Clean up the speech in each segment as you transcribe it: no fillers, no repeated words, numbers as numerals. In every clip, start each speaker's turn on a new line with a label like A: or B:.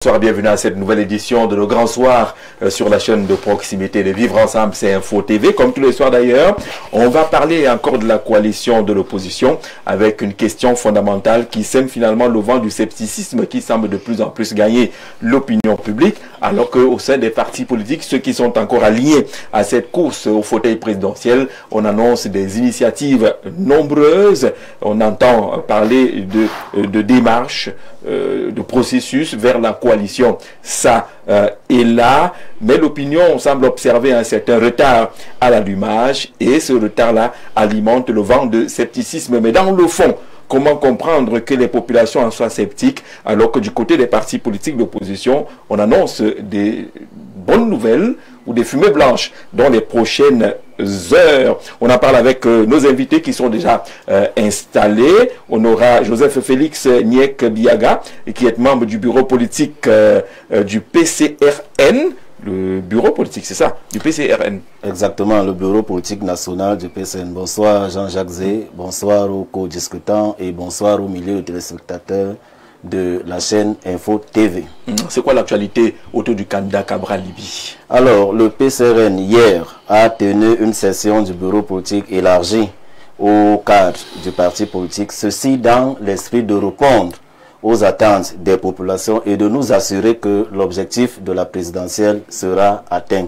A: Bonsoir, bienvenue à cette nouvelle édition de Le Grand Soir sur la chaîne de proximité de Vivre Ensemble, c'est Info TV. Comme tous les soirs d'ailleurs, on va parler encore de la coalition de l'opposition avec une question fondamentale qui sème finalement le vent du scepticisme qui semble de plus en plus gagner l'opinion publique, alors qu'au sein des partis politiques, ceux qui sont encore alliés à cette course au fauteuil présidentiel, on annonce des initiatives nombreuses, on entend parler de démarches, de processus vers la coalition. Ça est là, mais l'opinion semble observer un certain retard à l'allumage et ce retard-là alimente le vent de scepticisme. Mais dans le fond, comment comprendre que les populations en soient sceptiques alors que du côté des partis politiques d'opposition, on annonce des bonnes nouvelles ou des fumées blanches dans les prochaines heures. On en parle avec nos invités qui sont déjà installés. On aura Joseph Félix Niek Biaga, qui est membre du bureau politique du PCRN. Le bureau politique, c'est ça, du PCRN.
B: Exactement, le bureau politique national du PCRN. Bonsoir Jean-Jacques Zé, bonsoir aux co-discutants et bonsoir aux milliers de téléspectateurs de la chaîne Info TV.
A: C'est quoi l'actualité autour du candidat Cabral Libye?
B: Alors, le PCRN hier a tenu une session du bureau politique élargie au cadre du parti politique, ceci dans l'esprit de répondre aux attentes des populations et de nous assurer que l'objectif de la présidentielle sera atteint.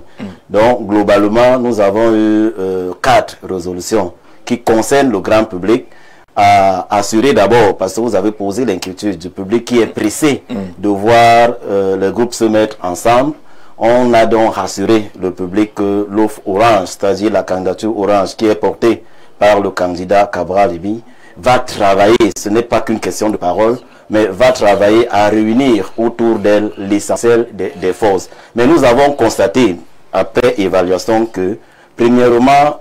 B: Donc, globalement, nous avons eu 4 résolutions qui concernent le grand public, à assurer d'abord, parce que vous avez posé l'inquiétude du public qui est pressé de voir les groupes se mettre ensemble. On a donc rassuré le public que l'offre orange, c'est-à-dire la candidature orange qui est portée par le candidat Cabral Libye, va travailler, ce n'est pas qu'une question de parole, mais va travailler à réunir autour d'elle l'essentiel des forces. Mais nous avons constaté, après évaluation, que, premièrement,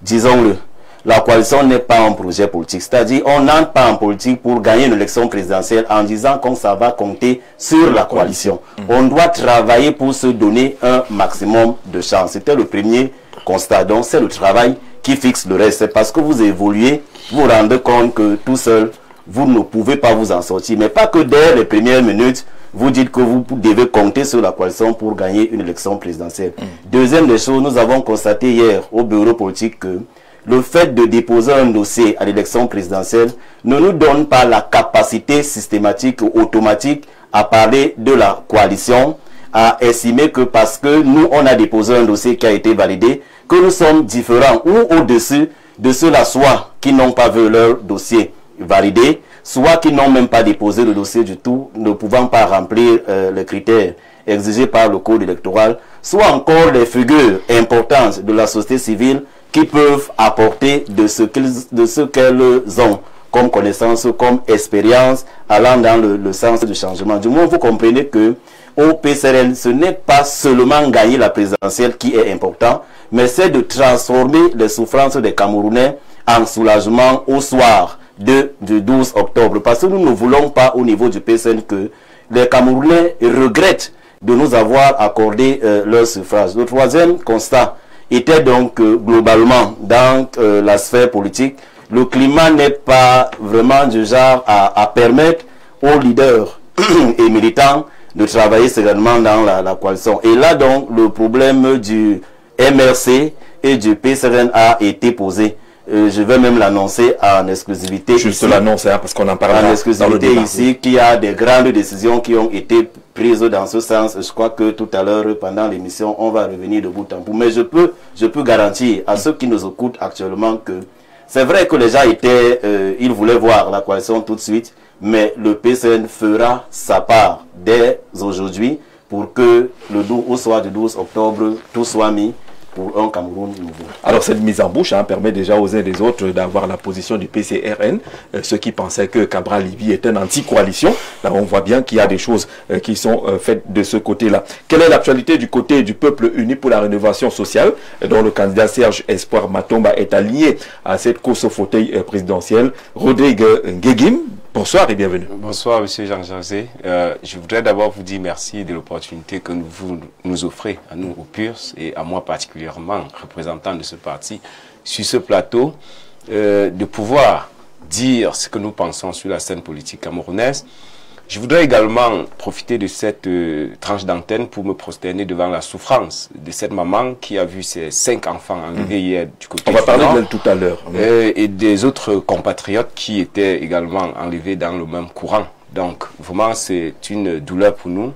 B: disons-le, la coalition n'est pas un projet politique. C'est-à-dire, on n'entre pas en politique pour gagner une élection présidentielle en disant qu'on ça va compter sur la coalition. On doit travailler pour se donner un maximum de chance. C'était le premier constat. Donc, c'est le travail qui fixe le reste. C'est parce que vous évoluez, vous vous rendez compte que tout seul, vous ne pouvez pas vous en sortir. Mais pas que dès les premières minutes, vous dites que vous devez compter sur la coalition pour gagner une élection présidentielle. Deuxième des choses, nous avons constaté hier au bureau politique que le fait de déposer un dossier à l'élection présidentielle ne nous donne pas la capacité systématique ou automatique à parler de la coalition, à estimer que parce que nous, on a déposé un dossier qui a été validé, que nous sommes différents ou au-dessus de ceux-là, soit qui n'ont pas vu leur dossier validé, soit qui n'ont même pas déposé le dossier du tout, ne pouvant pas remplir les critères exigés par le code électoral, soit encore les figures importantes de la société civile qui peuvent apporter de ce qu'elles ont comme connaissance, comme expérience, allant dans le sens du changement. Du moins, vous comprenez que au PCRN, ce n'est pas seulement gagner la présidentielle qui est important, mais c'est de transformer les souffrances des Camerounais en soulagement au soir du 12 octobre. Parce que nous ne voulons pas au niveau du PCRN que les Camerounais regrettent de nous avoir accordé leur suffrage. Le troisième constat était donc globalement dans la sphère politique, le climat n'est pas vraiment du genre à permettre aux leaders et militants de travailler sereinement dans la coalition. Et là donc, le problème du MRC et du PCRN a été posé. Je vais même l'annoncer en exclusivité.
A: Juste l'annoncer, parce qu'on en parle
B: en exclusivité ici, qu'il y a des grandes décisions qui ont été prises dans ce sens. Je crois que tout à l'heure, pendant l'émission, on va revenir de bout en bout. Mais je peux garantir à ceux qui nous écoutent actuellement que c'est vrai que les gens étaient, ils voulaient voir la coalition tout de suite, mais le PCN fera sa part dès aujourd'hui pour que au soir du 12 octobre, tout soit mis pour un Cameroun nouveau.
A: Alors cette mise en bouche permet déjà aux uns et des autres d'avoir la position du PCRN, ceux qui pensaient que Cabral Libye est une anti-coalition. Là on voit bien qu'il y a des choses qui sont faites de ce côté-là. Quelle est l'actualité du côté du peuple uni pour la rénovation sociale, dont le candidat Serge Espoir Matomba est allié à cette course au fauteuil présidentiel? Rodrigue Nguegim, bonsoir et bienvenue.
C: Bonsoir monsieur Jean-José. Je voudrais d'abord vous dire merci de l'opportunité que vous nous offrez, à nous au PURS et à moi particulièrement, représentant de ce parti, sur ce plateau, de pouvoir dire ce que nous pensons sur la scène politique camerounaise. Je voudrais également profiter de cette tranche d'antenne pour me prosterner devant la souffrance de cette maman qui a vu ses 5 enfants enlevés hier du côté
A: On va parler d'elle tout à l'heure.
C: Et des autres compatriotes qui étaient également enlevés dans le même courant. Donc, vraiment, c'est une douleur pour nous.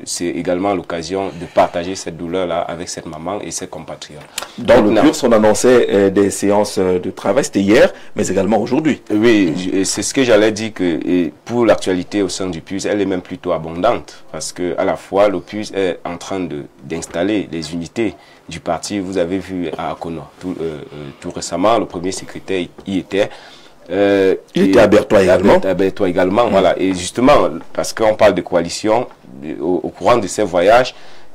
C: C'est également l'occasion de partager cette douleur-là avec cette maman et ses compatriotes.
A: Dans le PURS, on annonçait des séances de travail, c'était hier, mais également aujourd'hui.
C: Oui, c'est ce que j'allais dire, que pour l'actualité au sein du PURS, elle est même plutôt abondante. Parce que à la fois, le PURS est en train d'installer les unités du parti. Vous avez vu à Akono, tout récemment, le premier secrétaire y était.
A: Il était à Bertois également.
C: À Bertois également, voilà. Et justement, parce qu'on parle de coalition, au courant de ces voyages,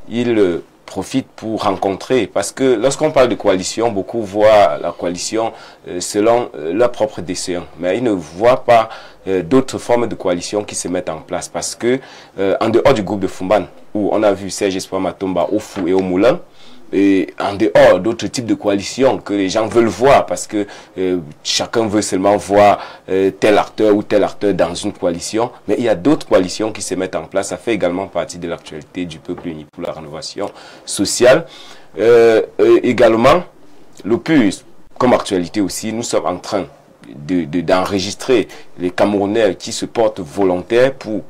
C: il profite pour rencontrer. Parce que lorsqu'on parle de coalition, beaucoup voient la coalition selon leur propre dessein. Mais ils ne voient pas d'autres formes de coalition qui se mettent en place. Parce que, en dehors du groupe de Fumban, où on a vu Serge Espoir Matomba au Fou et au Moulin, et en dehors d'autres types de coalitions que les gens veulent voir, parce que chacun veut seulement voir tel acteur ou tel acteur dans une coalition, mais il y a d'autres coalitions qui se mettent en place. Ça fait également partie de l'actualité du peuple uni pour la rénovation sociale. Également, le PURS, comme actualité aussi, nous sommes en train d'enregistrer les Camerounais qui se portent volontaires pour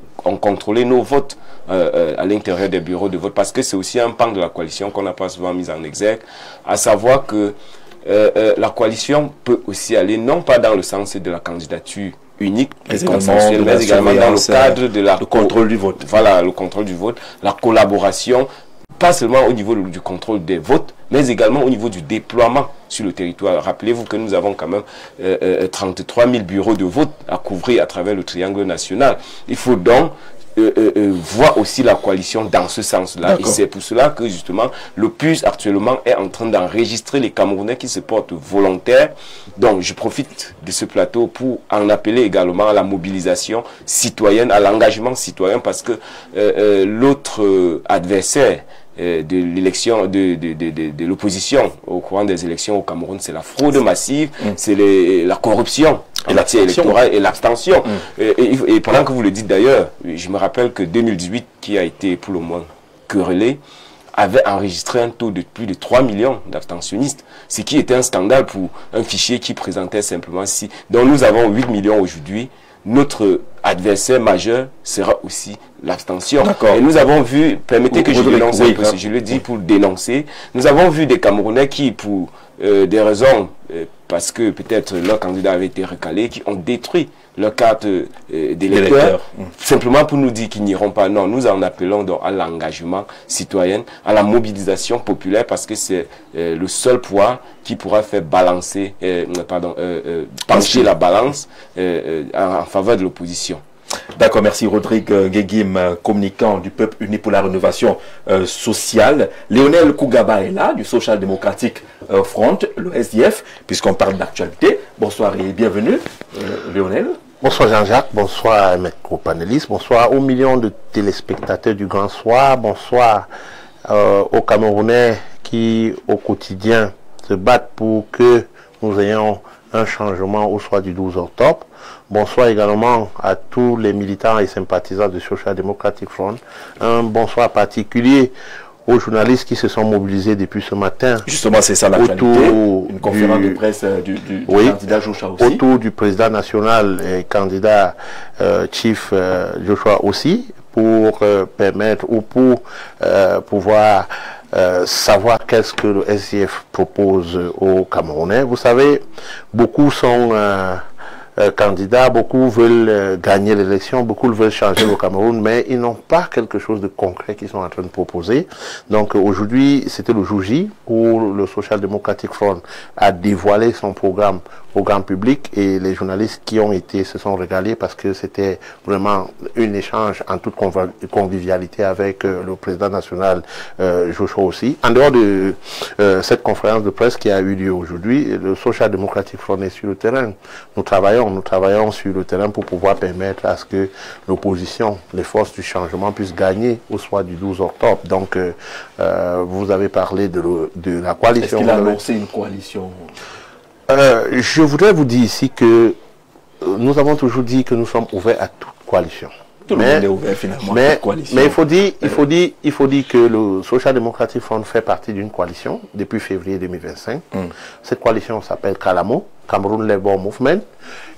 C: contrôler nos votes à l'intérieur des bureaux de vote, parce que c'est aussi un pan de la coalition qu'on n'a pas souvent mis en exergue, à savoir que la coalition peut aussi aller non pas dans le sens de la candidature unique et consensuelle, mais également dans le cadre de le
A: contrôle du vote.
C: Voilà, le contrôle du vote, la collaboration, pas seulement au niveau du contrôle des votes, mais également au niveau du déploiement sur le territoire. Rappelez-vous que nous avons quand même 33 000 bureaux de vote à couvrir à travers le triangle national. Il faut donc voir aussi la coalition dans ce sens-là. Et c'est pour cela que justement le PURS actuellement est en train d'enregistrer les Camerounais qui se portent volontaires. Donc je profite de ce plateau pour en appeler également à la mobilisation citoyenne, à l'engagement citoyen, parce que l'autre adversaire de l'élection de l'opposition au courant des élections au Cameroun, c'est la fraude massive, c'est la corruption en matière électorale et l'abstention. Et pendant que vous le dites d'ailleurs, je me rappelle que 2018, qui a été pour le moins querellé, avait enregistré un taux de plus de 3 millions d'abstentionnistes, ce qui était un scandale pour un fichier qui présentait simplement 6. Donc nous avons 8 millions aujourd'hui. Notre adversaire majeur sera aussi l'abstention. Et nous avons vu, permettez que je dénonce un peu, si je le dis pour dénoncer, nous avons vu des Camerounais qui, pour des raisons, parce que peut-être leur candidat avait été recalé, qui ont détruit leur carte d'électeur, simplement pour nous dire qu'ils n'iront pas. Non, nous en appelons donc à l'engagement citoyen, à la mobilisation populaire, parce que c'est le seul poids qui pourra faire balancer, pencher la balance en faveur de l'opposition.
A: D'accord, merci Rodrigue Guéguim, communicant du Peuple Uni pour la Rénovation Sociale. Lionel Kougaba est là, du Social Democratic Front, le SDF, puisqu'on parle d'actualité. Bonsoir et bienvenue, Lionel.
D: Bonsoir Jean-Jacques, bonsoir à mes co-panélistes, bonsoir aux millions de téléspectateurs du Grand Soir, bonsoir aux Camerounais qui au quotidien se battent pour que nous ayons un changement au soir du 12 octobre. Bonsoir également à tous les militants et sympathisants du Social Democratic Front. Un bonsoir particulier aux journalistes qui se sont mobilisés depuis ce matin.
A: Justement, c'est ça l'actualité. Une conférence de presse du candidat Joshua aussi.
D: Autour du président national et candidat Chief Joshua aussi, pour permettre ou pour pouvoir savoir qu'est-ce que le SDF propose aux Camerounais. Vous savez, beaucoup sont candidats, beaucoup veulent gagner l'élection, beaucoup veulent changer le Cameroun, mais ils n'ont pas quelque chose de concret qu'ils sont en train de proposer. Donc aujourd'hui, c'était le jour J où le Social Democratic Front a dévoilé son programme au grand public et les journalistes qui ont été se sont régalés parce que c'était vraiment un échange en toute convivialité avec le président national Joshua aussi. En dehors de cette conférence de presse qui a eu lieu aujourd'hui, le Social Democratic Front est sur le terrain. Nous travaillons sur le terrain pour pouvoir permettre à ce que l'opposition, les forces du changement puissent gagner au soir du 12 octobre. Donc, vous avez parlé de la coalition.
A: Est-ce qu'il a annoncé une coalition?
D: Je voudrais vous dire ici que nous avons toujours dit que nous sommes ouverts à toute coalition.
A: Tout le monde est ouvert finalement à cette coalition.
D: Mais il faut dire que le Social Democratic Front fait partie d'une coalition depuis février 2025. Cette coalition s'appelle CALAMO, Cameroon Labour Movement.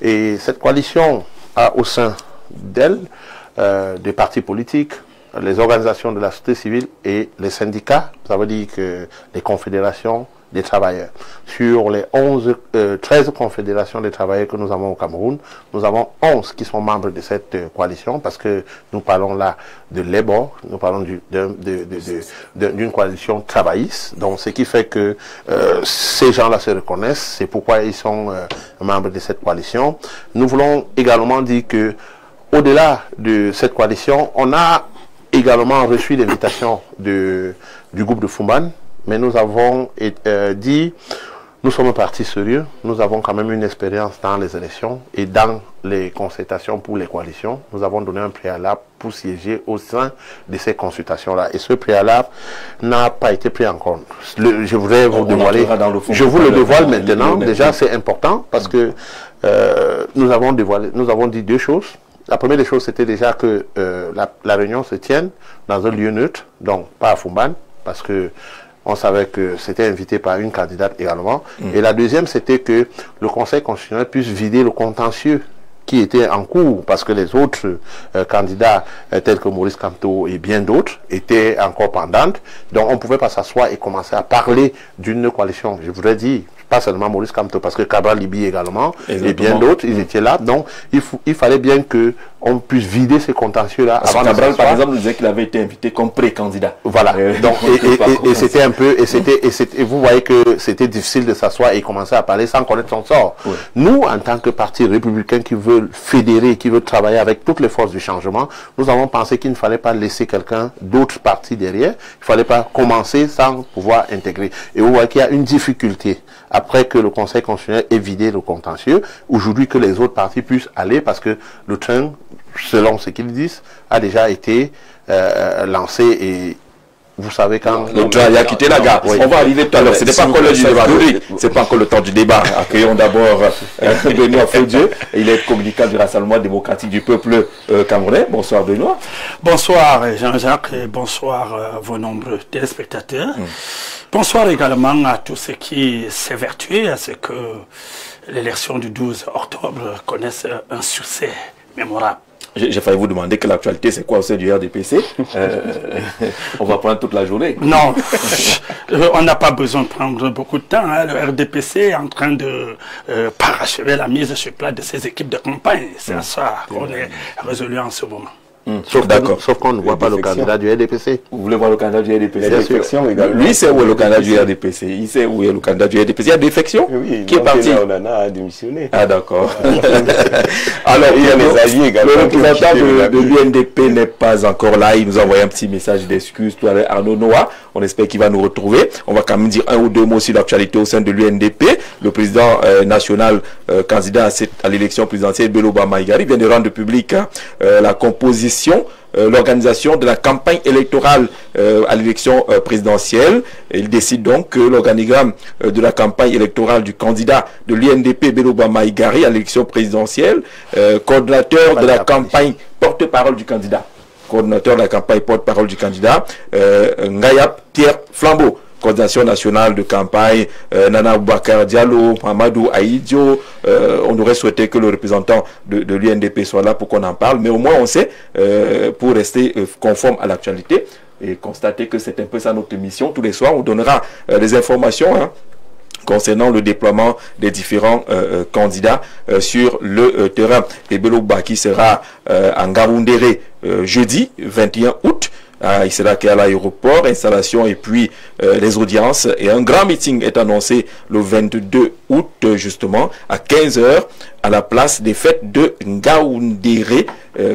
D: Et cette coalition a au sein d'elle des partis politiques, les organisations de la société civile et les syndicats, ça veut dire que les confédérations des travailleurs. Sur les 13 confédérations des travailleurs que nous avons au Cameroun, nous avons 11 qui sont membres de cette coalition parce que nous parlons là de Labour, nous parlons d'une coalition travailliste. Donc ce qui fait que ces gens-là se reconnaissent, c'est pourquoi ils sont membres de cette coalition. Nous voulons également dire que au-delà de cette coalition, on a également reçu l'invitation du groupe de Fumban, mais nous avons dit, nous sommes un parti sérieux, nous avons quand même une expérience dans les élections et dans les consultations pour les coalitions. Nous avons donné un préalable pour siéger au sein de ces consultations-là. Et ce préalable n'a pas été pris en compte. Je voudrais vous dévoiler, je vous le dévoile maintenant. Déjà, c'est important parce que nous avons dit deux choses. La première des choses, c'était déjà que la réunion se tienne dans un lieu neutre, donc pas à Fumban, parce que on savait que c'était invité par une candidate également. Et la deuxième, c'était que le Conseil constitutionnel puisse vider le contentieux qui était en cours, parce que les autres candidats, tels que Maurice Kamto et bien d'autres, étaient encore pendantes. Donc on ne pouvait pas s'asseoir et commencer à parler d'une coalition. Je voudrais dire, pas seulement Maurice Kamto, parce que Cabral Libi également, et bien d'autres, ils étaient là. Donc il fallait bien que on puisse vider ces contentieux-là.
A: Avant Cabral, par exemple, nous disait qu'il avait été invité comme pré-candidat.
D: Voilà. Donc, et c'était un peu, et vous voyez que c'était difficile de s'asseoir et commencer à parler sans connaître son sort. Oui. Nous, en tant que parti républicain qui veut fédérer, qui veut travailler avec toutes les forces du changement, nous avons pensé qu'il ne fallait pas laisser quelqu'un d'autres partis derrière. Il ne fallait pas commencer sans pouvoir intégrer. Et vous voyez qu'il y a une difficulté après que le Conseil constitutionnel ait vidé le contentieux, aujourd'hui que les autres partis puissent aller parce que le train, selon ce qu'ils disent, a déjà été lancé et vous savez quand...
A: Le train a quitté la gare. On va arriver tout à l'heure. Ce n'est pas encore le débat. C'est pas encore le temps du débat. Accueillons d'abord Benoît Fodieu. Il est communicant du Rassemblement démocratique du peuple camerounais. Bonsoir Benoît.
E: Bonsoir Jean-Jacques et bonsoir vos nombreux téléspectateurs. Bonsoir également à tous ceux qui s'évertuent à ce que l'élection du 12 octobre connaisse un succès mémorable.
A: J'ai failli vous demander que l'actualité c'est quoi au sein du RDPC. On va prendre toute la journée.
E: Non, on n'a pas besoin de prendre beaucoup de temps. Hein. Le RDPC est en train de parachever la mise sur place de ses équipes de campagne. C'est à ça qu'on est résolu en ce moment.
D: Sauf qu'on ne voit pas le candidat du RDPC.
A: Vous voulez voir le candidat du RDPC? Lui, c'est où est le candidat du RDPC? Il sait où est le candidat du RDPC. Il y a défection. Oui, qui est parti?
C: On en a démissionné.
A: Ah d'accord. Alors, il y a les alliés également. Le représentant de l'UNDP n'est pas encore là. Il nous a envoyé un petit message d'excuse tout à l'heure. Arnaud Noah. On espère qu'il va nous retrouver. On va quand même dire un ou deux mots sur l'actualité au sein de l'UNDP. Le président national candidat à l'élection présidentielle, Beloba Maïgari, vient de rendre public la composition, l'organisation de la campagne électorale à l'élection présidentielle. Il décide donc que l'organigramme de la campagne électorale du candidat de l'UNDP, Beloba Maïgari, à l'élection présidentielle, coordinateur de la campagne porte-parole du candidat. Coordinateur de la campagne porte-parole du candidat, Ngayap Pierre Flambeau. Coordination nationale de campagne, Nana Boubacar Diallo, Mamadou Aïdio. On aurait souhaité que le représentant de l'UNDP soit là pour qu'on en parle, mais au moins on sait, pour rester conforme à l'actualité et constater que c'est un peu ça notre mission. Tous les soirs, on donnera des informations concernant le déploiement des différents candidats sur le terrain. Et Beloba qui sera en Ngaoundéré jeudi 21 août. Il sera à l'aéroport, installation et puis les audiences. Et un grand meeting est annoncé le 22 août justement à 15 h à la place des fêtes de Ngaoundéré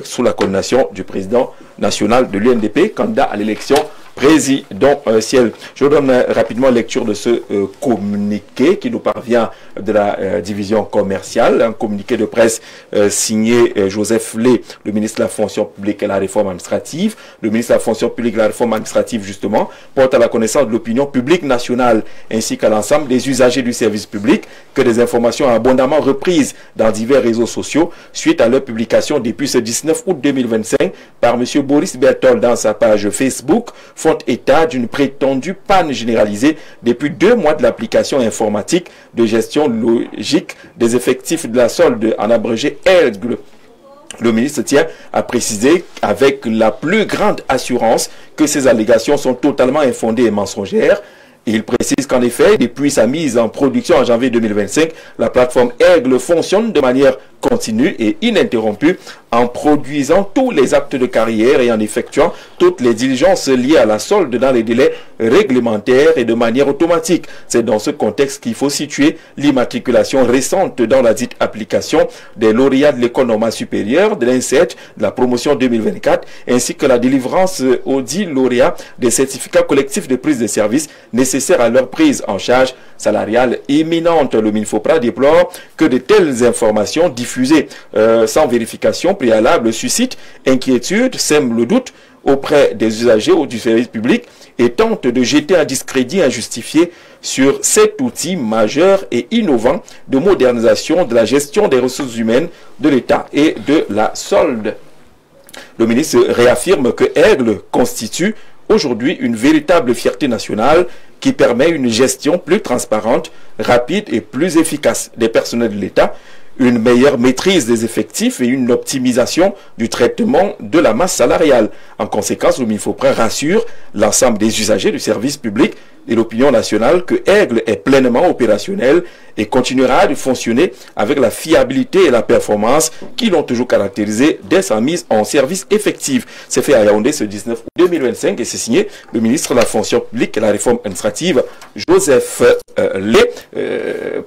A: sous la coordination du président national de l'UNDP, candidat à l'élection présidentielle. Je donne rapidement lecture de ce communiqué qui nous parvient de la division commerciale. Un communiqué de presse signé Joseph Lé, le ministre de la fonction publique et la réforme administrative. Le ministre de la fonction publique et la réforme administrative, justement, porte à la connaissance de l'opinion publique nationale ainsi qu'à l'ensemble des usagers du service public que des informations abondamment reprises dans divers réseaux sociaux suite à leur publication depuis ce 19 août 2025 par M. Boris Berthold dans sa page Facebook font état d'une prétendue panne généralisée depuis 2 mois de l'application informatique de gestion logique des effectifs de la solde, en abrégé Aigle. Le ministre tient à préciser avec la plus grande assurance que ces allégations sont totalement infondées et mensongères. Il précise qu'en effet, depuis sa mise en production en janvier 2025, la plateforme Aigle fonctionne de manière continue et ininterrompue en produisant tous les actes de carrière et en effectuant toutes les diligences liées à la solde dans les délais réglementaires et de manière automatique. C'est dans ce contexte qu'il faut situer l'immatriculation récente dans la dite application des lauréats de l'école normale supérieure, de l'INSET, de la promotion 2024, ainsi que la délivrance aux 10 lauréats des certificats collectifs de prise de service nécessaires à leur prise en charge salariale imminente. Le MINFOPRA déplore que de telles informations diffusées sans vérification préalable suscitent inquiétude, sèment le doute auprès des usagers ou du service public et tentent de jeter un discrédit injustifié sur cet outil majeur et innovant de modernisation de la gestion des ressources humaines de l'État et de la solde. Le ministre réaffirme que Aigle constitue aujourd'hui une véritable fierté nationale qui permet une gestion plus transparente, rapide et plus efficace des personnels de l'État, une meilleure maîtrise des effectifs et une optimisation du traitement de la masse salariale. En conséquence, le MINFOPRA rassure l'ensemble des usagers du service public et l'opinion nationale que Aigle est pleinement opérationnel et continuera de fonctionner avec la fiabilité et la performance qui l'ont toujours caractérisé dès sa mise en service effective. C'est fait à Yaoundé ce 19 août 2025 et c'est signé le ministre de la fonction publique et la réforme administrative, Joseph Lé,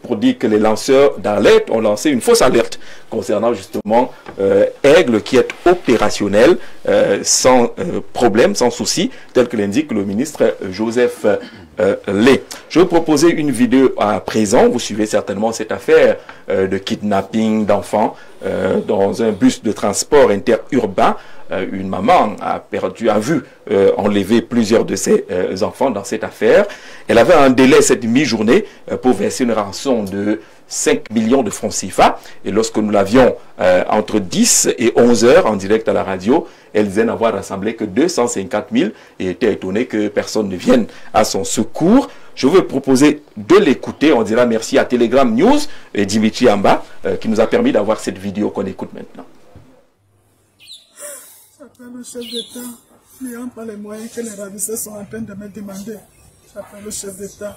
A: pour dire que les lanceurs d'alerte ont lancé une fausse alerte concernant justement Aigle qui est opérationnel sans problème, sans souci, tel que l'indique le ministre Joseph Lé. Je vais vous proposer une vidéo à présent. Vous suivez certainement cette affaire de kidnapping d'enfants dans un bus de transport interurbain. Une maman a vu enlever plusieurs de ses enfants dans cette affaire. Elle avait un délai cette mi-journée pour verser une rançon de 5 millions de francs CFA. Et lorsque nous l'avions entre 10 et 11 heures en direct à la radio, elle disait n'avoir rassemblé que 250 000 et était étonnée que personne ne vienne à son secours. Je veux proposer de l'écouter. On dira merci à Telegram News et Dimitri Amba qui nous a permis d'avoir cette vidéo qu'on écoute maintenant.
F: J'appelle le chef d'État, n'ayant pas les moyens que les ravisseurs sont en train de me demander. J'appelle le chef d'État.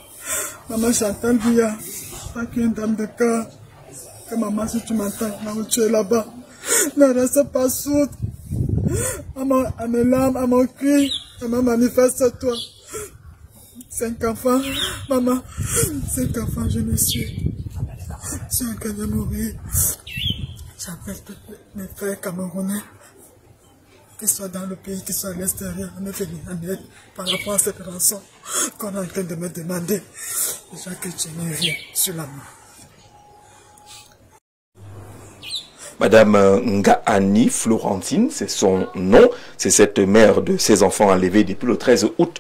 F: Maman Chantal Bia, pas qu'une dame de cœur. Que maman, si tu m'entends, maman, tu es là-bas. Ne reste pas sourde. À mes larmes, à mon cri, maman, manifeste-toi. 5 enfants, maman, 5 enfants, je me suis. J'ai un cas de mourir. J'appelle tous mes frères camerounais, qu'ils soient dans le pays, qu'ils soient à l'extérieur, à me venir en aide par rapport à cette rançon qu'on est en train de me demander. Déjà que tu n'es rien sur la main.
A: Madame Ngaani Florentine, c'est son nom. C'est cette mère de ses enfants enlevés depuis le 13 août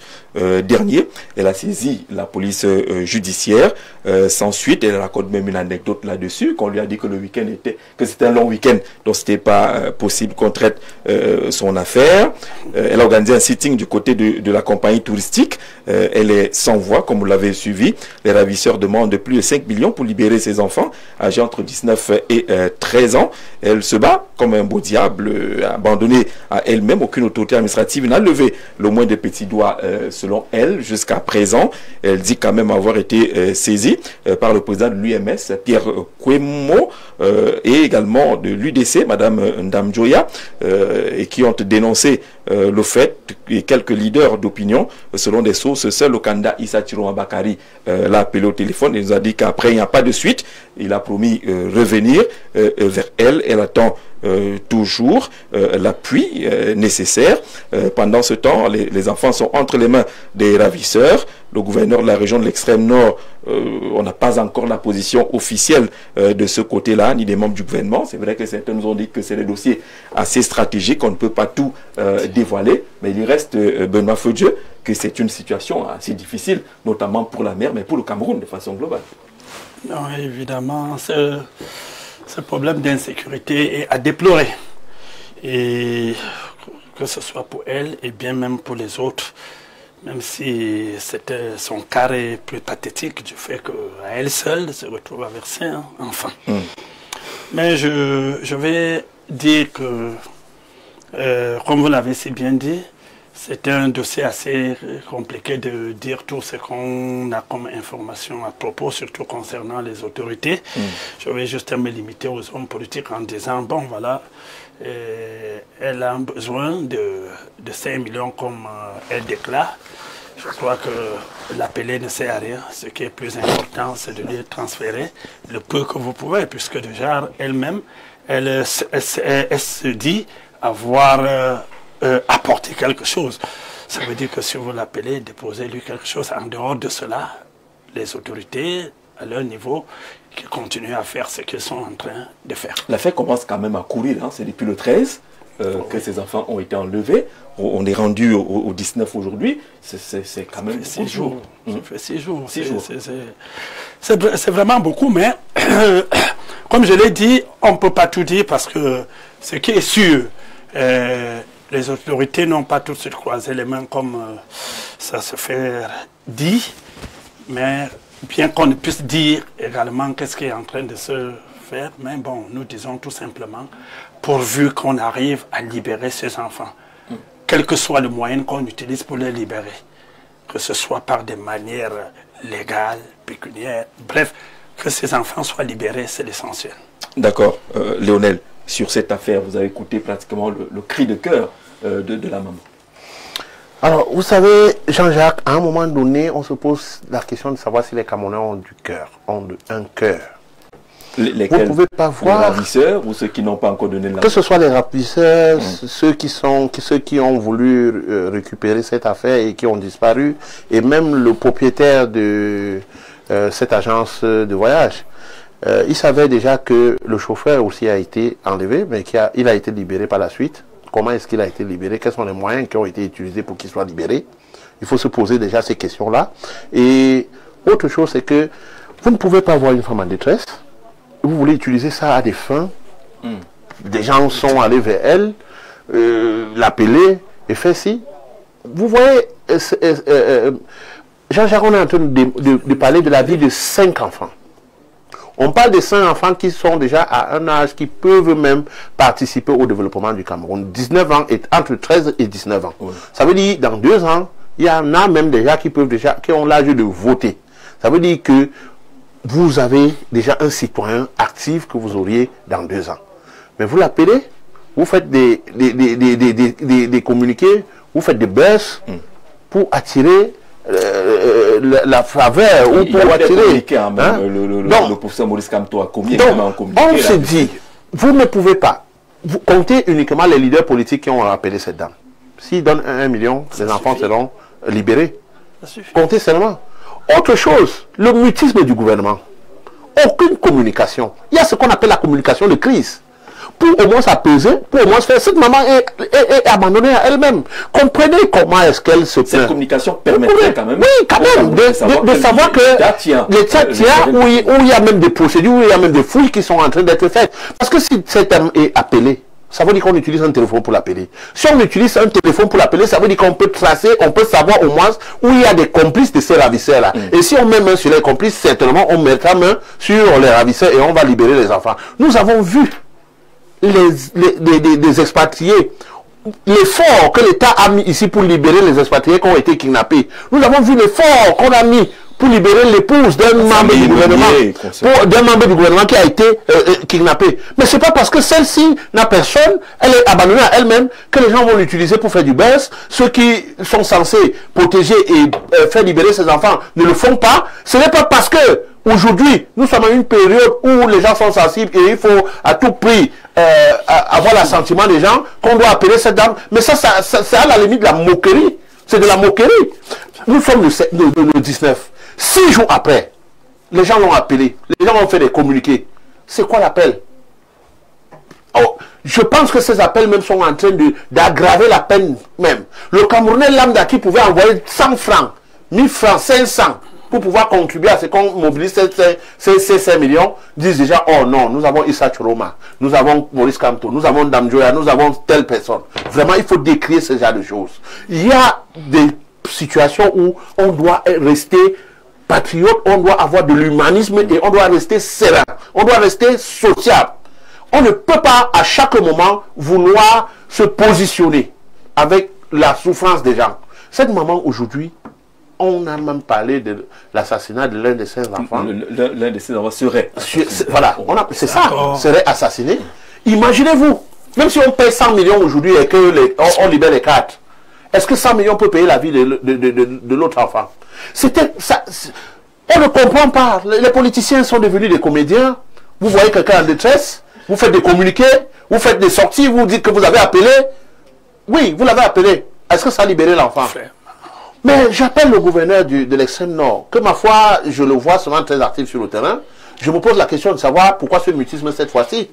A: dernier. Elle a saisi la police judiciaire sans suite. Elle raconte même une anecdote là-dessus, qu'on lui a dit que le week-end que c'était un long week-end, donc c'était pas possible qu'on traite son affaire. Elle a organisé un sitting du côté de la compagnie touristique. Elle est sans voix, comme vous l'avez suivi. Les ravisseurs demandent plus de 5 millions pour libérer ses enfants, âgés entre 19 et 13 ans. Elle se bat comme un beau diable, abandonnée à elle-même. Aucune autorité administrative n'a levé le moins des petits doigts selon elle jusqu'à présent. Elle dit quand même avoir été saisie par le président de l'UMS, Pierre Kwemo, et également de l'UDC, Madame Ndamjoya, et qui ont dénoncé le fait que quelques leaders d'opinion, selon des sources, seul Okanda Issa Chiroma Bakari l'a appelé au téléphone et nous a dit qu'après il n'y a pas de suite. Il a promis revenir vers elle. Elle attend toujours l'appui nécessaire. Pendant ce temps, les enfants sont entre les mains des ravisseurs. Le gouverneur de la région de l'extrême nord, on n'a pas encore la position officielle de ce côté-là, ni des membres du gouvernement. C'est vrai que certains nous ont dit que c'est des dossiers assez stratégiques, on ne peut pas tout dévoiler, mais il reste, Benoît Feu-Dieu, que c'est une situation assez difficile, notamment pour la mer, mais pour le Cameroun de façon globale.
E: Non, évidemment, ce problème d'insécurité est à déplorer. Et que ce soit pour elle et bien même pour les autres, même si son cas est plus pathétique du fait qu'à elle seule se retrouve à verser un enfant. Mais je vais dire que, comme vous l'avez si bien dit, c'est un dossier assez compliqué de dire tout ce qu'on a comme information à propos, surtout concernant les autorités. Je vais juste me limiter aux hommes politiques en disant, bon voilà, elle a besoin de 5 millions comme elle déclare. Je crois que l'appeler ne sert à rien. Ce qui est plus important, c'est de lui transférer le peu que vous pouvez, puisque déjà elle-même, elle se dit avoir apporté quelque chose. Ça veut dire que si vous l'appelez, déposez-lui quelque chose. En dehors de cela, les autorités, à leur niveau, qui continuent à faire ce qu'ils sont en train de faire.
A: L'affaire commence quand même à courir, hein. C'est depuis le 13 que ces enfants ont été enlevés. On est rendu au 19 aujourd'hui. C'est quand même
E: 6 jours. Ça fait 6 jours.
A: 6 jours.
E: C'est vraiment beaucoup, mais comme je l'ai dit, on ne peut pas tout dire parce que ce qui est sûr, les autorités n'ont pas tout de suite croisé les mains comme ça se fait dit, mais bien qu'on ne puisse dire également qu'est-ce qui est en train de se faire, mais bon, nous disons tout simplement, pourvu qu'on arrive à libérer ces enfants, quel que soit le moyen qu'on utilise pour les libérer, que ce soit par des manières légales, pécuniaires, bref, que ces enfants soient libérés, c'est l'essentiel.
A: D'accord. Lionel, sur cette affaire, vous avez écouté pratiquement le cri de cœur de la maman.
D: Alors, vous savez, Jean-Jacques, à un moment donné, on se pose la question de savoir si les Camerounais ont du cœur, ont un cœur. Vous ne pouvez pas voir...
A: Les ravisseurs ou ceux qui n'ont pas encore donné l'argent? Que
D: ce soit les ravisseurs, ceux qui ont voulu récupérer cette affaire et qui ont disparu, et même le propriétaire de cette agence de voyage. Il savait déjà que le chauffeur aussi a été enlevé, mais il a été libéré par la suite. Comment est-ce qu'il a été libéré? Quels sont les moyens qui ont été utilisés pour qu'il soit libéré? Il faut se poser déjà ces questions-là. Et autre chose, c'est que vous ne pouvez pas voir une femme en détresse. Vous voulez utiliser ça à des fins. Des gens sont allés vers elle, l'appeler et faire ci. Vous voyez, Jean-Jacques, on est en train de parler de la vie de 5 enfants. On parle de 5 enfants qui sont déjà à un âge qui peuvent même participer au développement du Cameroun. 19 ans, et entre 13 et 19 ans. Oui. Ça veut dire dans 2 ans, il y en a même déjà qui ont l'âge de voter. Ça veut dire que vous avez déjà un citoyen actif que vous auriez dans 2 ans. Mais vous l'appelez, vous faites des communiqués, vous faites des buzz pour attirer la faveur ou pour attirer.
A: Le professeur Maurice Kamto a communiqué.
D: On se dit, vous ne pouvez pas. Vous comptez uniquement les leaders politiques qui ont appelé cette dame. S'ils donnent 1 million, les enfants seront libérés. Comptez seulement. Autre chose, le mutisme du gouvernement. Aucune communication. Il y a ce qu'on appelle la communication de crise. Pour au moins s'apaiser, pour au moins faire. Cette maman est abandonnée à elle-même. Comprenez comment est-ce qu'elle se plaint.
A: Cette communication permettrait quand même.
D: Oui, quand même, de savoir que l'État tient, où il y a même des procédures, où il y a même des fouilles qui sont en train d'être faites. Parce que si cet homme est appelé, ça veut dire qu'on utilise un téléphone pour l'appeler. Si on utilise un téléphone pour l'appeler, ça veut dire qu'on peut tracer, on peut savoir au moins où il y a des complices de ces ravisseurs-là. Et si on met main sur les complices, certainement on mettra main sur les ravisseurs et on va libérer les enfants. Nous avons vu les expatriés, l'effort que l'État a mis ici pour libérer les expatriés qui ont été kidnappés. Nous avons vu l'effort qu'on a mis pour libérer l'épouse d'un membre du gouvernement, qui a été kidnappé. Mais c'est pas parce que celle-ci n'a personne, elle est abandonnée à elle-même, que les gens vont l'utiliser pour faire du buzz. Ceux qui sont censés protéger et faire libérer ces enfants ne le font pas. Ce n'est pas parce que Aujourd'hui, nous sommes à une période où les gens sont sensibles et il faut à tout prix avoir l'assentiment des gens qu'on doit appeler cette dame. Mais ça c'est à la limite de la moquerie. C'est de la moquerie. Nous sommes le 19. 6 jours après, les gens l'ont appelé. Les gens ont fait des communiqués. C'est quoi l'appel? Oh, je pense que ces appels même sont en train d'aggraver la peine même. Le Camerounais lambda qui pouvait envoyer 100 francs, 1000 francs, 500 pour pouvoir contribuer à ce qu'on mobilise ces 5 millions, disent déjà, oh non, nous avons Issa Choroma, nous avons Maurice Kamto, nous avons Dame Joya, nous avons telle personne. Vraiment, il faut décrire ce genre de choses. Il y a des situations où on doit rester patriote, on doit avoir de l'humanisme et on doit rester serein, on doit rester sociable. On ne peut pas à chaque moment vouloir se positionner avec la souffrance des gens. Cette maman aujourd'hui, on a même parlé de l'assassinat de l'un de ses enfants.
A: L'un de ses enfants serait.
D: Voilà, c'est ça, serait assassiné. Imaginez-vous, même si on paye 100 millions aujourd'hui et qu'on libère les cartes, est-ce que 100 millions peut payer la vie de l'autre enfant? On ne comprend pas. Les politiciens sont devenus des comédiens. Vous voyez quelqu'un en détresse, vous faites des communiqués, vous faites des sorties, vous dites que vous avez appelé. Oui, vous l'avez appelé. Est-ce que ça a libéré l'enfant? Mais j'appelle le gouverneur de l'extrême nord, que ma foi, je le vois souvent très actif sur le terrain. Je me pose la question de savoir pourquoi ce mutisme cette fois-ci.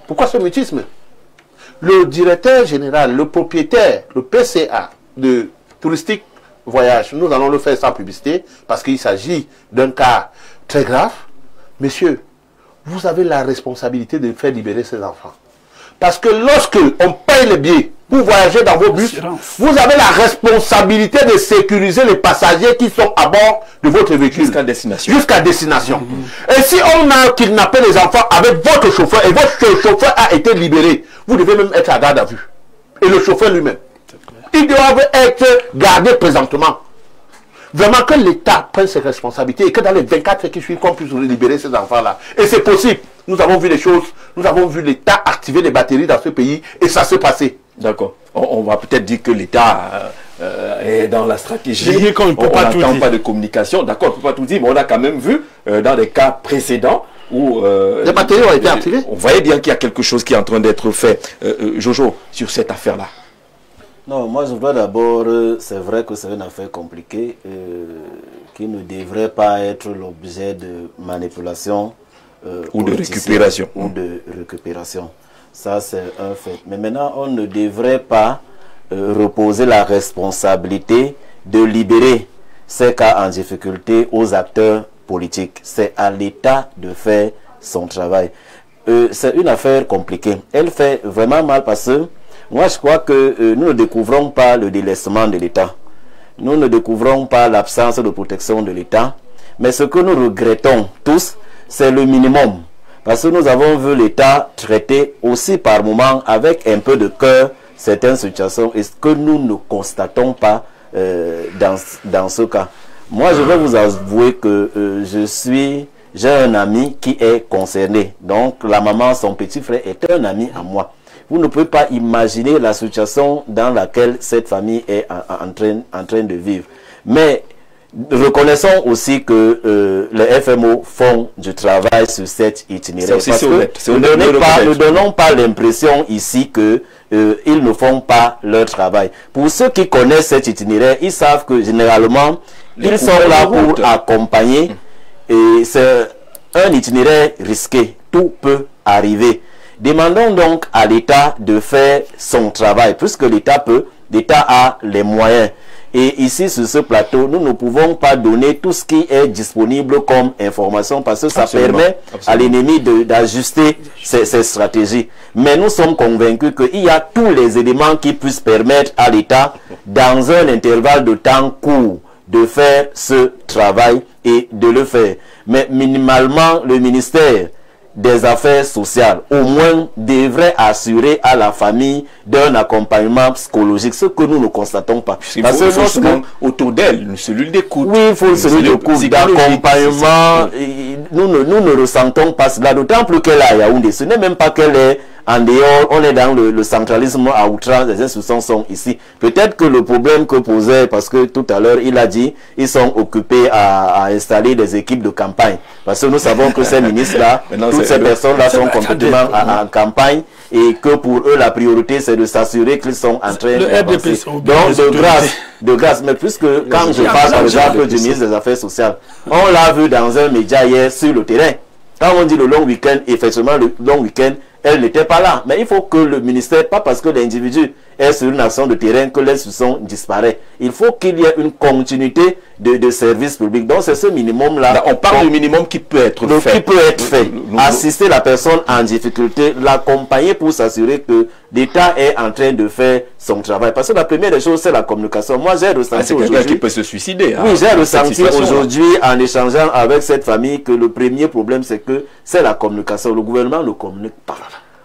D: Pourquoi ce mutisme? Le directeur général, le propriétaire, le PCA de Touristique Voyage, nous allons le faire sans publicité parce qu'il s'agit d'un cas très grave. Messieurs, vous avez la responsabilité de faire libérer ces enfants. Parce que lorsque on paye les billets pour voyager dans vos bus, vous avez la responsabilité de sécuriser les passagers qui sont à bord de votre véhicule. Jusqu'à destination. Jusqu'à destination. Et si on a kidnappé les enfants avec votre chauffeur et votre chauffeur a été libéré, vous devez même être à garde à vue. Et le chauffeur lui-même. Ils doivent être gardés présentement. Vraiment que l'État prenne ses responsabilités et que dans les 24 heures qui suivent, qu'on puisse libérer ces enfants-là. Et c'est possible. Nous avons vu les choses. Nous avons vu l'État activer les batteries dans ce pays et ça s'est passé.
A: D'accord. On va peut-être dire que l'État est dans la stratégie.
E: On
A: n'attend pas de communication. D'accord, on ne peut pas tout dire, mais on a quand même vu dans les cas précédents où
D: les batteries ont été activées.
A: On voyait bien qu'il y a quelque chose qui est en train d'être fait. Jojo, sur cette affaire-là.
B: Non, moi je voudrais d'abord, c'est vrai que c'est une affaire compliquée qui ne devrait pas être l'objet de manipulation
A: ou de récupération.
B: Ou de récupération. Ça c'est un fait. Mais maintenant on ne devrait pas reposer la responsabilité de libérer ces cas en difficulté aux acteurs politiques. C'est à l'État de faire son travail. C'est une affaire compliquée. Elle fait vraiment mal parce que moi, je crois que nous ne découvrons pas le délaissement de l'État. Nous ne découvrons pas l'absence de protection de l'État. Mais ce que nous regrettons tous, c'est le minimum. Parce que nous avons vu l'État traiter aussi par moments avec un peu de cœur certaines situations. Et ce que nous ne constatons pas dans ce cas. Moi, je vais vous avouer que j'ai un ami qui est concerné. Donc, la maman, son petit frère, est un ami à moi. Vous ne pouvez pas imaginer la situation dans laquelle cette famille est en train de vivre. Mais reconnaissons aussi que les FMO font du travail sur cet itinéraire. Parce que ne donnons pas l'impression ici que ils ne font pas leur travail. Pour ceux qui connaissent cet itinéraire, ils savent que généralement, ils sont là pour accompagner. Et c'est un itinéraire risqué. Tout peut arriver. Demandons donc à l'État de faire son travail, puisque l'État a les moyens. Et ici, sur ce plateau, nous ne pouvons pas donner tout ce qui est disponible comme information, parce que ça permet à l'ennemi d'ajuster ses stratégies. Mais nous sommes convaincus qu'il y a tous les éléments qui puissent permettre à l'État, dans un intervalle de temps court, de faire ce travail et de le faire. Mais minimalement, le ministère des Affaires sociales, au moins, devrait assurer à la famille d'un accompagnement psychologique, ce que nous ne constatons pas.
A: Parce que autour d'elle, une cellule d'écoute.
B: Oui, il faut une cellule d'écoute, d'accompagnement. Nous ne ressentons pas cela, d'autant plus qu'elle est à Yaoundé. Ce n'est même pas qu'elle est en dehors, on est dans le centralisme à outrance, les institutions sont ici. Peut-être que le problème que posait, parce que tout à l'heure, il a dit, ils sont occupés à installer des équipes de campagne. Parce que nous savons que ces ministres-là, toutes ces personnes-là sont complètement en campagne et que pour eux, la priorité, c'est de s'assurer qu'ils sont en train d'avancer. Donc, de grâce, mais puisque quand je parle, par exemple, du ministre des Affaires sociales, on l'a vu dans un média hier sur le terrain. Quand on dit le long week-end, effectivement, le long week-end, elle n'était pas là. Mais il faut que le ministère, pas parce que l'individu est sur une action de terrain que l'institution disparaît. Il faut qu'il y ait une continuité de services publics. Donc c'est ce minimum-là.
A: On parle du minimum qui peut être fait.
B: Qui peut être fait. Assister la personne en difficulté, l'accompagner pour s'assurer que l'État est en train de faire son travail. Parce que la première des choses, c'est la communication. Moi, j'ai ressenti aujourd'hui...
A: C'est quelqu'un qui peut se suicider.
B: Oui, j'ai ressenti aujourd'hui, en échangeant avec cette famille, que le premier problème, c'est que c'est la communication. Le gouvernement ne communique pas.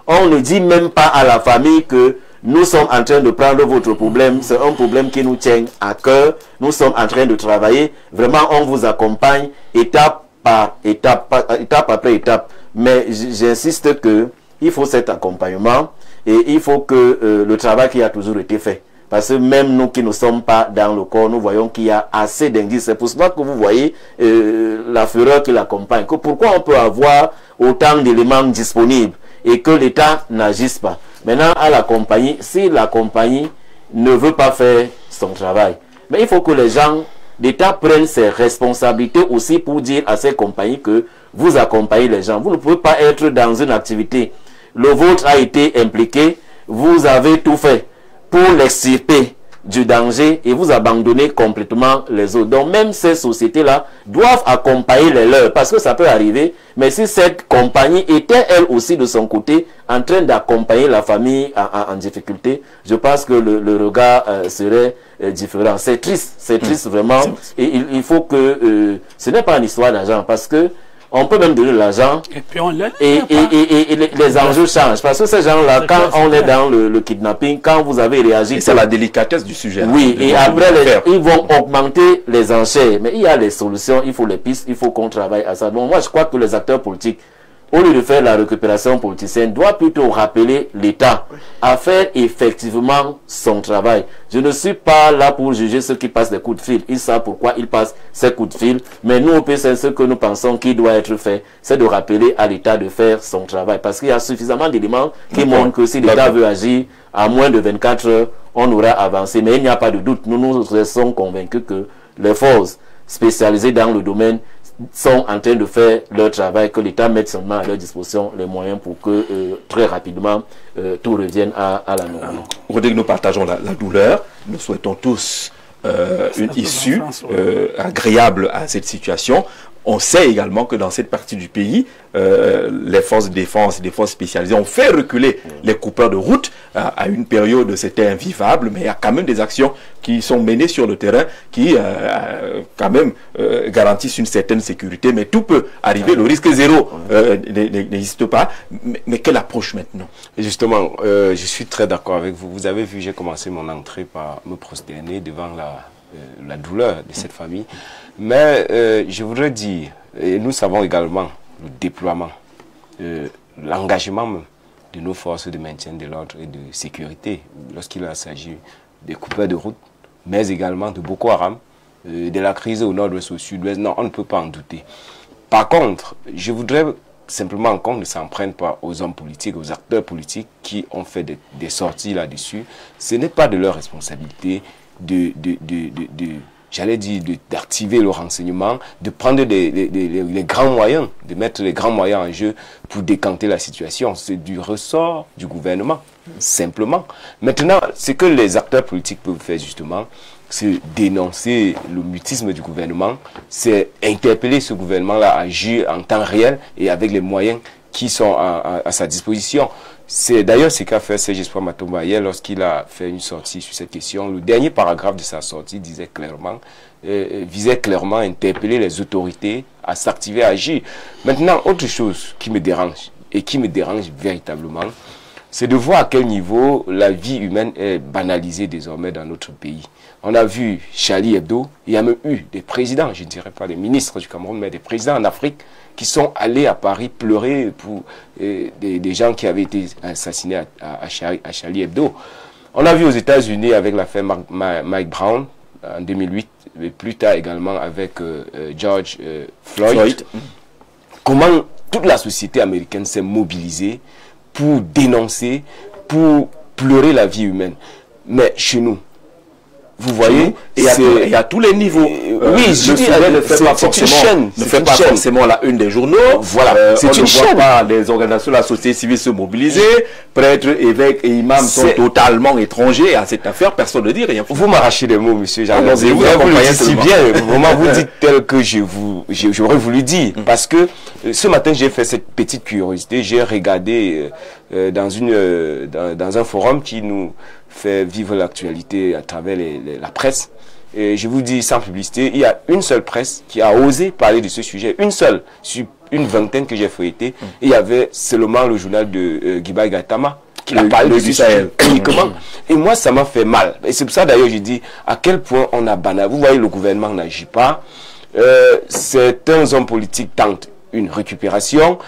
B: On ne dit même pas à la famille que nous sommes en train de prendre votre problème. C'est un problème qui nous tient à cœur. Nous sommes en train de travailler. Vraiment, on vous accompagne étape par étape, étape après étape. Mais j'insiste que il faut cet accompagnement et il faut que le travail qui a toujours été fait. Parce que même nous qui ne sommes pas dans le corps, nous voyons qu'il y a assez d'indices. C'est pour cela que vous voyez la fureur qui l'accompagne. Pourquoi on peut avoir autant d'éléments disponibles et que l'État n'agisse pas. Maintenant, à la compagnie, si la compagnie ne veut pas faire son travail, mais il faut que les gens, l'État prenne ses responsabilités aussi pour dire à ces compagnies que vous accompagnez les gens. Vous ne pouvez pas être dans une activité. Le vôtre a été impliqué, vous avez tout fait pour l'extirper du danger et vous abandonnez complètement les autres. Donc même ces sociétés-là doivent accompagner les leurs parce que ça peut arriver. Mais si cette compagnie était elle aussi de son côté en train d'accompagner la famille en difficulté, je pense que le regard serait différent. C'est triste vraiment. Et il faut que ce n'est pas une histoire d'argent parce que on peut même donner l'argent et puis les enjeux changent. Parce que ces gens-là, quand on est dans le kidnapping, quand vous avez réagi...
A: C'est la délicatesse du sujet.
B: Oui, et après, ils vont augmenter les enchères. Mais il y a les solutions, il faut les pistes, il faut qu'on travaille à ça. Donc moi, je crois que les acteurs politiques, au lieu de faire la récupération politicienne, doivent plutôt rappeler l'État à faire effectivement son travail. Je ne suis pas là pour juger ceux qui passent des coups de fil. Ils savent pourquoi ils passent ces coups de fil. Mais nous, au PCN, ce que nous pensons qui doit être fait, c'est de rappeler à l'État de faire son travail. Parce qu'il y a suffisamment d'éléments qui montrent que si l'État veut agir, à moins de 24 heures, on aura avancé. Mais il n'y a pas de doute. Nous restons convaincus que les forces spécialisées dans le domaine sont en train de faire leur travail, que l'État mette seulement à leur disposition les moyens pour que très rapidement tout revienne à la normale.
A: Rodrigue, nous partageons la douleur, nous souhaitons tous une issue agréable à cette situation. On sait également que dans cette partie du pays, les forces de défense, les forces spécialisées ont fait reculer les coupeurs de route. À une période, c'était invivable, mais il y a quand même des actions qui sont menées sur le terrain qui, quand même, garantissent une certaine sécurité. Mais tout peut arriver, le risque zéro n'existe pas. Mais quelle approche maintenant?
C: Et justement, je suis très d'accord avec vous. Vous avez vu, j'ai commencé mon entrée par me prosterner devant la douleur de cette famille. Mais je voudrais dire, et nous savons également le déploiement, l'engagement même de nos forces de maintien de l'ordre et de sécurité lorsqu'il s'agit des coupeurs de route, mais également de Boko Haram, de la crise au nord-ouest, au sud-ouest. Non, on ne peut pas en douter. Par contre, je voudrais simplement qu'on ne s'en prenne pas aux hommes politiques, aux acteurs politiques qui ont fait des sorties là-dessus. Ce n'est pas de leur responsabilité j'allais dire, d'activer le renseignement, de prendre les grands moyens, de mettre les grands moyens en jeu pour décanter la situation. C'est du ressort du gouvernement, simplement. Maintenant, ce que les acteurs politiques peuvent faire justement, c'est dénoncer le mutisme du gouvernement, c'est interpeller ce gouvernement-là à agir en temps réel et avec les moyens qui sont à sa disposition. C'est d'ailleurs ce qu'a fait Serge Espoir Matomba hier lorsqu'il a fait une sortie sur cette question. Le dernier paragraphe de sa sortie disait clairement, visait clairement à interpeller les autorités à s'activer, à agir. Maintenant, autre chose qui me dérange, et qui me dérange véritablement, c'est de voir à quel niveau la vie humaine est banalisée désormais dans notre pays. On a vu Charlie Hebdo, il y a même eu des présidents, je ne dirais pas des ministres du Cameroun, mais des présidents en Afrique qui sont allés à Paris pleurer pour des gens qui avaient été assassinés à Charlie Hebdo. On a vu aux États-Unis avec l'affaire Mike Brown en 2008, mais plus tard également avec George Floyd. Comment toute la société américaine s'est mobilisée pour dénoncer, pour pleurer la vie humaine. Mais chez nous, vous voyez,
A: et à tous les niveaux.
C: Oui, je dis,
A: ne fait pas forcément la une des journaux.
C: Voilà, c'est une chaîne.
A: On ne voit pas les organisations de la société civile se mobiliser. Prêtres, évêques et imams sont totalement étrangers à cette affaire. Personne ne dit rien.
C: Vous m'arrachez les mots, monsieur.
A: Vous
C: le dites si bien. Vraiment, vous dites tel que j'aurais voulu dire. Parce que ce matin, j'ai fait cette petite curiosité. J'ai regardé dans un forum qui nous fait vivre l'actualité à travers la presse. Et je vous dis sans publicité, il y a une seule presse qui a osé parler de ce sujet, une seule, sur une vingtaine que j'ai feuilleté. Il y avait seulement le journal de Guiba Gatama qui a parlé de ce sujet uniquement. Et moi, ça m'a fait mal. Et c'est pour ça d'ailleurs, je dis à quel point on a banal. Vous voyez, le gouvernement n'agit pas. Certains hommes politiques tentent une récupération.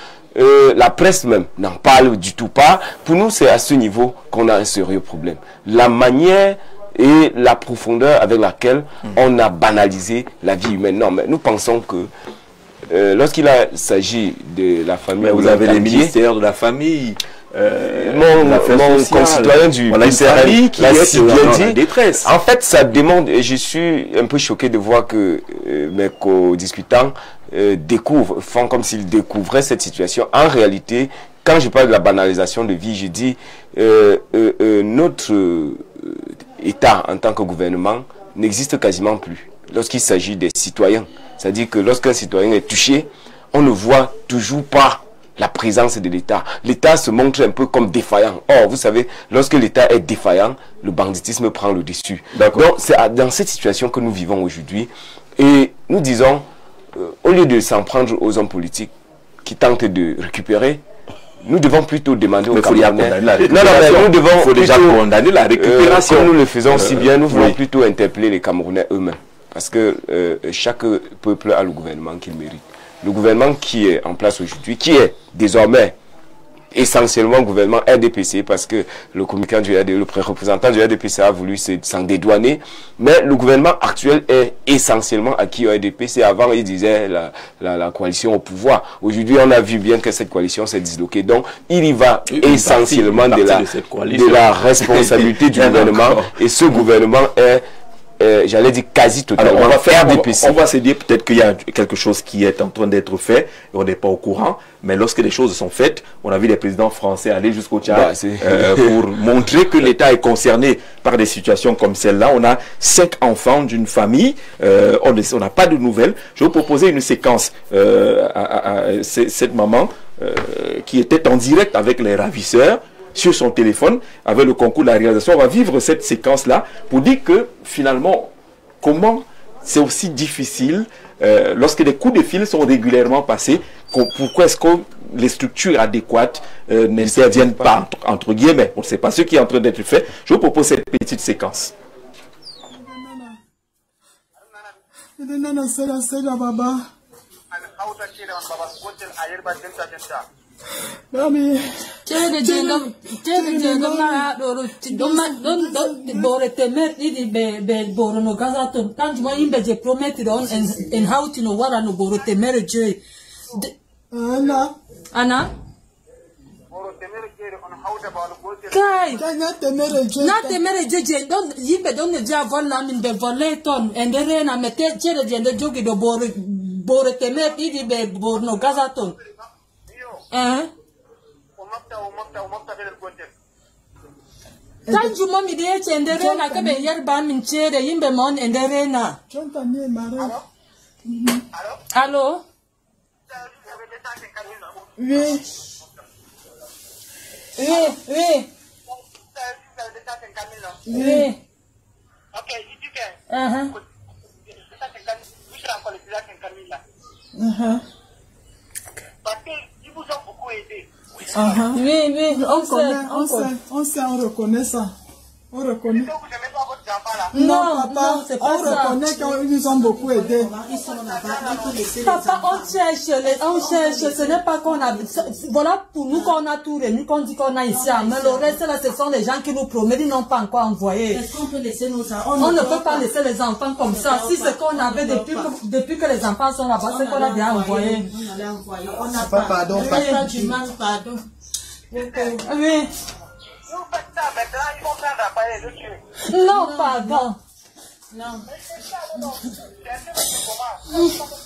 C: La presse même n'en parle du tout pas. Pour nous, c'est à ce niveau qu'on a un sérieux problème. La manière et la profondeur avec laquelle on a banalisé la vie humaine. Non, mais nous pensons que lorsqu'il s'agit de la famille...
A: Mais vous avez les ministères de la famille...
C: mon concitoyen du
A: PCRL qui est
C: en détresse. En fait, ça demande, et je suis un peu choqué de voir que mes co-discutants font comme s'ils découvraient cette situation. En réalité, quand je parle de la banalisation de vie, je dis notre État en tant que gouvernement n'existe quasiment plus lorsqu'il s'agit des citoyens. C'est-à-dire que lorsqu'un citoyen est touché, on ne voit toujours pas la présence de l'État. L'État se montre un peu comme défaillant. Or, vous savez, lorsque l'État est défaillant, le banditisme prend le dessus. Donc, c'est dans cette situation que nous vivons aujourd'hui. Et nous disons, au lieu de s'en prendre aux hommes politiques qui tentent de récupérer, nous devons plutôt demander aux Camerounais. Nous devons
A: déjà condamner la récupération.
C: Comme nous le faisons si bien, nous voulons plutôt interpeller les Camerounais eux-mêmes. Parce que chaque peuple a le gouvernement qu'il mérite. Le gouvernement qui est en place aujourd'hui, qui est désormais essentiellement gouvernement RDPC, parce que le communicant du RDPC, le représentant du RDPC a voulu s'en dédouaner, mais le gouvernement actuel est essentiellement acquis au RDPC. Avant, il disait la coalition au pouvoir. Aujourd'hui, on a vu bien que cette coalition s'est disloquée. Donc, il y va essentiellement de la responsabilité du gouvernement, et ce gouvernement est j'allais dire quasi totalement.
A: On va se dire peut-être qu'il y a quelque chose qui est en train d'être fait et on n'est pas au courant. Mais lorsque les choses sont faites, on a vu les présidents français aller jusqu'au Tchad pour montrer que l'État est concerné par des situations comme celle-là. On a 5 enfants d'une famille. On n'a pas de nouvelles. Je vais vous proposer une séquence à cette maman qui était en direct avec les ravisseurs sur son téléphone, avec le concours de la réalisation. On va vivre cette séquence-là pour dire que finalement, comment c'est aussi difficile lorsque des coups de fil sont régulièrement passés. Pourquoi est-ce que les structures adéquates n'interviennent pas, entre guillemets? On ne sait pas ce qui est en train d'être fait. Je vous propose cette petite séquence.
F: Mami, Anna. Kai, na temere jeje don yimbe don ne ja vola min be voleton endere na mete chere jende jogi do bore temer idi be borno gazaton. Tanju mami de chendere na ke be yerba min chere yimbe mon endere na. Allô? Oui. Oui. Oui.
G: Ok, il dit que...
F: Parce
G: qu'ils vous ont beaucoup aidé.
A: Oui,
H: Oui, oui,
F: On connaît, on reconnaît ça. On reconnaît.
H: Non, papa, c'est pas ça.
F: On reconnaît qu'ils nous ont beaucoup aidés.
H: Papa, on cherche, ce n'est pas qu'on a... Voilà pour nous qu'on a tout remis, qu'on dit qu'on a ici. Mais le reste, là, ce sont les gens qui nous promettent, ils n'ont pas encore envoyé.
I: Est-ce qu'on peut laisser nos enfants?
H: On ne peut pas laisser les enfants comme ça. Si ce qu'on avait depuis que les enfants sont là-bas, c'est qu'on a bien envoyé.
I: On allait envoyer. On n'a pas. Pardon, pardon.
H: Oui.
G: Vous faites ça maintenant, ils vont prendre l'appareil dessus.
H: Non, pardon.
I: Non.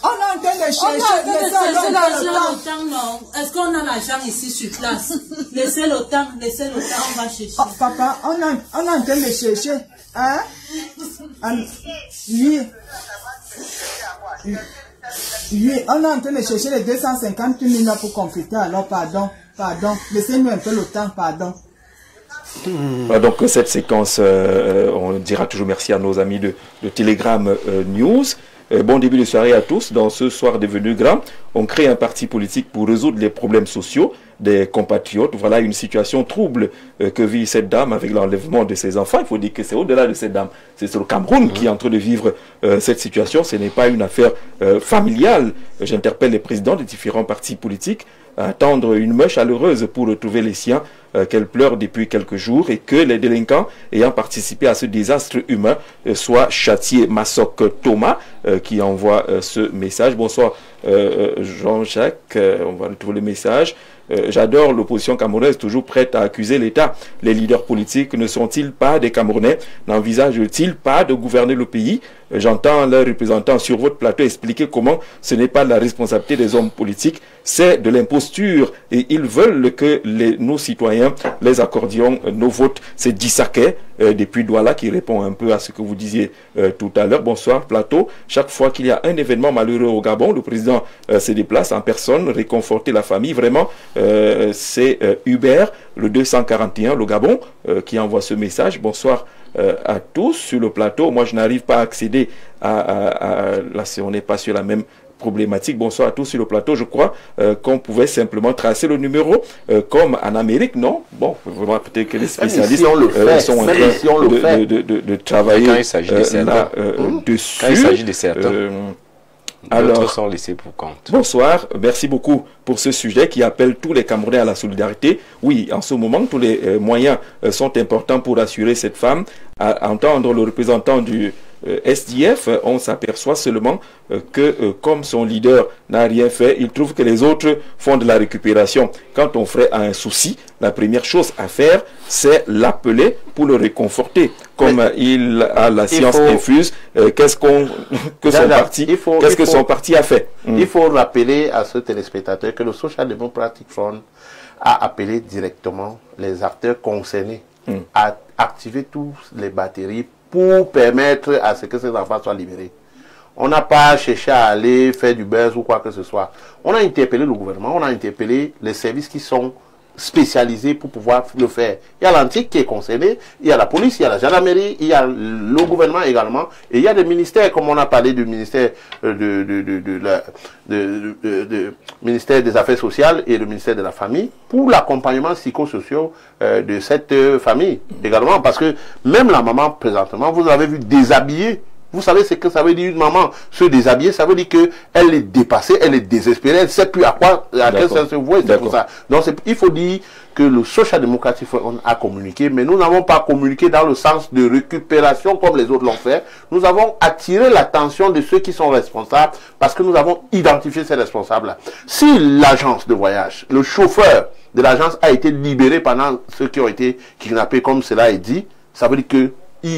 F: On a en train de chercher
I: l'argent, non. Est-ce qu'on a l'argent ici sur place? Laissez le temps, on va chercher.
F: Oh, papa, on est en train de chercher. Hein? Oui. Oui, on est en train de chercher les 250 000 là pour compléter. Alors, pardon. Laissez-nous un peu le temps, pardon.
A: Donc cette séquence, on dira toujours merci à nos amis de Telegram News. Bon début de soirée à tous. Dans ce soir devenu grand, on crée un parti politique pour résoudre les problèmes sociaux des compatriotes. Voilà une situation trouble que vit cette dame avec l'enlèvement de ses enfants. Il faut dire que c'est au-delà de cette dame. C'est le Cameroun qui est en train de vivre cette situation. Ce n'est pas une affaire familiale. J'interpelle les présidents des différents partis politiques à tendre une main chaleureuse pour retrouver les siens qu'elle pleure depuis quelques jours et que les délinquants ayant participé à ce désastre humain soient châtiés. Massok Thomas qui envoie ce message. Bonsoir Jean-Jacques, on va retrouver le message. J'adore l'opposition camerounaise toujours prête à accuser l'État. Les leaders politiques ne sont-ils pas des Camerounais? N'envisagent-ils pas de gouverner le pays? J'entends leurs représentants sur votre plateau expliquer comment ce n'est pas la responsabilité des hommes politiques, c'est de l'imposture. Et ils veulent que nos citoyens les accordions nos votes. C'est Dissaké depuis Douala qui répond un peu à ce que vous disiez tout à l'heure. Bonsoir plateau. Chaque fois qu'il y a un événement malheureux au Gabon, le président se déplace en personne, réconforter la famille. Vraiment, c'est Hubert, le 241, le Gabon, qui envoie ce message. Bonsoir à tous sur le plateau. Moi, je n'arrive pas à accéder là, on n'est pas sur la même problématique. Bonsoir à tous sur le plateau. Je crois qu'on pouvait simplement tracer le numéro comme en Amérique, non? Bon, vraiment peut-être que les spécialistes sont en train de travailler là-dessus.
C: Quand il s'agit de certains. Alors, sont laissés pour compte.
A: Bonsoir, merci beaucoup pour ce sujet qui appelle tous les Camerounais à la solidarité. Oui, en ce moment, tous les moyens sont importants pour assurer cette femme. À entendre le représentant du SDF, on s'aperçoit seulement que comme son leader n'a rien fait, il trouve que les autres font de la récupération. Quand on ferait un souci, la première chose à faire, c'est l'appeler pour le réconforter. Comme il a la science infuse, qu'est-ce que son parti a fait?
D: Il faut rappeler à ce téléspectateur que le Social Democratic Front a appelé directement les acteurs concernés à activer toutes les batteries pour permettre à ce que ces enfants soient libérés. On n'a pas cherché à aller faire du buzz ou quoi que ce soit. On a interpellé le gouvernement, on a interpellé les services qui sont spécialisés pour pouvoir le faire. Il y a l'antique qui est concerné, il y a la police, il y a la gendarmerie, il y a le gouvernement également, et il y a des ministères, comme on a parlé du ministère ministère des Affaires sociales et le ministère de la Famille, pour l'accompagnement psychosocial de cette famille également, parce que même la maman présentement, vous avez vu déshabiller. Vous savez ce que ça veut dire une maman se déshabiller, ça veut dire qu'elle est dépassée, elle est désespérée, elle ne sait plus à quel sens se vouer, c'est pour ça. Donc il faut dire que le Social Democratic Front a communiqué, mais nous n'avons pas communiqué dans le sens de récupération comme les autres l'ont fait. Nous avons attiré l'attention de ceux qui sont responsables parce que nous avons identifié ces responsables-là. Si l'agence de voyage, le chauffeur de l'agence a été libéré pendant ceux qui ont été kidnappés, comme cela est dit, ça veut dire qu'il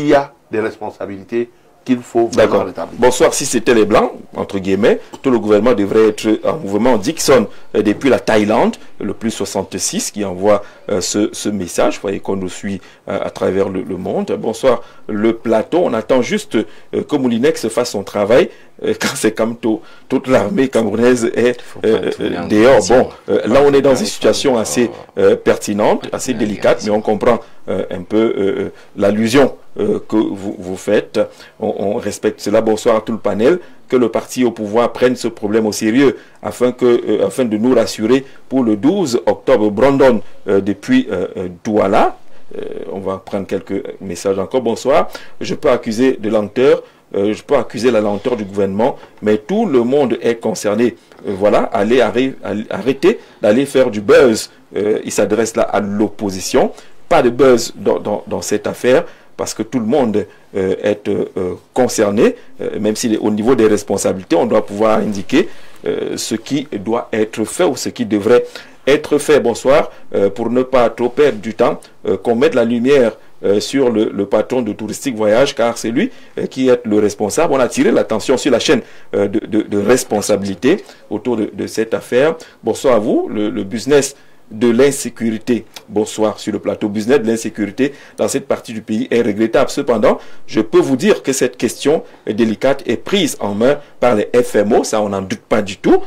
D: y a des responsabilités qu'il faut vraiment rétablir.
A: Bonsoir, si c'était les Blancs, entre guillemets, tout le gouvernement devrait être en mouvement. Dixon, depuis la Thaïlande, le plus 66, qui envoie ce message. Vous voyez qu'on nous suit à travers le monde. Bonsoir, le plateau. On attend juste que Moulinex fasse son travail. Quand c'est comme toute l'armée camerounaise est dehors. Bon, là on est dans une situation assez pertinente, assez délicate, mais on comprend un peu l'allusion que vous faites. On respecte cela. Bonsoir à tout le panel. que le parti au pouvoir prenne ce problème au sérieux afin de nous rassurer pour le 12 octobre. Brandon depuis Douala. On va prendre quelques messages encore. Bonsoir. Je peux accuser de lenteur. Je peux accuser la lenteur du gouvernement, mais tout le monde est concerné. Voilà, arrêtez d'aller faire du buzz. Il s'adresse là à l'opposition. Pas de buzz dans cette affaire, parce que tout le monde est concerné, même si au niveau des responsabilités, on doit pouvoir indiquer ce qui doit être fait ou ce qui devrait être fait. Bonsoir. Pour ne pas trop perdre du temps, qu'on mette la lumière sur le patron de Touristique Voyage, car c'est lui qui est le responsable. On a tiré l'attention sur la chaîne de responsabilité autour de cette affaire. Bonsoir à vous. Le business de l'insécurité, bonsoir sur le plateau, business de l'insécurité dans cette partie du pays est regrettable. Cependant, je peux vous dire que cette question délicate est prise en main par les FMO, ça on n'en doute pas du tout.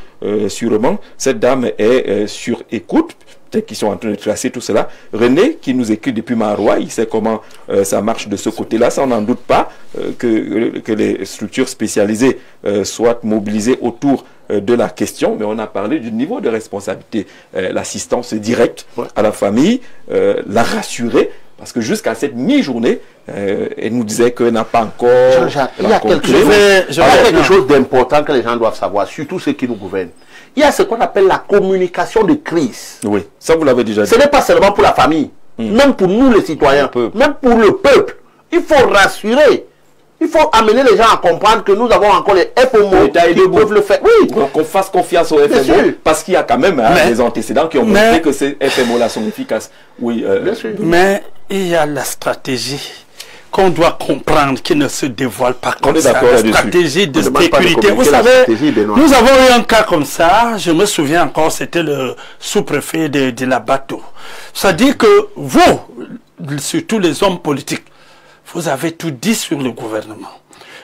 A: Sûrement, cette dame est sur écoute. Peut-être qu'ils sont en train de tracer tout cela. René, qui nous écrit depuis Marois, il sait comment ça marche de ce côté-là. Ça, on n'en doute pas que les structures spécialisées soient mobilisées autour de la question. Mais on a parlé du niveau de responsabilité. L'assistance directe à la famille, la rassurer. Parce que jusqu'à cette mi-journée, elle nous disait qu'elle n'a pas encore...
D: Il y a quelque chose d'important que les gens doivent savoir, surtout ceux qui nous gouvernent. Il y a ce qu'on appelle la communication de crise.
A: Oui, ça vous l'avez déjà dit.
D: Ce n'est pas seulement pour la famille, même pour nous les citoyens, même pour le peuple. Il faut rassurer. Il faut amener les gens à comprendre que nous avons encore les FMO qui peuvent le faire. Oui.
A: Donc qu'on fasse confiance aux FMO, parce qu'il y a quand même des antécédents qui ont montré que ces FMO-là sont efficaces. Oui,
D: bien sûr.
E: Mais il y a la stratégie qu'on doit comprendre, qui ne se dévoile pas comme ça. La stratégie de sécurité. Vous savez, nous avons eu un cas comme ça, je me souviens encore, c'était le sous-préfet de la Bateau. C'est-à-dire que vous, surtout les hommes politiques, vous avez tout dit sur le gouvernement.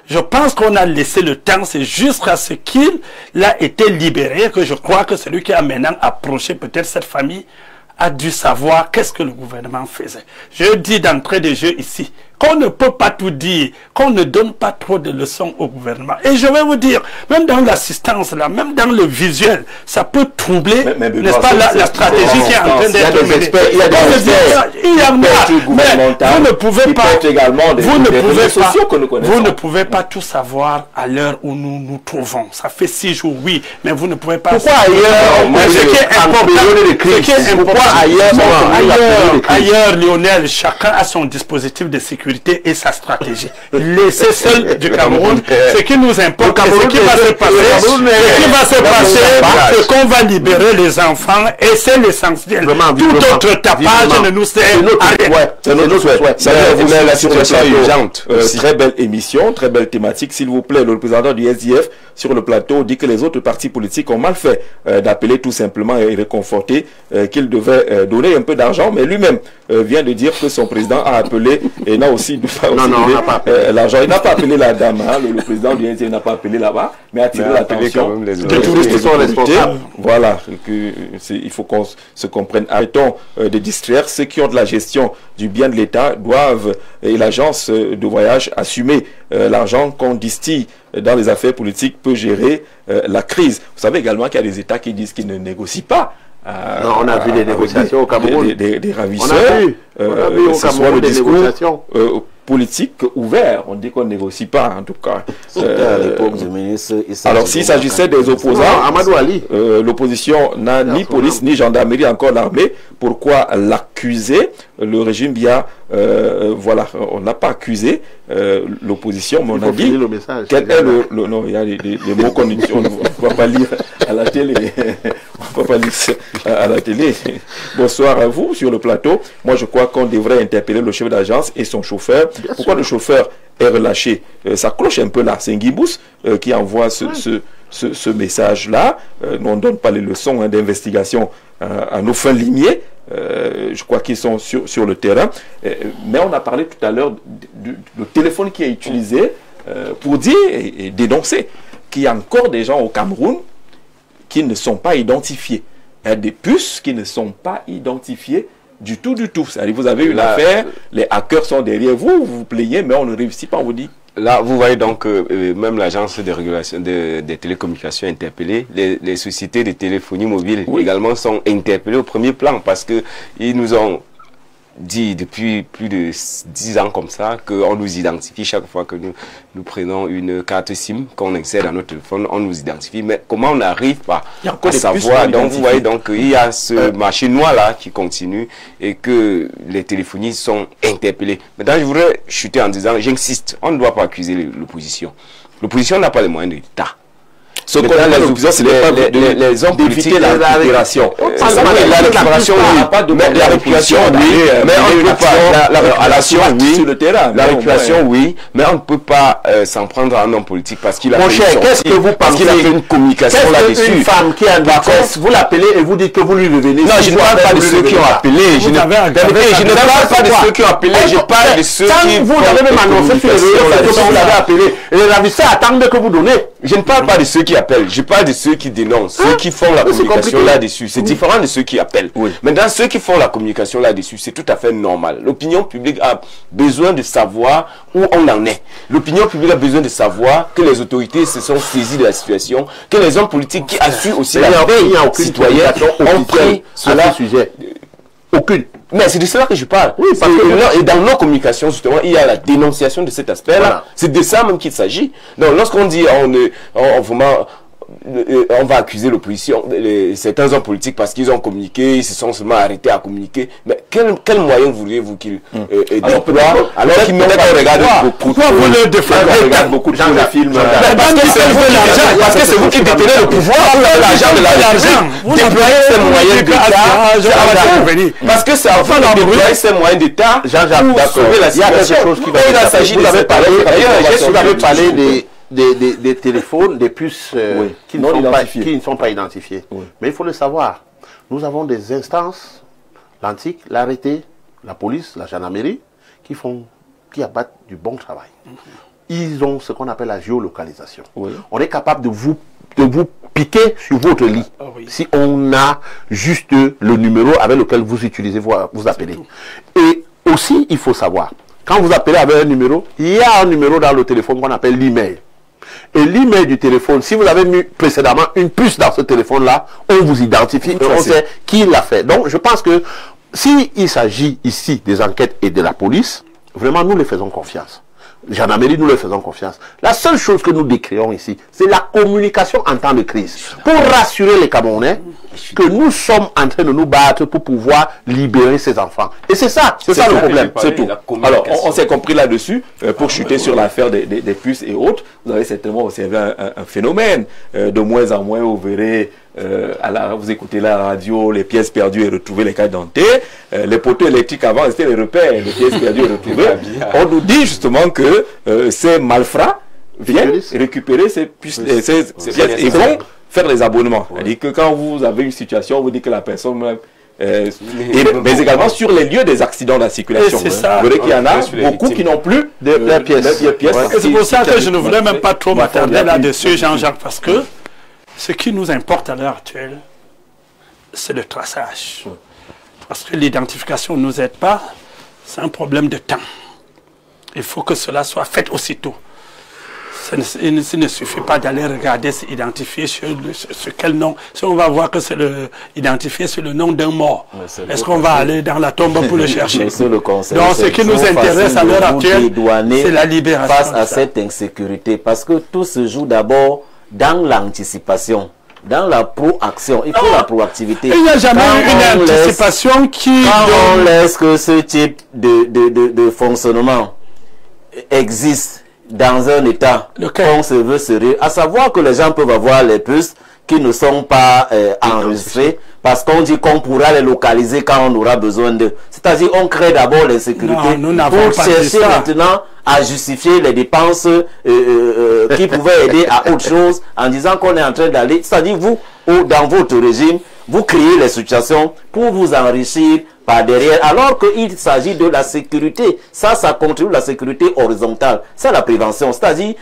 E: Je pense qu'on a laissé le temps, c'est jusqu'à ce qu'il a été libéré, que je crois que celui qui a maintenant approché peut-être cette famille a dû savoir qu'est-ce que le gouvernement faisait. Je dis d'entrée de jeu ici, qu'on ne peut pas tout dire, qu'on ne donne pas trop de leçons au gouvernement. Et je vais vous dire, même dans l'assistance, là, même dans le visuel, ça peut troubler, n'est-ce pas, la stratégie qui est en train d'être menée. Il y a des experts, il y en a, mais vous ne pouvez pas, vous ne pouvez pas tout savoir à l'heure où nous nous trouvons. Ça fait 6 jours, oui, mais vous ne pouvez pas...
D: Pourquoi ailleurs,
E: ce qui est important, ailleurs, Lionel, chacun a son dispositif de sécurité et sa stratégie. Laissez seul du Cameroun, ce qui nous importe, ce qui va se passer, c'est qu'on va libérer les enfants et c'est l'essentiel. Tout autre tapage ne nous sert à rien.
A: C'est notre souhait. La situation est urgente. Très belle émission, très belle thématique. S'il vous plaît, le représentant du SDF sur le plateau dit que les autres partis politiques ont mal fait d'appeler tout simplement et réconforter qu'il devait donner un peu d'argent, mais lui-même vient de dire que son président a appelé et n'a aussi l'argent. Il n'a pas appelé la dame, hein, le président du SDF n'a pas appelé là-bas, mais a attiré l'attention des touristes qui sont responsables. Voilà, il faut qu'on se comprenne. Arrêtons de distraire. Ceux qui ont de la gestion du bien de l'État doivent, et l'agence de voyage, assumer l'argent qu'on distille dans les affaires politiques peut gérer la crise. Vous savez également qu'il y a des États qui disent qu'ils ne négocient pas.
D: Non, on a vu des négociations au Cameroun.
A: Des ravisseurs.
D: On a vu au Cameroun des négociations.
A: Politique ouvert. On dit qu'on ne négocie pas, en tout cas.
B: À l'époque du ministre.
A: Alors, s'il s'agissait des opposants, l'opposition n'a ni police, ni gendarmerie, encore l'armée. Pourquoi l'accuser? Le régime Biya, voilà, on n'a pas accusé l'opposition, mais on a dit quel est le non, il y a des mots qu'on ne va pas lire à la télé. On ne va pas lire à la télé. Bonsoir à vous sur le plateau. Moi, je crois qu'on devrait interpeller le chef d'agence et son chauffeur. Pourquoi le chauffeur est relâché? Ça cloche un peu là. C'est Ngibous qui envoie ce message-là. Nous, on ne donne pas les leçons d'investigation à nos fins limiers. Je crois qu'ils sont sur le terrain. Mais on a parlé tout à l'heure du téléphone qui est utilisé pour dire et dénoncer qu'il y a encore des gens au Cameroun qui ne sont pas identifiés. Il y a des puces qui ne sont pas identifiées du tout. C'est-à-dire, vous avez une affaire, les hackers sont derrière vous, vous vous plaignez, mais on ne réussit pas. On vous dit,
C: Là, vous voyez donc même l'agence de régulation des télécommunications interpellée, les sociétés de téléphonie mobile également sont interpellées au premier plan parce que ils nous ont dit depuis plus de 10 ans comme ça qu'on nous identifie chaque fois que nous prenons une carte SIM, qu'on insère dans notre téléphone, on nous identifie. Mais comment on n'arrive pas à savoir? Donc vous voyez, donc il y a ce marché noir là qui continue et que les téléphonies sont interpellées. Maintenant, je voudrais chuter en disant, j'insiste, on ne doit pas accuser l'opposition. L'opposition n'a pas les moyens d'État. Ce qu'on a l'opposition, c'est les hommes politiques, la récupération. La récupération, oui. La récupération, oui. Mais on ne peut pas. La récupération, oui. Sur le terrain. La récupération, oui. Mais on ne peut pas s'en prendre à un homme politique parce qu'il a fait une communication là-dessus.
D: Une femme qui a une détresse, vous l'appelez et vous dites que vous lui revenez.
C: Non, je ne parle pas de ceux qui ont appelé. Je ne parle pas de ceux qui ont appelé. Je parle de ceux qui.
D: Vous l'avez même annoncé sur les réseaux sociaux, vous l'avez appelé. Et les ravisseurs attendent que vous donnez.
C: Je ne parle pas de ceux qui appellent, je parle de ceux qui dénoncent, ceux qui font la communication là-dessus. C'est différent de ceux qui appellent. Maintenant, ceux qui font la communication là-dessus, c'est tout à fait normal. L'opinion publique a besoin de savoir où on en est. L'opinion publique a besoin de savoir que les autorités se sont saisies de la situation, que les hommes politiques qui assurent aussi la veille citoyenne ont pris
D: cela sujet. Aucune.
C: Mais c'est de cela que je parle. Oui, parce que et dans nos communications, justement, il y a la dénonciation de cet aspect-là. Voilà. C'est de ça même qu'il s'agit. Donc, lorsqu'on dit on va accuser l'opposition, certains hommes politiques parce qu'ils ont communiqué, ils se sont seulement arrêtés à communiquer. Mais quel moyen voudriez-vous qu'ils déploient alors qu'ils n'ont pas regardé beaucoup?
E: Pourquoi vous le défendez
C: beaucoup de films? Parce que c'est vous qui détenez le pouvoir, vous avez l'argent de l'argent. Déployer ces moyens d'État, parce que c'est enfin de déployer ces moyens d'État pour sauver la situation. Il s'agit de cette parler.
D: D'ailleurs, vous avez parlé des téléphones, des puces qui ne sont pas identifiées. Mais il faut le savoir. Nous avons des instances, l'antique, l'arrêté, la police, la gendarmerie, qui abattent du bon travail. Ils ont ce qu'on appelle la géolocalisation. On est capable de vous piquer sur votre lit si on a juste le numéro avec lequel vous utilisez, vous appelez. Et aussi, il faut savoir, quand vous appelez avec un numéro, il y a un numéro dans le téléphone qu'on appelle l'email. Et l'email du téléphone, si vous avez mis précédemment une puce dans ce téléphone-là, on vous identifie et on sait qui l'a fait. Donc, je pense que s'il s'agit ici des enquêtes et de la police, vraiment, nous les faisons confiance. Gendarmerie, nous les faisons confiance. La seule chose que nous décrions ici, c'est la communication en temps de crise. Pour rassurer les Camerounais que nous sommes en train de nous battre pour pouvoir libérer ces enfants. Et c'est ça le problème.
A: C'est tout. Alors, on s'est compris là-dessus. Pour chuter sur l'affaire des puces et autres, vous avez certainement observé un phénomène. De moins en moins, vous verrez, vous écoutez la radio, les pièces perdues et retrouvées, les cartes d'identité. Les poteaux électriques avant, c'était les repères, les pièces perdues et retrouvées. On nous dit justement que ces malfrats viennent récupérer ces pièces et vont faire les abonnements. C'est-à-dire que quand vous avez une situation, vous dites que la personne... mais également sur les lieux des accidents de la circulation. Vous verrez qu'il y en a beaucoup qui n'ont plus de pièces.
E: C'est pour ça que je ne voulais même pas trop m'attarder là-dessus, Jean-Jacques, parce que ce qui nous importe à l'heure actuelle, c'est le traçage. Parce que l'identification ne nous aide pas, c'est un problème de temps. Il faut que cela soit fait aussitôt. Il ne suffit pas d'aller regarder, s'identifier sur quel nom. Si on va voir que c'est identifié sur le nom d'un mort, est-ce qu'on va aller dans la tombe pour le chercher? Donc ce qui nous intéresse à l'heure actuelle, c'est la libération.
B: Face à cette insécurité, parce que tout se joue d'abord dans l'anticipation. Dans la proaction, il faut la proactivité.
E: Il n'y a jamais eu une anticipation qui...
B: Quand on laisse que ce type de fonctionnement existe dans un état on se veut sérieux, à savoir que les gens peuvent avoir les puces qui ne sont pas enregistrées parce qu'on dit qu'on pourra les localiser quand on aura besoin d'eux. C'est-à-dire on crée d'abord l'insécurité pour chercher maintenant à justifier les dépenses qui pouvaient aider à autre chose en disant qu'on est en train d'aller, c'est-à-dire vous, dans votre régime, vous créez les situations pour vous enrichir par derrière, alors qu'il s'agit de la sécurité. Ça contribue à la sécurité horizontale. C'est la prévention. C'est-à-dire,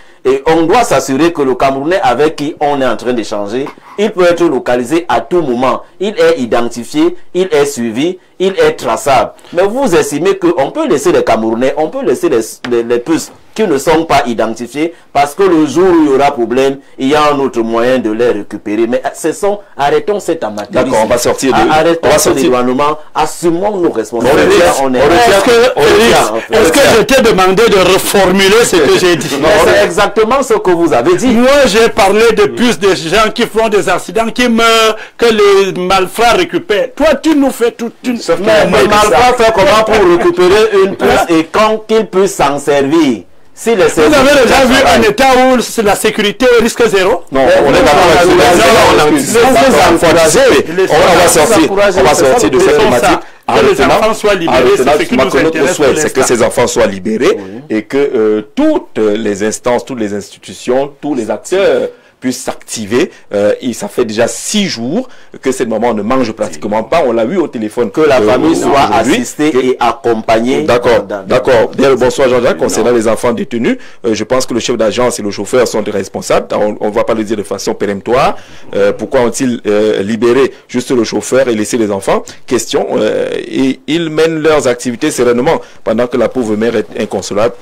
B: on doit s'assurer que le Camerounais avec qui on est en train d'échanger, il peut être localisé à tout moment. Il est identifié, il est suivi, il est traçable. Mais vous estimez qu'on peut laisser les Camerounais, on peut laisser les puces qui ne sont pas identifiés, parce que le jour où il y aura problème, il y a un autre moyen de les récupérer. Mais arrêtons cet amateurisme.
A: D'accord, on va sortir de...
B: Arrêtons cet éloignement, assumons nos responsabilités.
E: Est-ce que je t'ai demandé de reformuler ce que j'ai dit?
B: C'est exactement ce que vous avez dit.
E: Moi, j'ai parlé de plus de gens qui font des accidents, qui meurent, que les malfrats récupèrent. Toi, tu nous fais toute une...
B: Mais les malfrats font comment pour récupérer une puce et quand qu'ils puissent s'en servir? Si vous
E: avez déjà vu un état où la sécurité risque zéro?
A: Non, on est on va sortir de cette thématique.
E: Que les enfants soient libérés, c'est ce qui nous intéresse.
A: C'est que ces enfants soient libérés et que toutes les instances, toutes les institutions, tous les acteurs puissent s'activer. Ça fait déjà 6 jours que cette maman ne mange pratiquement pas. On l'a vu au téléphone.
B: Que la famille soit assistée et accompagnée.
A: D'accord, d'accord. Bien, bonsoir Jean-Jacques. Concernant les enfants détenus, je pense que le chef d'agence et le chauffeur sont des responsables. On ne va pas le dire de façon péremptoire. Pourquoi ont-ils libéré juste le chauffeur et laissé les enfants? Question. Et ils mènent leurs activités sereinement pendant que la pauvre mère est inconsolable.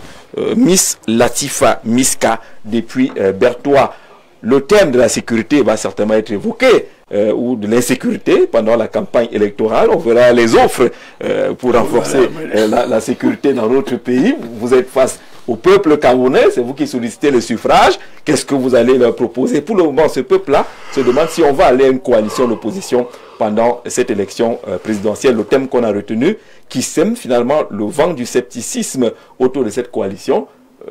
A: Miss Latifa Miska depuis Bertois. Le thème de la sécurité va certainement être évoqué, ou de l'insécurité pendant la campagne électorale. On verra les offres pour renforcer la sécurité dans notre pays. Vous êtes face au peuple camerounais, c'est vous qui sollicitez le suffrage. Qu'est-ce que vous allez leur proposer? Pour le moment, ce peuple-là se demande si on va aller à une coalition d'opposition pendant cette élection présidentielle. Le thème qu'on a retenu, qui sème finalement le vent du scepticisme autour de cette coalition.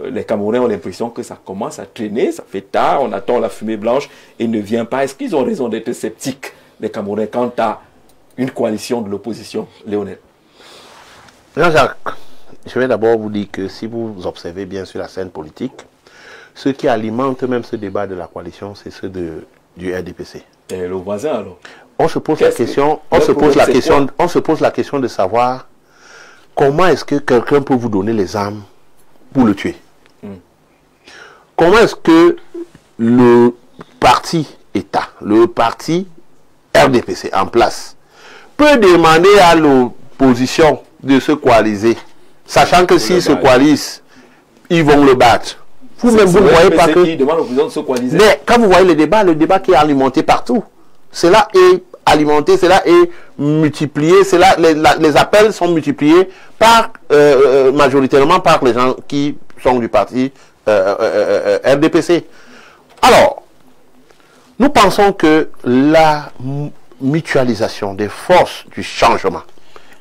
A: Les Camerounais ont l'impression que ça commence à traîner, ça fait tard, on attend la fumée blanche et ne vient pas. Est-ce qu'ils ont raison d'être sceptiques, les Camerounais, quant à une coalition de l'opposition? Léonel.
D: Jean-Jacques, je vais d'abord vous dire que si vous observez bien sur la scène politique, ceux qui alimentent même ce débat de la coalition, c'est ceux du RDPC.
A: Et le voisin alors?
D: On se pose la question, on se pose la question de savoir comment est-ce que quelqu'un peut vous donner les armes pour le tuer. Comment est-ce que le parti État, le parti RDPC en place, peut demander à l'opposition de se coaliser, sachant que s'ils se coalisent, ils vont le battre. Vous-même, vous ne voyez pas que...
A: demande l'opposition de se coaliser.
D: Mais quand vous voyez le débat qui est alimenté partout, cela est alimenté, cela est multiplié, cela, les appels sont multipliés par, majoritairement par les gens qui sont du parti RDPC. Alors, nous pensons que la mutualisation des forces du changement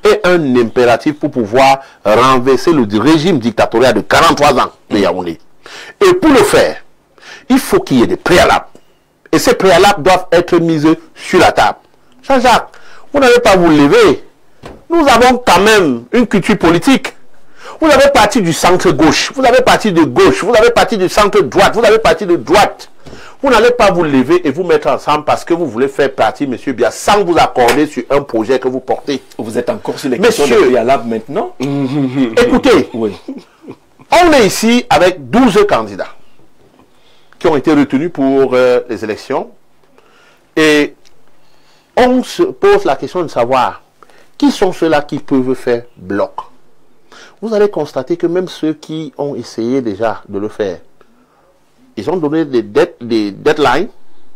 D: est un impératif pour pouvoir renverser le régime dictatorial de 43 ans de Yaoundé. Et pour le faire, il faut qu'il y ait des préalables. Et ces préalables doivent être mis sur la table. Jean-Jacques, vous n'avez pas vous lever. Nous avons quand même une culture politique. Vous avez parti du centre gauche, vous avez parti de gauche, vous avez parti du centre droite, vous avez parti de droite. Vous n'allez pas vous lever et vous mettre ensemble parce que vous voulez faire partie, monsieur Bia, sans vous accorder sur un projet que vous portez.
A: Vous êtes encore sur les questions de préalable maintenant?
D: Écoutez, oui. On est ici avec 12 candidats qui ont été retenus pour les élections. Et on se pose la question de savoir qui sont ceux-là qui peuvent faire bloc. Vous allez constater que même ceux qui ont essayé déjà de le faire, ils ont donné des deadlines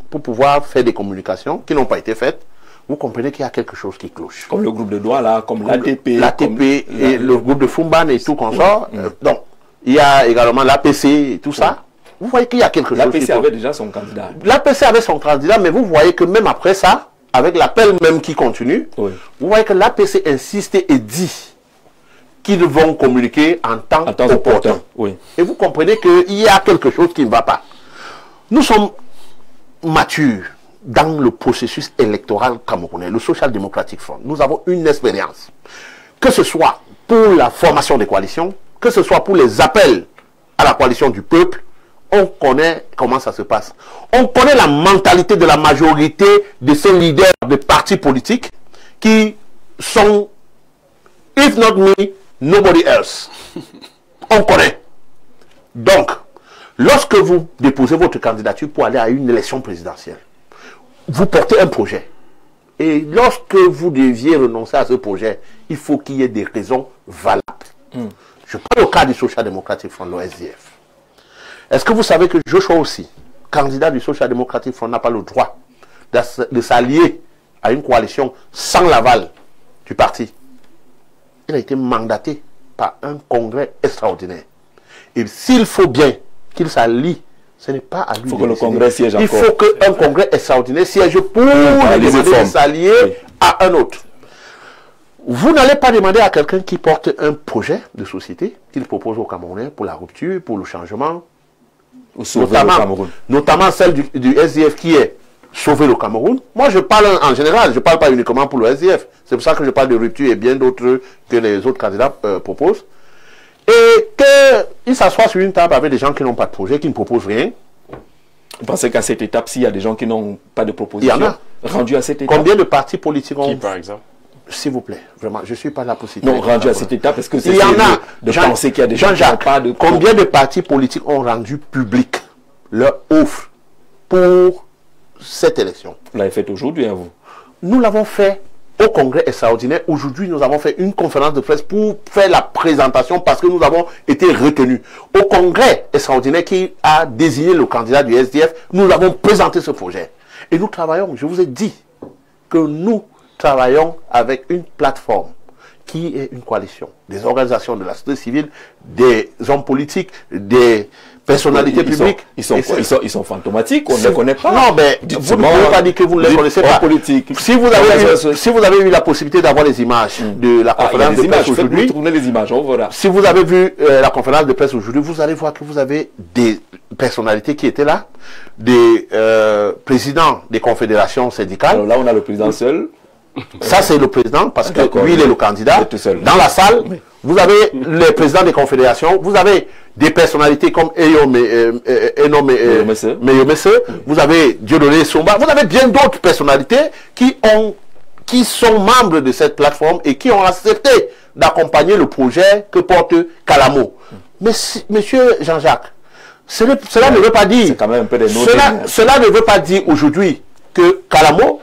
D: pour pouvoir faire des communications qui n'ont pas été faites. Vous comprenez qu'il y a quelque chose qui cloche.
A: Comme le groupe de Douala, là, comme l'ATP.
D: L'ATP et le groupe de Fumban et tout consort. Donc, il y a également l'APC et tout ça. Vous voyez qu'il y a quelque chose.
A: L'APC avait déjà son candidat.
D: L'APC avait son candidat, mais vous voyez que même après ça, avec l'appel même qui continue, vous voyez que l'APC insiste et dit qu'ils vont communiquer en temps opportun. Et vous comprenez qu'il y a quelque chose qui ne va pas. Nous sommes matures dans le processus électoral camerounais, le Social Democratic Front. Nous avons une expérience, que ce soit pour la formation des coalitions, que ce soit pour les appels à la coalition du peuple. On connaît comment ça se passe. On connaît la mentalité de la majorité de ces leaders de partis politiques qui sont If not me, nobody else. On connaît. Donc, lorsque vous déposez votre candidature pour aller à une élection présidentielle, vous portez un projet. Et lorsque vous deviez renoncer à ce projet, il faut qu'il y ait des raisons valables. Je prends le cas du Social Democratic Front, le SDF. Est-ce que vous savez que Joshua aussi, candidat du Social Democratic Front, n'a pas le droit de s'allier à une coalition sans l'aval du parti? Il a été mandaté par un congrès extraordinaire. Et s'il faut bien qu'il s'allie, ce n'est pas à lui.
A: Il faut que le congrès siège encore.
D: Il faut qu'un congrès extraordinaire siège pour lui demander de s'allier à un autre. Vous n'allez pas demander à quelqu'un qui porte un projet de société qu'il propose aux Camerounais pour la rupture, pour le changement, notamment celle du SDF qui est sauver le Cameroun. Moi, je parle en général, je ne parle pas uniquement pour le SDF. C'est pour ça que je parle de rupture et bien d'autres que les autres candidats proposent. Et qu'ils s'assoient sur une table avec des gens qui n'ont pas de projet, qui ne proposent rien.
A: Vous pensez qu'à cette étape, s'il y a des gens qui n'ont pas de proposition,
D: il y en a.
A: Rendus à cette étape?
D: Combien de partis politiques ont...
C: Qui, par exemple?
D: S'il vous plaît, vraiment, je ne suis pas là pour citer.
A: Non, rendu à cette étape, est-ce que c'est
D: il y en a
A: de penser qu'il y a des gens qui n'ont pas de...
D: Combien de partis politiques ont rendu public leur offre pour cette élection?
A: Vous l'avez fait aujourd'hui, hein, vous?
D: Nous l'avons fait au congrès extraordinaire. Aujourd'hui, nous avons fait une conférence de presse pour faire la présentation parce que nous avons été retenus. Au congrès extraordinaire qui a désigné le candidat du SDF, nous avons présenté ce projet. Et nous travaillons, je vous ai dit que nous travaillons avec une plateforme qui est une coalition des organisations de la société civile, des hommes politiques, des personnalités publiques.
A: Ils sont fantomatiques, on ne les connaît pas.
D: Non, mais vous ne pouvez pas dire que vous ne les connaissez pas. Si vous avez eu la possibilité d'avoir les images de la conférence de presse aujourd'hui, si vous avez vu la conférence de presse aujourd'hui, vous allez voir que vous avez des personnalités qui étaient là, des présidents des confédérations syndicales.
A: Alors là, on a le président seul.
D: Ça, c'est le président, parce que lui, il est le candidat. Dans la salle, vous avez les présidents des confédérations, vous avez des personnalités comme Meyomese, vous avez Dieudonné Somba, vous avez bien d'autres personnalités qui sont membres de cette plateforme et qui ont accepté d'accompagner le projet que porte Calamo. Mais monsieur Jean-Jacques, cela ne veut pas dire, cela ne veut pas dire aujourd'hui que Calamo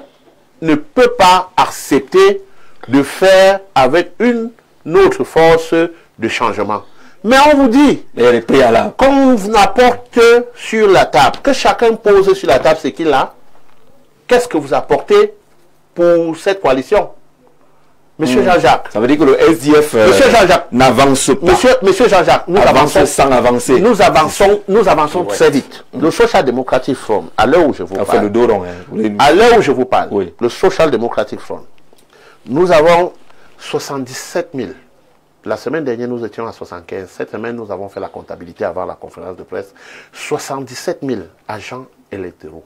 D: ne peut pas accepter de faire avec une autre force de changement. Mais on vous dit, qu'on apporte sur la table, que chacun pose sur la table ce qu'il a, qu'est-ce que vous apportez pour cette coalition? Monsieur Jean-Jacques.
A: Ça veut dire que le SDF n'avance pas.
D: Monsieur Jean-Jacques, nous avançons
A: sans avancer.
D: Nous avançons très vite. Le Social Democratic Front, à l'heure où je vous parle,
A: le dos rond,
D: à l'heure où je vous parle, le Social Democratic Front, nous avons 77 000. La semaine dernière, nous étions à 75. Cette semaine, nous avons fait la comptabilité avant la conférence de presse. 77 000 agents électoraux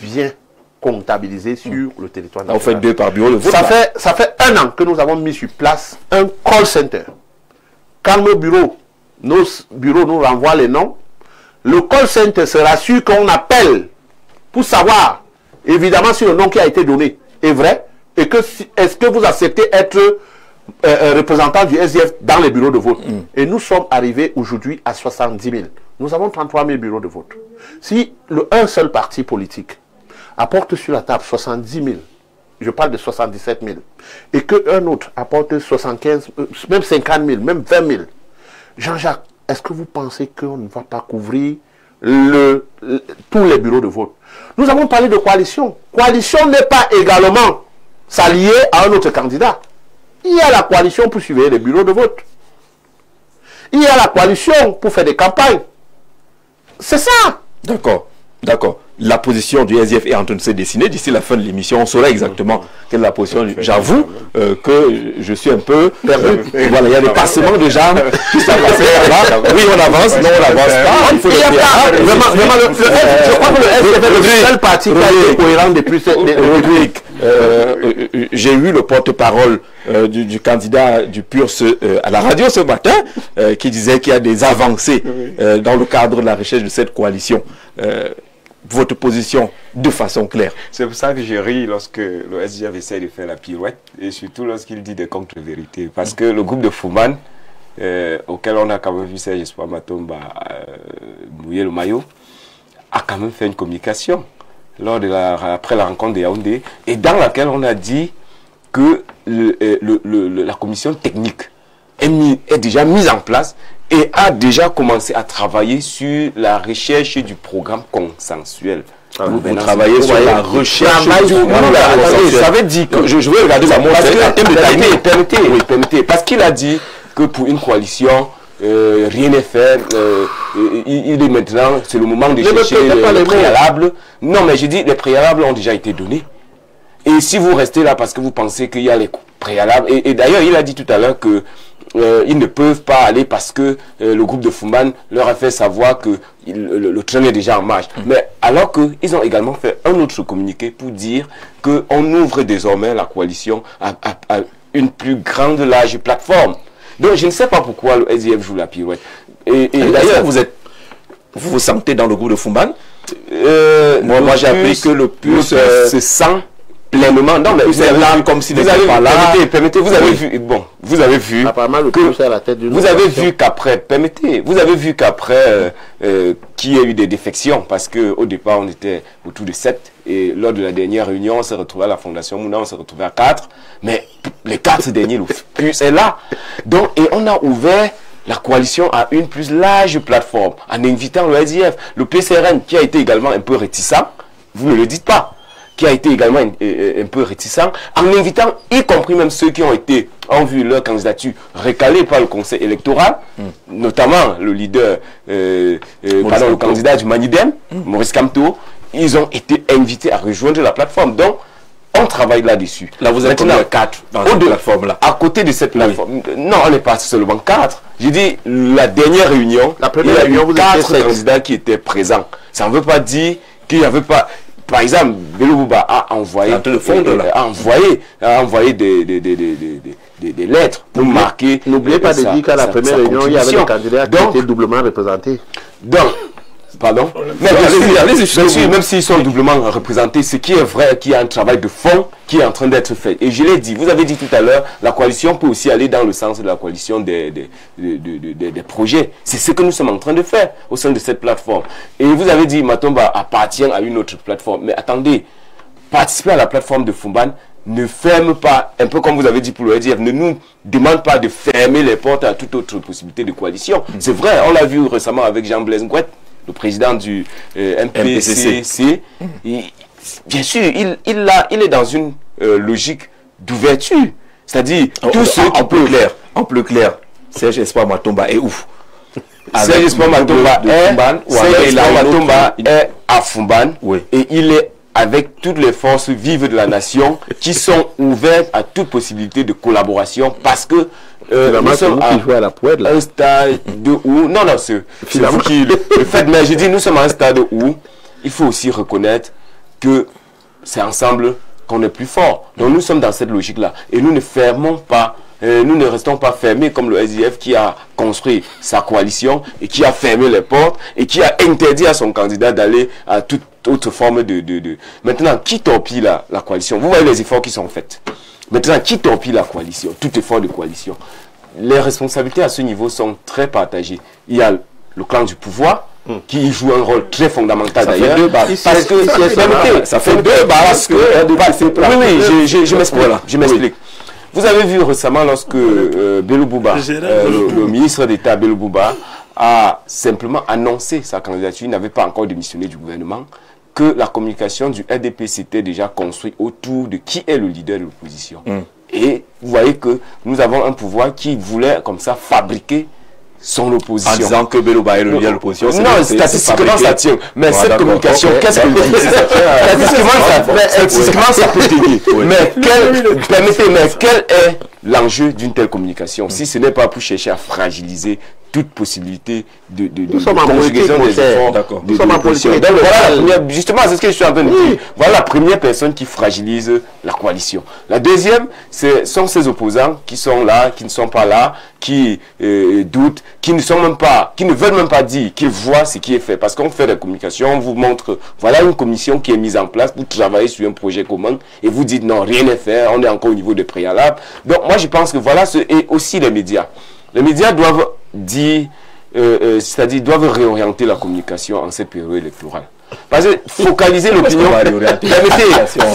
D: bien comptabilisés sur le territoire national.
A: On fait 2 par bureau de vote.
D: Ça fait 1 an que nous avons mis sur place un call center. Quand nos bureaux nous renvoient les noms, le call center se rassure qu'on appelle pour savoir, évidemment, si le nom qui a été donné est vrai et que est-ce que vous acceptez être représentant du SDF dans les bureaux de vote. Et nous sommes arrivés aujourd'hui à 70 000. Nous avons 33 000 bureaux de vote. Si un seul parti politique apporte sur la table 70 000, je parle de 77 000, et qu'un autre apporte 75, même 50 000, même 20 000, Jean-Jacques, est-ce que vous pensez qu'on ne va pas couvrir tous les bureaux de vote? Nous avons parlé de coalition. Coalition n'est pas également s'allier à un autre candidat. Il y a la coalition pour surveiller les bureaux de vote. Il y a la coalition pour faire des campagnes. C'est ça.
A: D'accord. D'accord. La position du SDF est en train de se dessiner. D'ici la fin de l'émission, on saura exactement quelle est la position. J'avoue que je suis un peu perdu. Voilà, il y a des passements de jambes qui sont passés là-bas. Oui, on avance. Non, on n'avance pas. Il faut je crois que le SDF est le seul parti qui a été cohérent depuis cette rubrique. J'ai eu le porte-parole du candidat du PURS à la radio ce matin qui disait qu'il y a des avancées dans le cadre de la recherche de cette coalition. votre position de façon claire.
C: C'est pour ça que je ris lorsque le SDF essaie de faire la pirouette, et surtout lorsqu'il dit des contre-vérités. Parce que le groupe de Fouman, auquel on a quand même vu Serge Espoir Matomba mouiller le maillot, a quand même fait une communication après la rencontre de Yaoundé, et dans laquelle on a dit que la commission technique est déjà mise en place et a déjà commencé à travailler sur la recherche du programme consensuel.
A: Vous travaillez sur la recherche du programme
C: consensuel. Ça veut dire que je vais regarder la montre. Permettez. Parce qu'il a dit que pour une coalition, rien n'est fait. Il est maintenant, c'est le moment de chercher les préalables. Non, mais je dis, les préalables ont déjà été donnés. Et si vous restez là parce que vous pensez qu'il y a les préalables, et d'ailleurs il a dit tout à l'heure que ils ne peuvent pas aller parce que le groupe de Fouman leur a fait savoir que le train est déjà en marche. Mais alors qu'ils ont également fait un autre communiqué pour dire qu'on ouvre désormais la coalition à une plus grande, large plateforme. Donc je ne sais pas pourquoi le SDF joue la pirouette. Et d'ailleurs, vous
A: vous sentez dans le groupe de Fouman? Moi j'ai appris que le plus
C: se sent pleinement. Non, mais vous avez vu, comme si vous avez pas là. Permettez, vous avez vu. Bon, vous avez vu.
D: Apparemment, le plus à la tête d'une.
C: Vous avez vu qu'après, vous avez vu qu'après, qu'il y a eu des défections, parce que au départ, on était autour de 7, et lors de la dernière réunion, on s'est retrouvé à la Fondation Mouna, on s'est retrouvé à 4, mais les 4 derniers, le plus est là. Donc, et on a ouvert la coalition à une plus large plateforme, en invitant le SDF, le PCRN, qui a été également un peu réticent, vous ne le dites pas, qui a été également un peu réticent, en invitant, y compris même ceux qui ont vu leur candidature recalée par le conseil électoral, notamment le leader, le candidat du Manidem, Maurice Kamto, ils ont été invités à rejoindre la plateforme. Donc, on travaille là-dessus.
A: Là, vous êtes maintenant 4 dans cette plateforme-là.
C: À côté de cette plateforme. Non, on n'est pas seulement 4. J'ai dit, la dernière réunion, il y a eu 4 candidats qui étaient présents. Ça ne veut pas dire qu'il n'y avait pas... Par exemple, Bello Bouba a envoyé des lettres pour marquer...
D: N'oubliez pas de dire qu'à la première réunion, il y avait des candidats qui étaient doublement représentés.
C: Donc, pardon. Mais bien sûr, même s'ils sont doublement représentés, ce qui est vrai, qu'il y a un travail de fond qui est en train d'être fait. Et je l'ai dit, vous avez dit tout à l'heure, la coalition peut aussi aller dans le sens de la coalition des projets. C'est ce que nous sommes en train de faire au sein de cette plateforme. Et vous avez dit, Matomba appartient à une autre plateforme. Mais attendez, participer à la plateforme de Fumban ne ferme pas, un peu comme vous avez dit pour le SDF, ne nous demande pas de fermer les portes à toute autre possibilité de coalition. C'est vrai, on l'a vu récemment avec Jean-Blaise Ngouette, le président du MPCC. Bien sûr, il est dans une logique d'ouverture. C'est-à-dire, tout ce qui peut...
A: En plus clair, Serge Espoir Matomba est où?
C: Serge Espoir Matomba est à Fumban, et il est avec toutes les forces vives de la nation qui sont ouvertes à toute possibilité de collaboration, parce que nous sommes à la poète, un stade où... Non, c'est vous qui le faites, mais je dis, nous sommes à un stade où il faut aussi reconnaître que c'est ensemble qu'on est plus fort. Donc nous sommes dans cette logique-là. Et nous ne fermons pas, nous ne restons pas fermés comme le SDF qui a construit sa coalition et qui a fermé les portes et qui a interdit à son candidat d'aller à toute autre forme de... Maintenant, qui torpille la coalition? Vous voyez les efforts qui sont faits. Maintenant, qui torpille la coalition? Tout effort de coalition. Les responsabilités à ce niveau sont très partagées. Il y a le clan du pouvoir qui joue un rôle très fondamental d'ailleurs. Parce que ça fait deux parce que... Oui, je m'explique. Vous avez vu récemment lorsque Bello Bouba, le ministre d'État Bello Bouba, a simplement annoncé sa candidature, il n'avait pas encore démissionné du gouvernement, que la communication du RDP s'était déjà construite autour de qui est le leader de l'opposition. Et vous voyez que nous avons un pouvoir qui voulait comme ça fabriquer son opposition.
A: En disant que Bello Bouba est le leader de l'opposition.
C: Non, statistiquement ça tient. Mais cette communication, qu'est-ce que vous dites? Statistiquement ça peut tenir. Mais quel est l'enjeu d'une telle communication si ce n'est pas pour chercher à fragiliser toute possibilité de
D: nous sommes en politique,
C: des efforts.
A: D'accord.
C: Nous sommes en politique. Voilà, justement, c'est ce que je suis en train de dire. Voilà la première personne qui fragilise la coalition. La deuxième, sont ces opposants qui sont là, qui ne sont pas là, qui doutent, qui ne veulent même pas dire qu'ils voient ce qui est fait. Parce qu'on fait la communication, on vous montre, voilà une commission qui est mise en place pour travailler sur un projet commun, et vous dites non, rien n'est fait, on est encore au niveau des préalables. Donc moi je pense que voilà, et aussi les médias. Les médias doivent dire, c'est-à-dire doivent réorienter la communication en cette période électorale. Parce que focaliser l'opinion,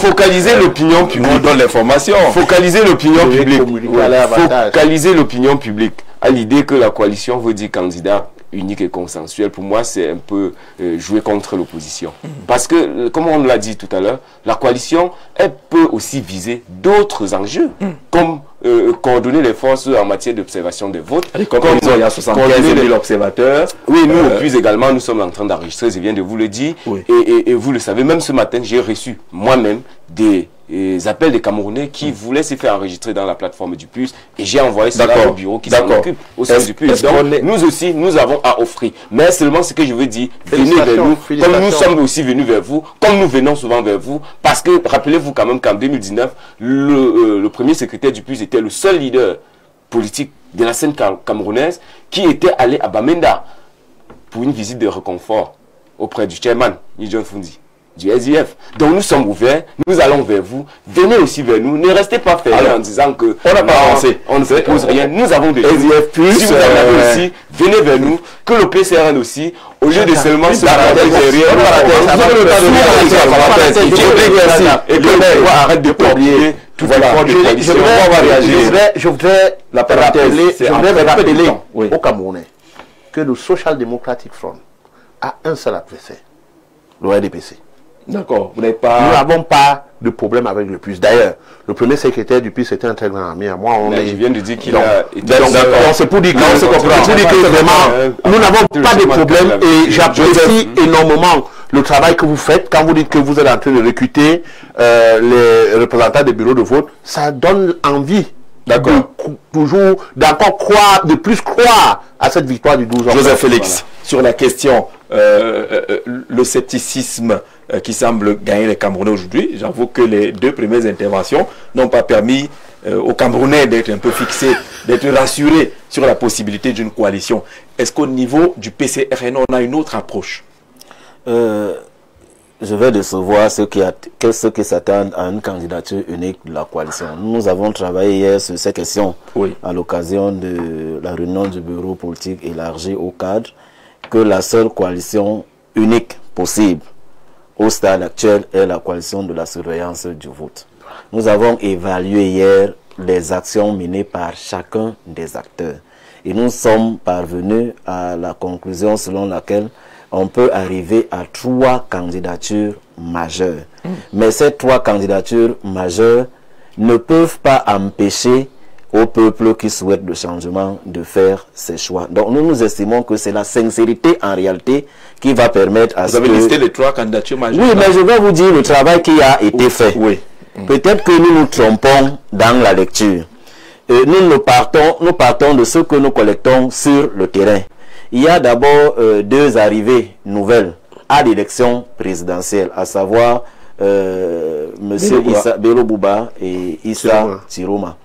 C: focaliser l'opinion publique,
A: on donne l'information,
C: focaliser l'opinion publique, focaliser l'opinion publique à l'idée que la coalition veut dire candidat unique et consensuel. Pour moi, c'est un peu jouer contre l'opposition. Parce que, comme on l'a dit tout à l'heure, la coalition, elle peut aussi viser d'autres enjeux, comme coordonner les forces en matière d'observation des votes.
A: Comme il y a 75 000 observateurs.
C: Oui, nous, au plus également, nous sommes en train d'enregistrer, je viens de vous le dire. Oui. Et vous le savez, même ce matin, j'ai reçu moi-même des appels des Camerounais qui voulaient se faire enregistrer dans la plateforme du PUS, et j'ai envoyé cela au bureau qui s'en occupe au sein du PUS. Donc, nous aussi, nous avons à offrir. Mais seulement ce que je veux dire, venez vers nous, comme nous sommes aussi venus vers vous, comme nous venons souvent vers vous, parce que rappelez-vous quand même qu'en 2019, le premier secrétaire du PUS était le seul leader politique de la scène camerounaise qui était allé à Bamenda pour une visite de réconfort auprès du chairman, Nidjon Fundi, du SIF. Donc nous sommes ouverts, nous allons vers vous, venez aussi vers nous, ne restez pas fermés en disant que
A: on n'a pas avancé,
C: on ne propose rien. Nous avons des
A: SIF plus,
C: si vous en avez aussi, venez vers nous, que le PCRN aussi, au lieu de seulement se battre derrière, et que le pouvoir arrête de porter tout l'effort de coalition.
D: Je voudrais rappeler aux Camerounais que le Social Democratic Front a un seul adversaire, le RDPC.
A: D'accord, vous n'avez pas...
D: Nous n'avons pas de problème avec le PUS. D'ailleurs, le premier secrétaire du PUS était un très grand ami à moi.
C: Je viens de dire qu'il a été...
D: C'est pour dire que vraiment, nous n'avons pas de problème, et j'apprécie énormément le travail que vous faites. Quand vous dites que vous êtes en train de recruter les représentants des bureaux de vote, ça donne envie d'encore croire, de plus croire à cette victoire du 12 octobre.
A: Joseph Félix, sur la question, le scepticisme qui semble gagner les Camerounais aujourd'hui, j'avoue que les deux premières interventions n'ont pas permis aux Camerounais d'être un peu fixés, d'être rassurés sur la possibilité d'une coalition. Est-ce qu'au niveau du PCRN, on a une autre approche?
B: Je vais décevoir ceux qui s'attendent à une candidature unique de la coalition. Nous avons travaillé hier sur ces questions à l'occasion de la réunion du bureau politique élargi au cadre, que la seule coalition unique possible au stade actuel est la coalition de la surveillance du vote. Nous avons évalué hier les actions menées par chacun des acteurs. Et nous sommes parvenus à la conclusion selon laquelle on peut arriver à 3 candidatures majeures. Mais ces 3 candidatures majeures ne peuvent pas empêcher au peuple qui souhaite le changement de faire ses choix. Donc nous estimons que c'est la sincérité en réalité qui va permettre à ce que...
A: Vous avez listé les 3 candidatures majeures?
B: Oui, mais je vais vous dire le travail qui a été fait.
A: Oui.
B: Peut-être que nous nous trompons dans la lecture. Nous partons de ce que nous collectons sur le terrain. Il y a d'abord 2 arrivées nouvelles à l'élection présidentielle, à savoir M. Bello Bouba et Issa Tiroma.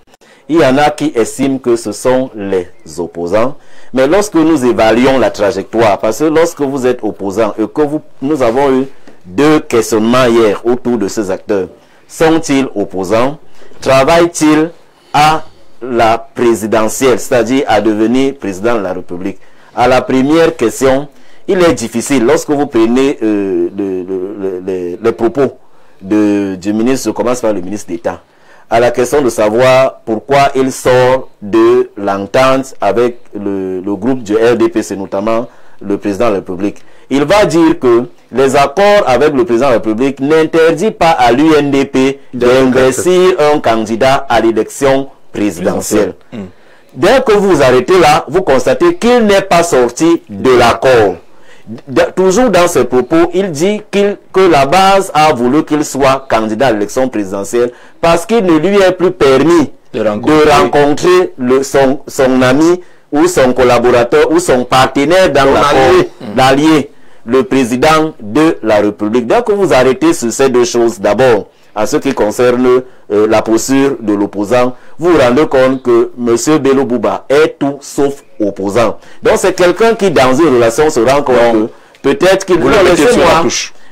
B: Il y en a qui estiment que ce sont les opposants. Mais lorsque nous évaluons la trajectoire, parce que lorsque vous êtes opposant et que nous avons eu 2 questionnements hier autour de ces acteurs, sont-ils opposants? Travaillent-ils à la présidentielle, c'est-à-dire à devenir président de la République? À la première question, il est difficile, lorsque vous prenez les propos du ministre, je commence par le ministre d'État, à la question de savoir pourquoi il sort de l'entente avec le groupe du RDPC, notamment le président de la République. Il va dire que les accords avec le président de la République n'interdisent pas à l'UNDP d'investir un candidat à l'élection présidentielle. Dès que vous vous arrêtez là, vous constatez qu'il n'est pas sorti de l'accord. Toujours dans ses propos, il dit que la base a voulu qu'il soit candidat à l'élection présidentielle parce qu'il ne lui est plus permis de rencontrer son ami ou son collaborateur, ou son partenaire dans l'allié, le président de la République. Donc vous arrêtez sur ces deux choses. D'abord, en ce qui concerne la posture de l'opposant, vous vous rendez compte que M. Bello Bouba est tout sauf opposant. Donc c'est quelqu'un qui, dans une relation, se rend compte que peut-être qu'il...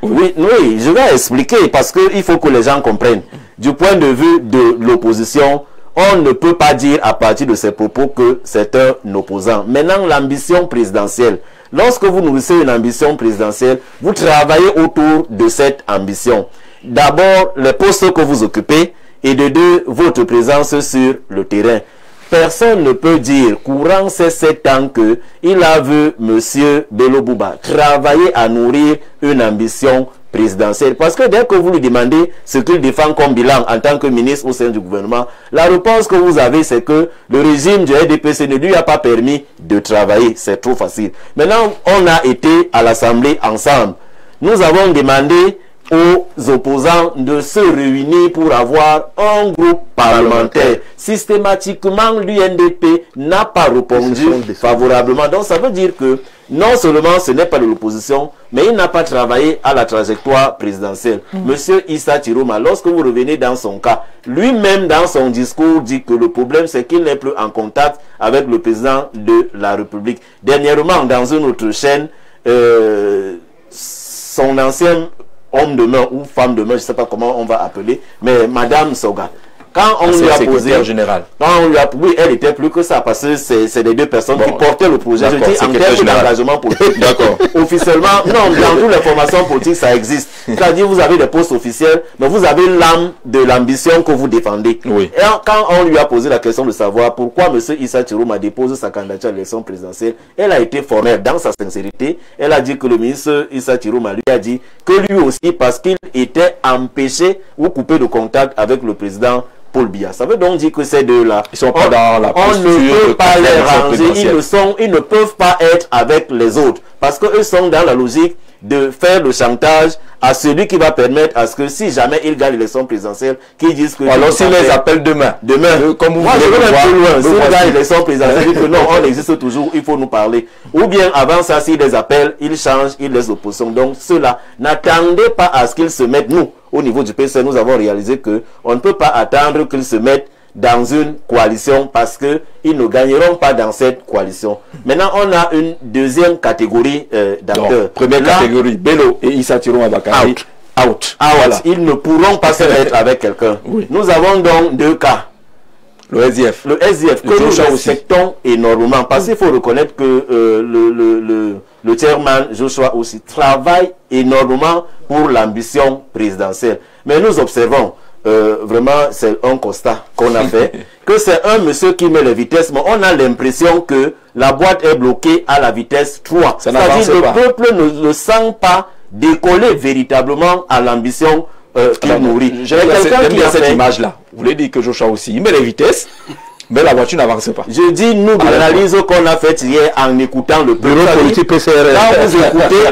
B: Oui, je vais expliquer parce qu'il faut que les gens comprennent. Du point de vue de l'opposition, on ne peut pas dire à partir de ces propos que c'est un opposant. Maintenant, l'ambition présidentielle. Lorsque vous nourrissez une ambition présidentielle, vous travaillez autour de cette ambition. D'abord, les postes que vous occupez et de deux, votre présence sur le terrain. Personne ne peut dire, courant ces 7 ans, qu'il a vu M. Bello Bouba travailler à nourrir une ambition présidentielle. Parce que dès que vous lui demandez ce qu'il défend comme bilan en tant que ministre au sein du gouvernement, la réponse que vous avez, c'est que le régime du RDPC ne lui a pas permis de travailler. C'est trop facile. Maintenant, on a été à l'Assemblée ensemble. Nous avons demandé aux opposants de se réunir pour avoir un groupe parlementaire. Systématiquement, l'UNDP n'a pas répondu favorablement. Donc ça veut dire que non seulement ce n'est pas de l'opposition, mais il n'a pas travaillé à la trajectoire présidentielle. Monsieur Issa Chiroma, lorsque vous revenez dans son cas, lui-même dans son discours dit que le problème c'est qu'il n'est plus en contact avec le président de la République. Dernièrement, dans une autre chaîne, son ancien homme de main ou femme de main, je ne sais pas comment on va appeler, mais Madame Soga, quand on lui a posé,
A: général.
B: Quand on lui a, oui, elle était plus que ça parce que c'est les deux personnes qui portaient le projet. Je dis en termes d'engagement politique. D'accord. Officiellement, non, dans toutes les formations politiques, ça existe. C'est-à-dire, vous avez des postes officiels, mais vous avez l'âme de l'ambition que vous défendez. Oui. Et quand on lui a posé la question de savoir pourquoi M. Issa Chiroma dépose sa candidature à l'élection présidentielle, elle a été formelle dans sa sincérité. Elle a dit que le ministre Issa Chiroma lui a dit que lui aussi, parce qu'il était empêché ou coupé de contact avec le président Paul Biya. Ça veut donc dire que ces deux-là,
A: ils sont pas dans la posture,
B: on ne peut pas les ranger, ils ne peuvent pas être avec les autres, parce qu'eux sont dans la logique de faire le chantage à celui qui va permettre à ce que si jamais ils gagnent l'élection présidentielle, qu'ils disent que...
A: Alors s'ils les appellent demain,
B: comme moi je vais même plus loin, s'ils gagnent l'élection présidentielle, ils disent que non, on existe toujours, il faut nous parler. Ou bien avant ça, s'ils les appellent, ils changent, ils les opposent. Donc ceux-là, n'attendez pas à ce qu'ils se mettent, nous, au niveau du PC, nous avons réalisé que on ne peut pas attendre qu'ils se mettent dans une coalition parce qu'ils ne gagneront pas dans cette coalition. Maintenant, on a une deuxième catégorie d'acteurs.
A: Première catégorie, Bello et Issa Chiroma Bakary. Out.
B: Voilà. Ils ne pourront pas se mettre avec quelqu'un. Oui. Nous avons donc deux cas.
A: Le SDF.
B: Le SDF, que nous respectons énormément. Parce qu'il faut reconnaître que le chairman Joshua aussi travaille énormément pour l'ambition présidentielle. Mais nous observons, vraiment, c'est un constat qu'on a fait, que c'est un monsieur qui met les vitesses, mais on a l'impression que la boîte est bloquée à la vitesse 3. C'est-à-dire que le peuple ne sent pas décoller véritablement à l'ambition qu'il nourrit.
A: J'aime bien cette image-là. Vous voulez dire que Joshua aussi, il met les vitesses, mais la voiture n'avance pas.
B: Je dis, nous, l'analyse qu'on a faite hier en écoutant le peuple.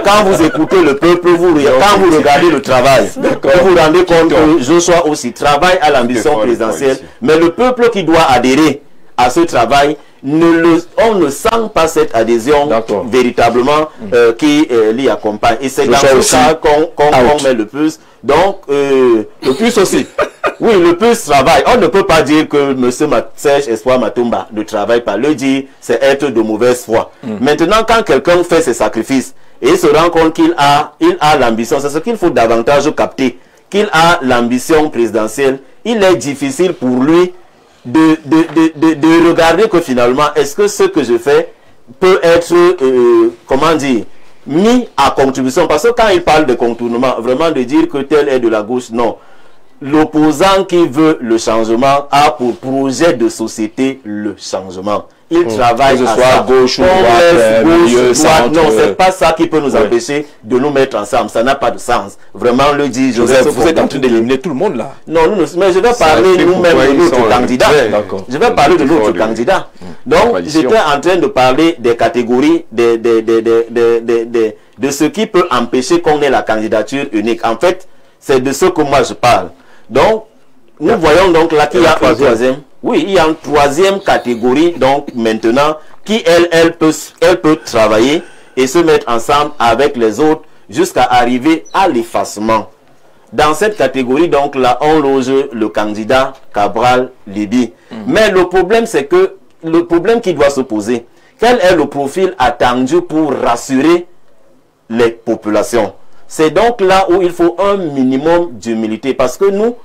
B: Quand vous écoutez le peuple, quand vous regardez le travail, vous vous rendez compte que Joshua aussi travaille à l'ambition présidentielle, mais le peuple qui doit adhérer à ce travail, on ne sent pas cette adhésion véritablement qui l'y accompagne. Et c'est dans ce cas qu'on met le plus. Donc, le plus aussi. Oui, le plus travail. On ne peut pas dire que M. Serge Espoir Matumba ne travaille pas. Le dire, c'est être de mauvaise foi. Maintenant, quand quelqu'un fait ses sacrifices et se rend compte qu'il a l'ambition, c'est ce qu'il faut davantage capter, qu'il a l'ambition présidentielle, il est difficile pour lui de regarder que finalement, est-ce que ce que je fais peut être, comment dire, mis à contribution. Parce que quand il parle de contournement, vraiment de dire que tel est de la gauche, non. L'opposant qui veut le changement a pour projet de société le changement. Il travaille
A: que ce soit gauche ou droite,
B: non, c'est pas ça qui peut nous empêcher de nous mettre ensemble. Ça n'a pas de sens. Vraiment, le dit Joseph.
A: Vous êtes en train d'éliminer tout le monde là.
B: Non, mais je vais parler nous-mêmes de notre candidat. Je vais parler de notre candidat. Donc, j'étais en train de parler des catégories, de ce qui peut empêcher qu'on ait la candidature unique. En fait, c'est de ce que moi je parle. Donc, nous voyons donc là qu'il y a un troisième. Oui, il y a une troisième catégorie, donc maintenant, qui elle peut travailler et se mettre ensemble avec les autres jusqu'à arriver à l'effacement. Dans cette catégorie, donc là, on loge le candidat Cabral Libye. Mais le problème, c'est que le problème qui doit se poser, quel est le profil attendu pour rassurer les populations? C'est donc là où il faut un minimum d'humilité. Parce que nous,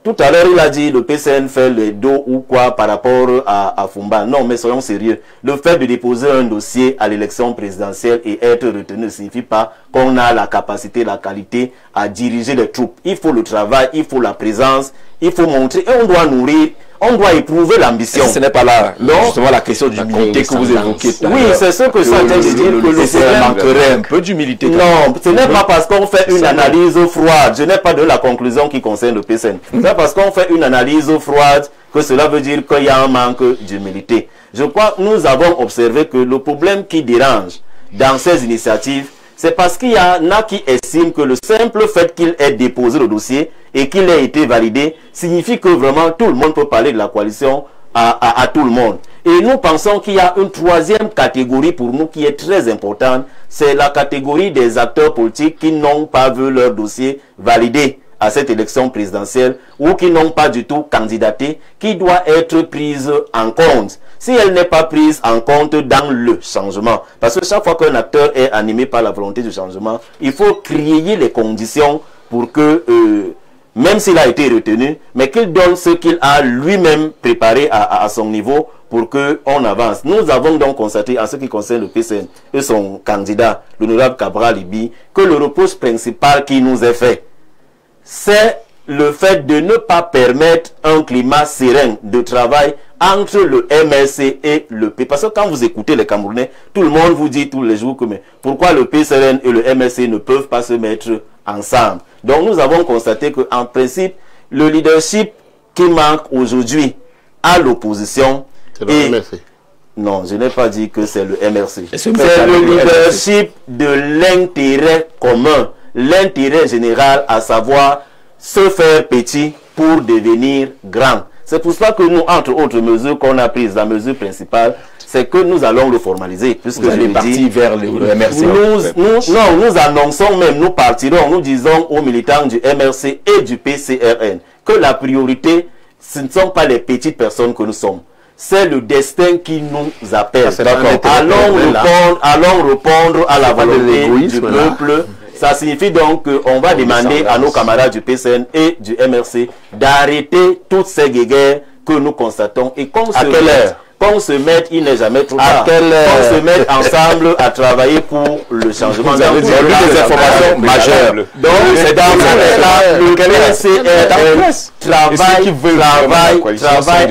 B: tout à l'heure, il a dit le PCN fait le dos ou quoi par rapport à Fumba. Non, mais soyons sérieux. Le fait de déposer un dossier à l'élection présidentielle et être retenu ne signifie pas qu'on a la capacité, la qualité à diriger les troupes. Il faut le travail, il faut la présence, il faut montrer, et on doit nourrir, on doit éprouver l'ambition.
A: Ce n'est pas là, justement, la question d'humilité que vous évoquez.
B: Oui, c'est ce que ça veut dire, que le
A: PCN manquerait un peu d'humilité.
B: Non, ce n'est pas parce qu'on fait une analyse froide. Je n'ai pas de la conclusion qui concerne le PCN. C'est parce qu'on fait une analyse froide que cela veut dire qu'il y a un manque d'humilité. Je crois que nous avons observé que le problème qui dérange dans ces initiatives, c'est parce qu'il y en a qui estiment que le simple fait qu'il ait déposé le dossier et qu'il ait été validé signifie que vraiment tout le monde peut parler de la coalition à tout le monde. Et nous pensons qu'il y a une troisième catégorie pour nous qui est très importante, c'est la catégorie des acteurs politiques qui n'ont pas vu leur dossier validé à cette élection présidentielle ou qui n'ont pas du tout candidaté, qui doit être prise en compte. Si elle n'est pas prise en compte dans le changement, parce que chaque fois qu'un acteur est animé par la volonté du changement, il faut créer les conditions pour que, même s'il a été retenu, mais qu'il donne ce qu'il a lui-même préparé à son niveau pour qu'on avance. Nous avons donc constaté, en ce qui concerne le PCN et son candidat, l'honorable Cabral Libye, que le reproche principal qui nous est fait, c'est le fait de ne pas permettre un climat serein de travail entre le MLC et le P. Parce que quand vous écoutez les Camerounais, tout le monde vous dit tous les jours que mais pourquoi le PCN et le MLC ne peuvent pas se mettre ensemble. Donc nous avons constaté qu'en principe, le leadership qui manque aujourd'hui à l'opposition
D: c'est le MLC.
B: Non, je n'ai pas dit que c'est le MRC. C'est le leadership de l'intérêt commun, l'intérêt général, à savoir se faire petit pour devenir grand. C'est pour cela que nous, entre autres mesures qu'on a prises, la mesure principale, c'est que nous allons le formaliser. Puisque
A: vous allez partir vers le MRC.
B: Nous annonçons même, nous partirons, nous disons aux militants du MRC et du PCRN que la priorité, ce ne sont pas les petites personnes que nous sommes. C'est le destin qui nous appelle. Allons répondre à la volonté du peuple. Ça signifie donc qu'on va demander à nos camarades du PCN et du MRC d'arrêter toutes ces guéguerres que nous constatons et qu'on se mette, il n'est jamais trop tard, qu'on se mette ensemble à travailler pour le changement. Vous avez dit des informations majeures. Donc, c'est dans ce cas, le PCN travaille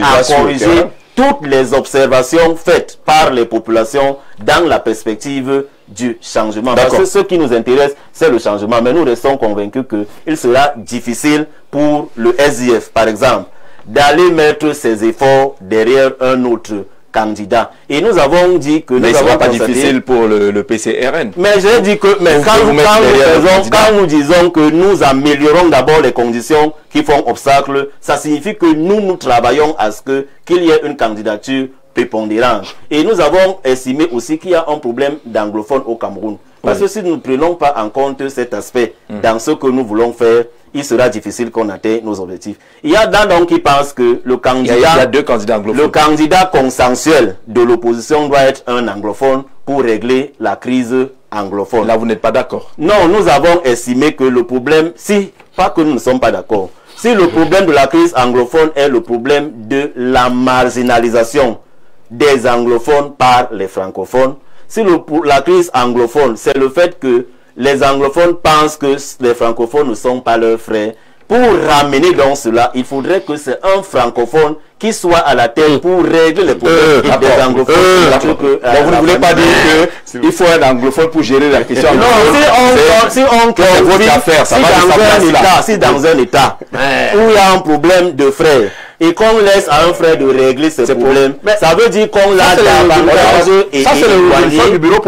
B: à corriger toutes les observations faites par les populations dans la perspective du changement. Parce que ce qui nous intéresse, c'est le changement. Mais nous restons convaincus qu'il sera difficile pour le SDF, par exemple, d'aller mettre ses efforts derrière un autre candidat. Et nous avons dit que...
A: Mais ce n'est pas difficile pour le PCRN.
B: Mais j'ai dit que... Mais quand nous disons que nous améliorons d'abord les conditions qui font obstacle, ça signifie que nous travaillons à ce qu'il y ait une candidature prépondérante. Et nous avons estimé aussi qu'il y a un problème d'anglophone au Cameroun. Parce que si nous ne prenons pas en compte cet aspect dans ce que nous voulons faire, il sera difficile qu'on atteigne nos objectifs. Il y a donc qui pensent que le candidat... Il y a deux candidats anglophones. Le candidat consensuel de l'opposition doit être un anglophone pour régler la crise anglophone.
A: Là, vous n'êtes pas d'accord?
B: Non, nous avons estimé que le problème... Pas que nous ne sommes pas d'accord. Si le problème de la crise anglophone est le problème de la marginalisation des anglophones par les francophones, si la crise anglophone, c'est le fait que les anglophones pensent que les francophones ne sont pas leurs frères. Pour ramener donc cela, il faudrait que c'est un francophone qui soit à la tête pour régler les problèmes des anglophones.
A: Donc vous ne voulez pas dire qu'il faut un anglophone pour gérer la question.
B: Non, si dans un État où il y a un problème de frères, et qu'on laisse à un frère de régler ses problèmes, ça veut dire qu'on l'a davantage et éloigné
A: du bureau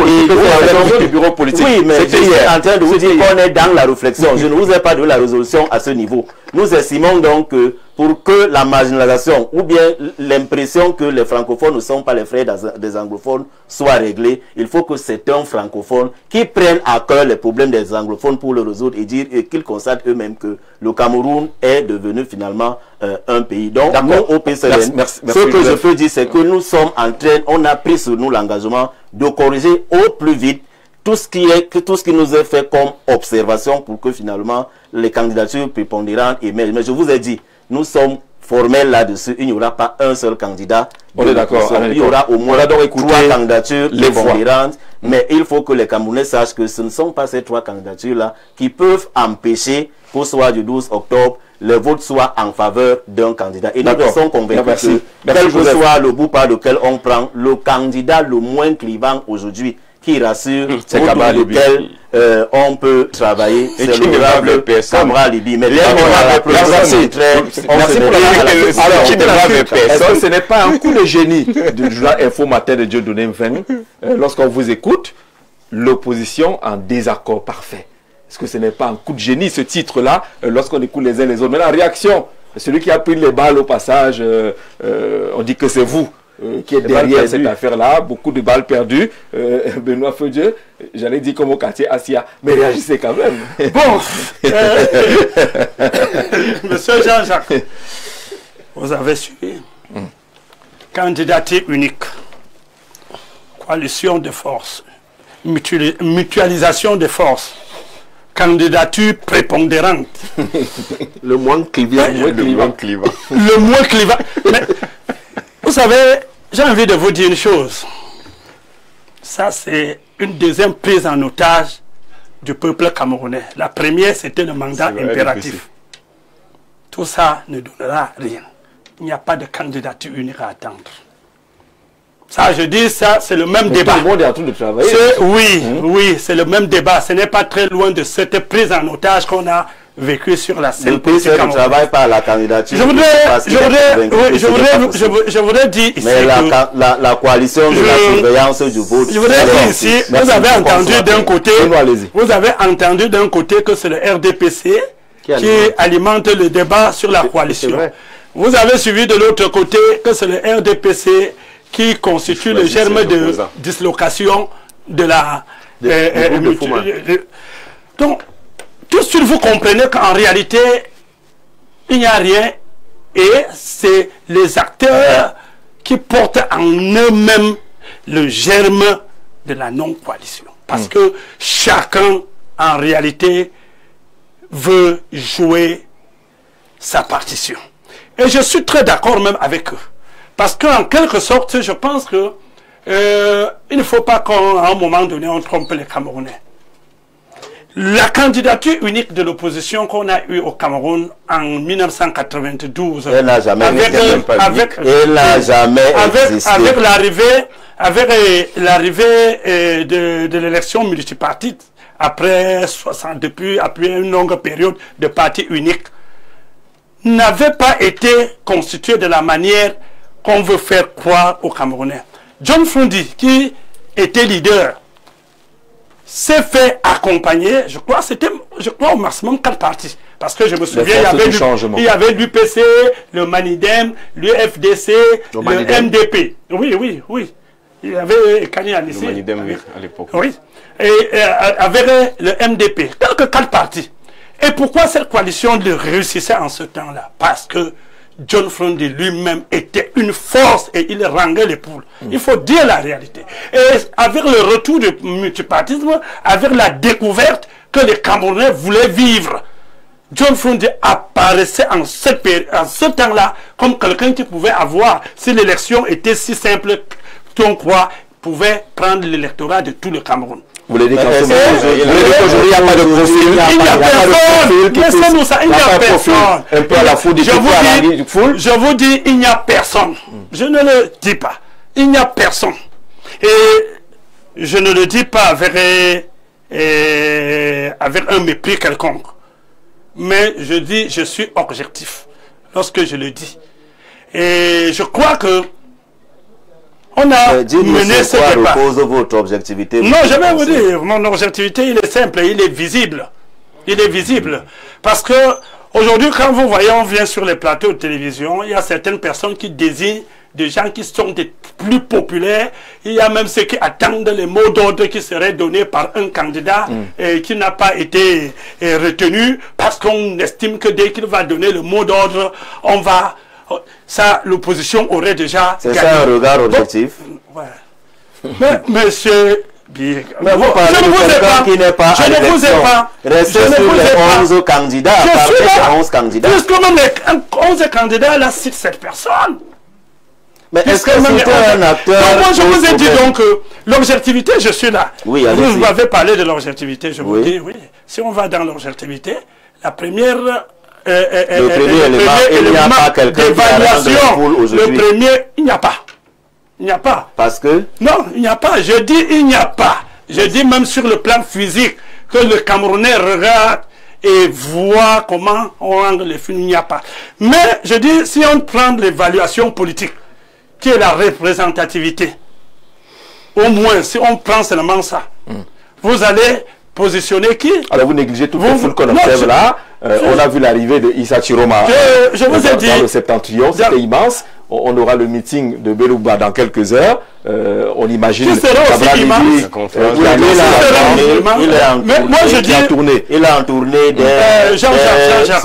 A: politique.
B: Oui, mais je suis en train de vous dire qu'on est dans la réflexion. Je ne vous ai pas de la résolution à ce niveau. Nous estimons donc que pour que la marginalisation ou bien l'impression que les francophones ne sont pas les frères des anglophones soit réglée, il faut que c'est un francophone qui prenne à cœur les problèmes des anglophones pour le résoudre et dire qu'ils constatent eux-mêmes que le Cameroun est devenu finalement un pays. Donc, nous, au PCN, ce que je peux dire, c'est que nous sommes en train, on a pris sur nous l'engagement de corriger au plus vite tout ce qui nous est fait comme observation pour que finalement les candidatures prépondérantes émergent. Mais je vous ai dit, nous sommes formels là-dessus. Il n'y aura pas un seul candidat.
A: On est d'accord.
B: Il y aura au moins 3 candidatures prépondérantes. Mais il faut que les Camerounais sachent que ce ne sont pas ces 3 candidatures-là qui peuvent empêcher qu'au soir du 12 octobre, le vote soit en faveur d'un candidat. Et nous sommes convaincus que, quel que soit le bout par lequel on prend, le candidat le moins clivant aujourd'hui, qui rassure, c'est autour duquel on peut travailler, c'est l'honorable Kamra Libi. Mais dès qu'on a la présence
A: est-ce que ce n'est pas un coup de génie du journal Info Matin de Dieudonné Mfeng lorsqu'on vous écoute, l'opposition en désaccord parfait? Est-ce que ce n'est pas un coup de génie, ce titre-là, lorsqu'on écoute les uns les autres? Mais la réaction, celui qui a pris les balles au passage, on dit que c'est vous qui est derrière cette affaire-là, beaucoup de balles perdues. Benoît Feudieu, j'allais dire comme au quartier Asia, mais réagissez quand même.
E: Bon, Monsieur Jean-Jacques, vous avez suivi. Candidature unique, coalition de forces, mutualisation de forces, candidature prépondérante.
D: Le moins clivant.
E: Le moins clivant. Mais, vous savez, j'ai envie de vous dire une chose. Ça, c'est une deuxième prise en otage du peuple camerounais. La première, c'était le mandat impératif. Tout ça ne donnera rien. Il n'y a pas de candidature unique à attendre. Ça, je dis, ça, c'est le même débat.
A: Tout le monde est en train de travailler.
E: Oui, c'est le même débat. Ce n'est pas très loin de cette prise en otage qu'on a vécu sur la scène.
B: Le PC ne travaille pas à la candidature.
E: Je voudrais dire ici
B: mais la coalition de la surveillance du vote.
E: Je voudrais dire ici, vous avez entendu d'un côté que c'est le RDPC qui alimente le débat sur la coalition. Vous avez suivi de l'autre côté que c'est le RDPC qui constitue le germe de dislocation de la... Donc, tout de suite, vous comprenez qu'en réalité, il n'y a rien et c'est les acteurs qui portent en eux-mêmes le germe de la non-coalition. Parce que chacun, en réalité, veut jouer sa partition. Et je suis très d'accord même avec eux. Parce qu'en quelque sorte, je pense que il ne faut pas qu'à un moment donné, on trompe les Camerounais. La candidature unique de l'opposition qu'on a eue au Cameroun en 1992,
B: elle n'a jamais existé.
E: Avec l'arrivée de l'élection multipartite, après une longue période de parti unique, n'avait pas été constituée de la manière qu'on veut faire croire aux Camerounais. John Frundi, qui était leader, s'est fait accompagner, je crois au maximum 4 partis. Parce que je me souviens, il y avait l'UPC, le Manidem, l'UFDC, le MDP. Oui. Il y avait Kanye Anissi.
C: Le Manidem, à l'époque.
E: Oui. Et avec le MDP. Quelques 4 partis. Et pourquoi cette coalition le réussissait en ce temps-là? Parce que John Frundi lui-même était une force et il ranguait les poules. Il faut dire la réalité. Et avec le retour du multipartisme, avec la découverte que les Camerounais voulaient vivre, John Frundi apparaissait en ce temps-là comme quelqu'un qui pouvait avoir, si l'élection était si simple qu'on croit, pouvait prendre l'électorat de tout le Cameroun.
A: Vous voulez dire qu'aujourd'hui, il n'y a pas de profil.
E: Il n'y a personne. Il n'y a personne.
A: Un peu à la foule
E: je vous dis, il n'y a personne. Je ne le dis pas. Il n'y a personne. Et je ne le dis pas avec un mépris quelconque. Mais je dis, je suis objectif lorsque je le dis. Et je crois que on a mené ce débat.
B: Votre objectivité?
E: Non, je vais vous dire, mon objectivité, il est simple, il est visible. Il est visible. Parce que Aujourd'hui, quand vous voyez, on vient sur les plateaux de télévision, il y a certaines personnes qui désignent des gens qui sont des plus populaires. Il y a même ceux qui attendent les mots d'ordre qui seraient donnés par un candidat et qui n'a pas été retenu parce qu'on estime que dès qu'il va donner le mot d'ordre, on va... Ça, l'opposition aurait déjà
B: C'est
E: gagné.
B: ça un regard objectif.
E: Bon, ouais. Mais, monsieur...
B: Mais vous parlez de quelqu'un qui n'est pas à l'élection. Restez sur les 11 candidats. Parlez des 11 candidats.
E: Puisque même les 11 candidats, là, citent cette personne.
B: Mais est-ce que c'était un acteur?
E: Donc moi, je vous ai dit donc l'objectivité, je suis là.
B: Oui,
E: vous m'avez parlé de l'objectivité, je vous dis, oui. Si on va dans l'objectivité, la première...
B: le premier élément, il n'y a pas quelqu'un qui a de la foule aujourd'hui.
E: Le premier, il n'y a pas. Il n'y a pas.
B: Parce que?
E: Non, il n'y a pas. Je dis il n'y a pas. Je dis même sur le plan physique que le Camerounais regarde et voit comment on rend les films. Il n'y a pas. Mais je dis, si on prend l'évaluation politique, qui est la représentativité, au moins, si on prend seulement ça, vous allez positionner qui?
A: Alors vous négligez toutes les foules qu'on observe là. On a vu l'arrivée de Issa Chiroma
E: je vous ai dit,
A: dans le Septentrion, c'était immense. On aura le meeting de Belouba dans quelques heures. On imagine
E: qui sera aussi immense. Moi je dis,
B: il a en tournée
E: Jean-Jacques,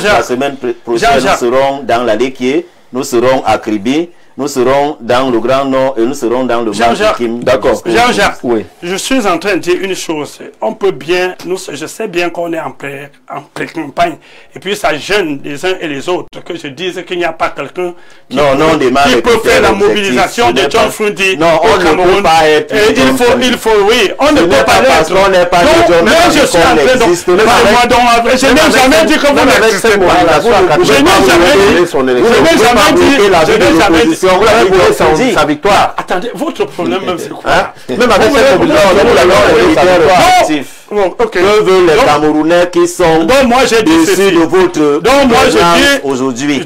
B: la semaine prochaine, nous serons dans la Léquier, nous serons à Kribi, nous serons dans le Grand Nord et nous serons dans le Makikim.
A: D'accord.
E: Jean-Jacques,
A: oui.
E: Je suis en train de dire une chose. On peut bien, je sais bien qu'on est en pré-campagne. Et puis ça gêne les uns et les autres que je dise qu'il n'y a pas quelqu'un qui peut faire la mobilisation de John Frundi.
B: Non, on ne peut pas être.
E: Il faut, oui, on ne peut pas être. Mais je suis en train de... Je n'ai jamais dit que vous n'existez pas. Je n'ai jamais dit.
A: Vous l'avez volé sa victoire.
E: Attendez, votre problème même c'est quoi?
B: Même avec cette mobilisation, vous l'avez volé sa victoire.
E: Que
B: veulent les Camerounais qui sont déçus de votre présence aujourd'hui?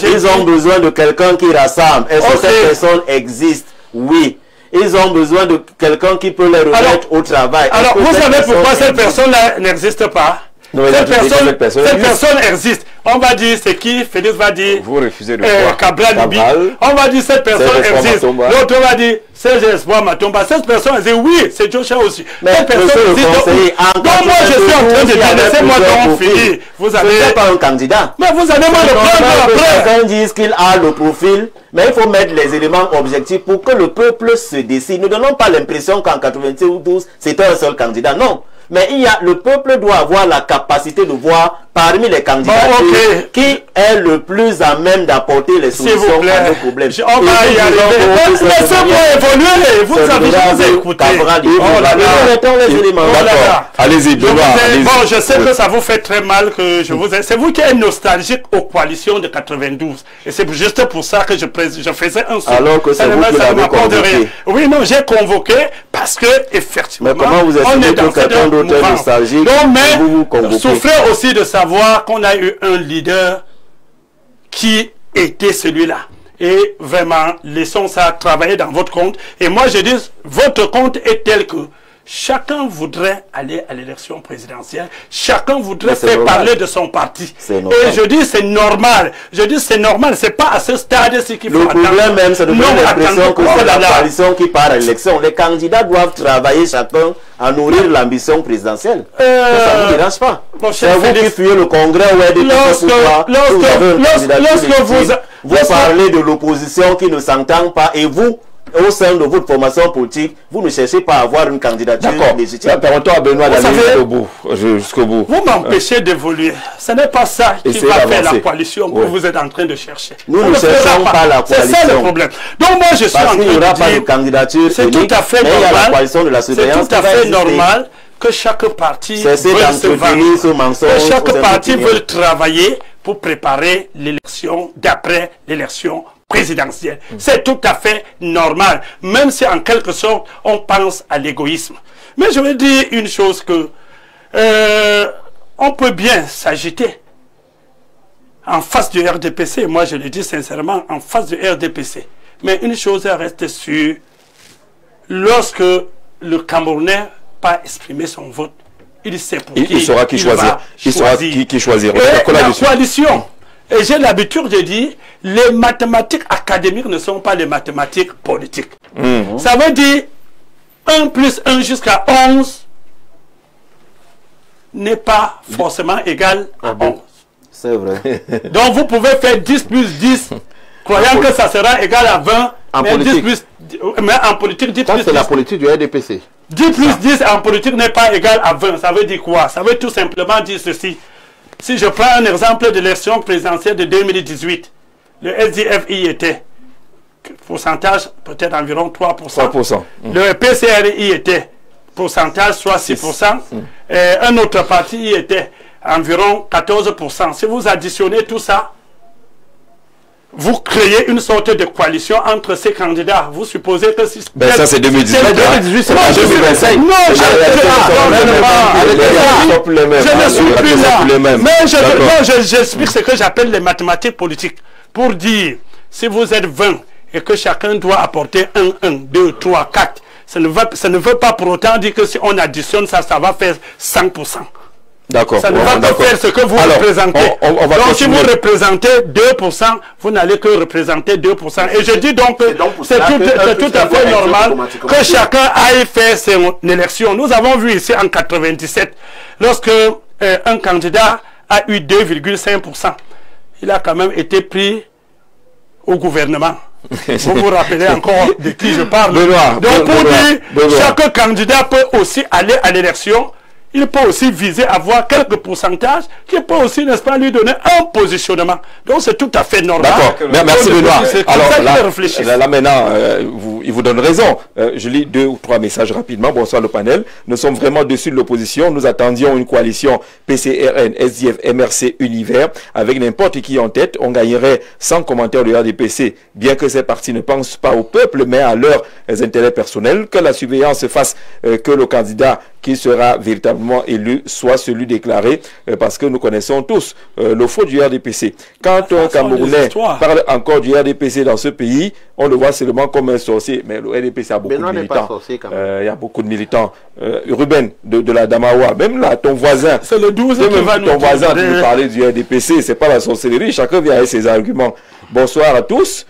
B: Ils ont besoin de quelqu'un qui rassemble. Est-ce que cette personne existe? Oui. Ils ont besoin de quelqu'un qui peut les remettre au travail.
E: Alors, vous savez pourquoi cette personne-là n'existe pas? Cette personne existe. On va dire c'est qui? Félix va dire
C: vous refusez de voir
E: Cabral Libi. On va dire cette personne existe. L'autre va dire Serge Espoir Matomba. Cette personne existe. Oui, c'est Joshua aussi. Cette personne existe. Donc moi je suis en train de dire, laissez-moi donc finir. Vous avez
B: pas un candidat.
E: Mais vous allez moi le prendre après.
B: Certains disent qu'il a le profil, mais il faut mettre les éléments objectifs pour que le peuple se décide. Ne donnons pas l'impression qu'en 92 c'était un seul candidat. Non. Mais le peuple doit avoir la capacité de voir parmi les candidats qui est le plus à même d'apporter les solutions à nos problèmes.
E: On va y arriver. Laissez-moi évoluer. Vous avez écouté.
A: Allez-y,
E: bon, je sais que ça vous fait très mal que je vous ai... C'est vous qui êtes nostalgique aux coalitions de 92. Et c'est juste pour ça que je faisais un saut.
B: Alors que c'est vous qui l'avez convoqué.
E: Oui, non, j'ai convoqué parce que, effectivement,
B: mais comment vous estimez que quelqu'un d'autre est nostalgique?
E: Non, mais souffrez aussi de savoir qu'on a eu un leader qui était celui-là. Et vraiment, laissons ça travailler dans votre compte. Et moi, je dis, votre compte est tel que chacun voudrait aller à l'élection présidentielle. Chacun voudrait faire parler de son parti. Et je dis, c'est normal. Je dis, c'est normal. C'est pas à ce stade-ci qu'il faut attendre.
B: Le problème même, c'est de donner l'impression que c'est la coalition qui part à l'élection. Les candidats doivent travailler chacun à nourrir l'ambition présidentielle. Ça ne vous dérange pas. C'est vous qui fuyez le congrès où il y a des vous parlez de l'opposition qui ne s'entend pas et vous, au sein de votre formation politique, vous ne cherchez pas à avoir une candidature légitime.
A: Permettons à Benoît d'aller jusqu'au bout.
E: Vous m'empêchez d'évoluer. Ce n'est pas ça qui va faire la coalition que vous êtes en train de chercher.
B: Nous ne cherchons pas la coalition.
E: C'est ça le problème. Donc moi je suis en train de dire...
B: Parce qu'il n'y aura pas de candidature
E: c'est tout à fait normal.
B: Il y a la coalition de la surveillance.
E: C'est tout à fait normal que chaque parti veuille se vendre. Que chaque parti veuille travailler pour préparer l'élection d'après l'élection présidentielle. C'est tout à fait normal, même si en quelque sorte on pense à l'égoïsme. Mais je veux dire une chose que on peut bien s'agiter en face du RDPC, moi je le dis sincèrement, en face du RDPC. Mais une chose reste sûre, lorsque le Camerounais n'a pas exprimé son vote, il sait pour
A: Il saura qui choisir. Il saura qui choisir.
E: Et la coalition, et j'ai l'habitude de dire, les mathématiques académiques ne sont pas les mathématiques politiques. Ça veut dire 1 plus 1 jusqu'à 11 n'est pas forcément égal à 11.
B: C'est vrai.
E: Donc vous pouvez faire 10 plus 10, croyant que ça sera égal à 20.
D: En
E: mais
D: politique.
E: 10 plus, mais en politique, 10
D: Ça,
E: plus
D: c'est
E: 10.
D: la politique du RDPC.
E: 10 plus 10 en politique n'est pas égal à 20. Ça veut dire quoi? Ça veut tout simplement dire ceci. Si je prends un exemple de l'élection présidentielle de 2018, le SDF y était. Pourcentage peut-être environ 3%.
A: 3%.
E: Le PCRI y était. Pourcentage soit 6%. Un autre parti y était environ 14%. Si vous additionnez tout ça, vous créez une sorte de coalition entre ces candidats. Vous supposez que si...
A: Ben ça c'est 2018.
D: 2018 c'est pas 2025.
E: Non, je ne suis plus là. Mais j'explique ce que j'appelle les mathématiques politiques. Pour dire, si vous êtes 20 et que chacun doit apporter 1, 2, 3, 4, ça ne veut pas pour autant dire que si on additionne ça, ça va faire 100%.
A: D'accord.
E: Ça ne va pas faire ce que vous représentez.
A: On va
E: donc si vous représentez 2%, vous n'allez que représenter 2%. Et je dis donc que c'est tout à fait normal que chacun aille faire son élection. Nous avons vu ici en 97, lorsque un candidat a eu 2,5%, il a quand même été pris au gouvernement. Vous vous rappelez encore de qui je parle. Donc pour dire, chaque candidat peut aussi aller à l'élection. Il peut aussi viser à avoir quelques pourcentages qui peut aussi, n'est-ce pas, lui donner un positionnement. Donc c'est tout à fait normal.
A: D'accord. Merci Benoît. Alors là maintenant, il vous donne raison. Je lis 2 ou 3 messages rapidement. Bonsoir le panel. Nous sommes vraiment dessus de l'opposition. Nous attendions une coalition PCRN, SDF, MRC, Univers. Avec n'importe qui en tête, on gagnerait sans commentaire du RDPC. Bien que ces partis ne pensent pas au peuple, mais à leurs intérêts personnels. Que la surveillance se fasse, que le candidat qui sera véritablement élu soit celui déclaré, parce que nous connaissons tous le faux du RDPC. Quand un Camerounais parle encore du RDPC dans ce pays, on le voit seulement comme un sorcier. Mais le RDPC a beaucoup de militants. Il y a beaucoup de militants. Ruben de la Damawa, même là, ton voisin,
E: c'est le 12 qui va
A: ton voisin qui veut parler du RDPC, c'est pas la sorcellerie, chacun vient avec ses arguments. Bonsoir à tous.